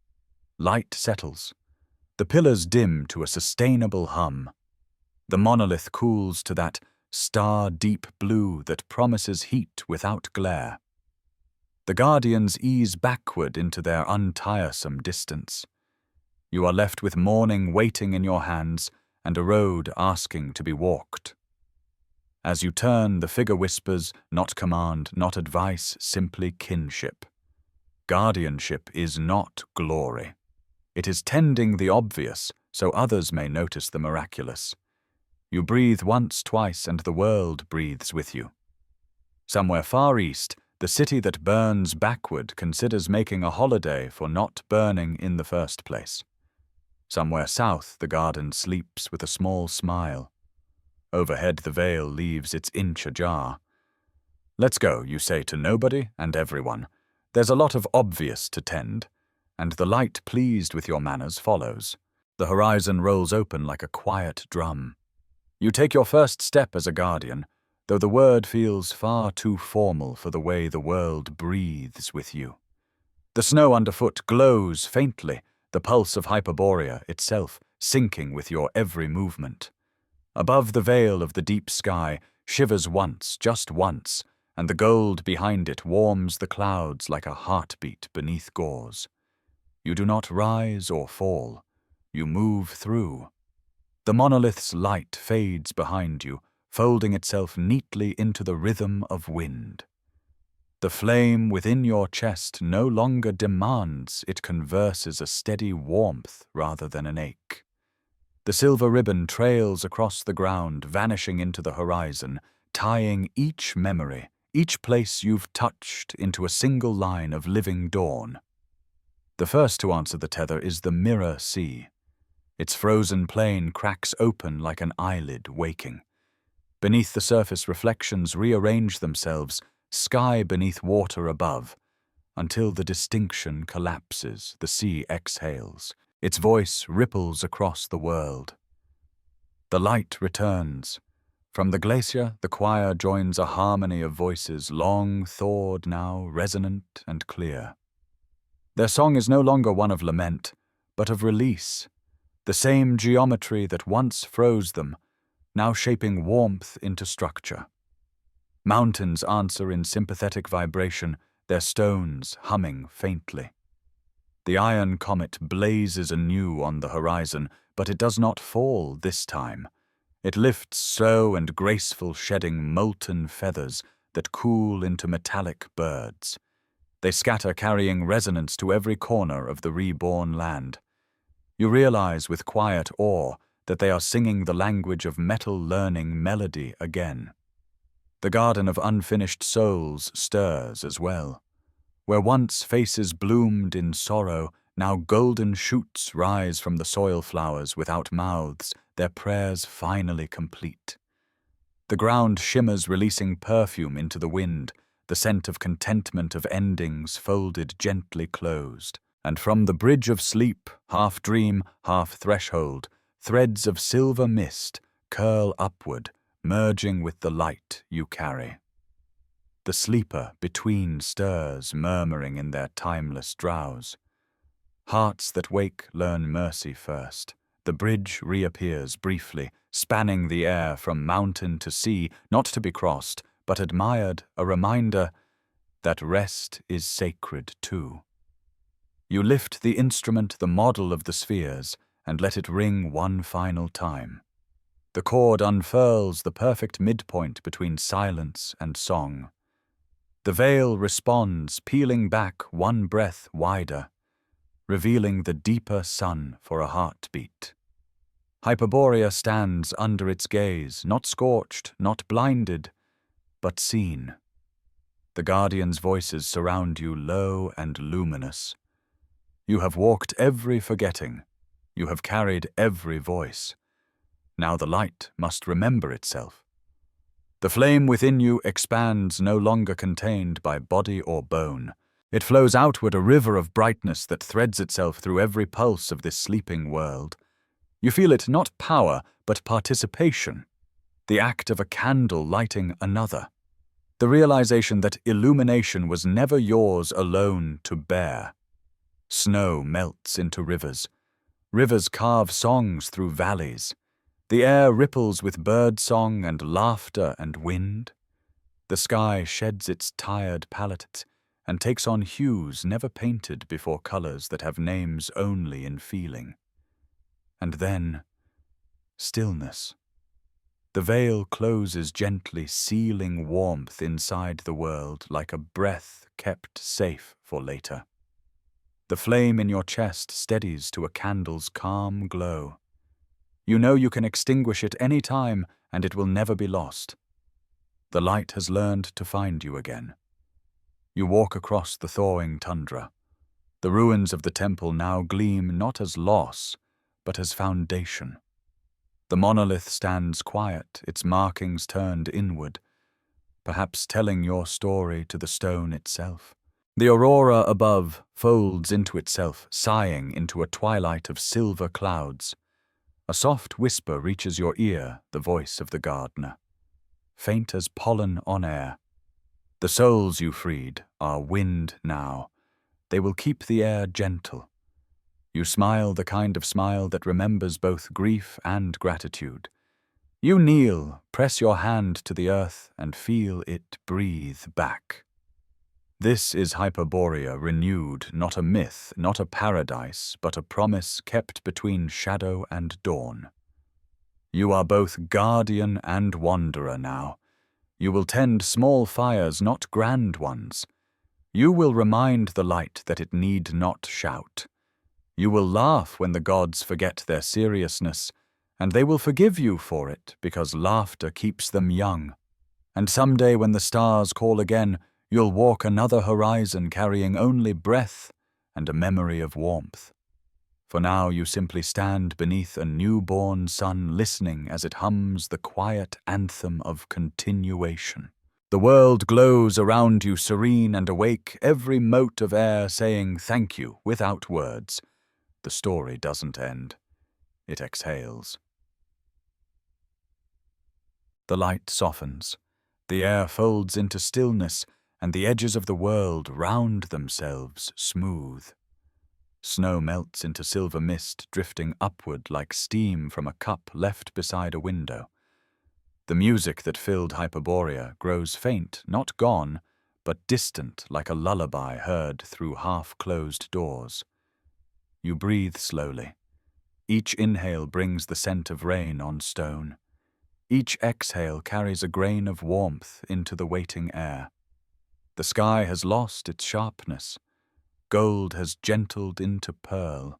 Light settles. The pillars dim to a sustainable hum. The monolith cools to that star-deep blue that promises heat without glare. The guardians ease backward into their untiresome distance. You are left with morning waiting in your hands and a road asking to be walked. As you turn, the figure whispers, not command, not advice, simply kinship. Guardianship is not glory. It is tending the obvious so others may notice the miraculous. You breathe once, twice, and the world breathes with you. Somewhere far east, the city that burns backward considers making a holiday for not burning in the first place. Somewhere south, the garden sleeps with a small smile. Overhead, the veil leaves its inch ajar. Let's go, you say to nobody and everyone. There's a lot of obvious to tend, and the light pleased with your manners follows. The horizon rolls open like a quiet drum. You take your first step as a guardian, though the word feels far too formal for the way the world breathes with you. The snow underfoot glows faintly, the pulse of Hyperborea itself sinking with your every movement. Above the veil of the deep sky shivers once, just once, and the gold behind it warms the clouds like a heartbeat beneath gauze. You do not rise or fall. You move through. The monolith's light fades behind you, folding itself neatly into the rhythm of wind. The flame within your chest no longer demands, it converses a steady warmth rather than an ache. The silver ribbon trails across the ground, vanishing into the horizon, tying each memory, each place you've touched into a single line of living dawn. The first to answer the tether is the mirror sea. Its frozen plain cracks open like an eyelid waking. Beneath the surface, reflections rearrange themselves, sky beneath water above, until the distinction collapses, the sea exhales. Its voice ripples across the world. The light returns. From the glacier, the choir joins a harmony of voices, long thawed now, resonant and clear. Their song is no longer one of lament, but of release. The same geometry that once froze them, now shaping warmth into structure. Mountains answer in sympathetic vibration, their stones humming faintly. The iron comet blazes anew on the horizon, but it does not fall this time. It lifts slow and graceful, shedding molten feathers that cool into metallic birds. They scatter, carrying resonance to every corner of the reborn land. You realize with quiet awe that they are singing the language of metal learning melody again. The garden of unfinished souls stirs as well. Where once faces bloomed in sorrow, now golden shoots rise from the soil flowers without mouths, their prayers finally complete. The ground shimmers, releasing perfume into the wind, the scent of contentment of endings folded gently closed. And from the bridge of sleep, half dream, half threshold, threads of silver mist curl upward, merging with the light you carry. The sleeper between stirs, murmuring in their timeless drowse. Hearts that wake learn mercy first. The bridge reappears briefly, spanning the air from mountain to sea, not to be crossed, but admired, a reminder that rest is sacred too. You lift the instrument, the model of the spheres, and let it ring one final time. The chord unfurls, the perfect midpoint between silence and song. The veil responds, peeling back one breath wider, revealing the deeper sun for a heartbeat. Hyperborea stands under its gaze, not scorched, not blinded, but seen. The guardians' voices surround you, low and luminous. You have walked every forgetting. You have carried every voice. Now the light must remember itself. The flame within you expands, no longer contained by body or bone. It flows outward, a river of brightness that threads itself through every pulse of this sleeping world. You feel it not power, but participation. The act of a candle lighting another. The realization that illumination was never yours alone to bear. Snow melts into rivers. Rivers carve songs through valleys. The air ripples with bird song and laughter and wind. The sky sheds its tired palette and takes on hues never painted before, colors that have names only in feeling. And then, stillness. The veil closes gently, sealing warmth inside the world like a breath kept safe for later. The flame in your chest steadies to a candle's calm glow. You know you can extinguish it any time, and it will never be lost. The light has learned to find you again. You walk across the thawing tundra. The ruins of the temple now gleam not as loss, but as foundation. The monolith stands quiet, its markings turned inward, perhaps telling your story to the stone itself. The aurora above folds into itself, sighing into a twilight of silver clouds. A soft whisper reaches your ear, the voice of the gardener, faint as pollen on air. The souls you freed are wind now. They will keep the air gentle. You smile the kind of smile that remembers both grief and gratitude. You kneel, press your hand to the earth, and feel it breathe back. This is Hyperborea renewed, not a myth, not a paradise, but a promise kept between shadow and dawn. You are both guardian and wanderer now. You will tend small fires, not grand ones. You will remind the light that it need not shout. You will laugh when the gods forget their seriousness, and they will forgive you for it because laughter keeps them young. And someday when the stars call again, you'll walk another horizon carrying only breath and a memory of warmth. For now you simply stand beneath a newborn sun, listening as it hums the quiet anthem of continuation. The world glows around you, serene and awake, every mote of air saying thank you without words. The story doesn't end. It exhales. The light softens. The air folds into stillness, and the edges of the world round themselves smooth. Snow melts into silver mist, drifting upward like steam from a cup left beside a window. The music that filled Hyperborea grows faint, not gone, but distant like a lullaby heard through half-closed doors. You breathe slowly. Each inhale brings the scent of rain on stone. Each exhale carries a grain of warmth into the waiting air. The sky has lost its sharpness. Gold has gentled into pearl.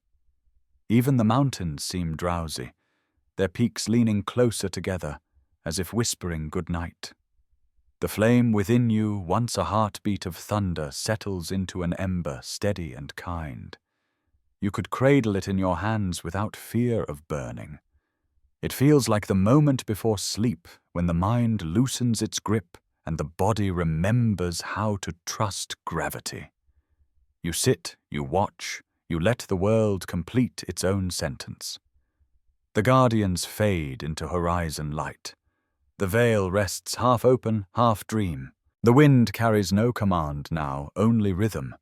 Even the mountains seem drowsy, their peaks leaning closer together, as if whispering good night. The flame within you, once a heartbeat of thunder, settles into an ember, steady and kind. You could cradle it in your hands without fear of burning. It feels like the moment before sleep, when the mind loosens its grip and the body remembers how to trust gravity. You sit, you watch, you let the world complete its own sentence. The guardians fade into horizon light. The veil rests half open, half dream. The wind carries no command now, only rhythm.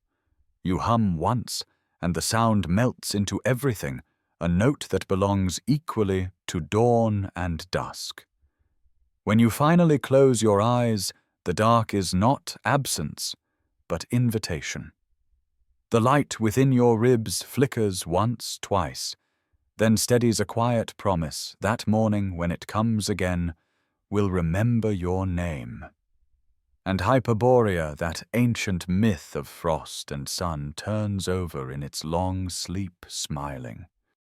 You hum once, and the sound melts into everything, a note that belongs equally to dawn and dusk. When you finally close your eyes, the dark is not absence, but invitation. The light within your ribs flickers once, twice, then steadies a quiet promise that morning when it comes again, will remember your name. And Hyperborea, that ancient myth of frost and sun, turns over in its long sleep smiling.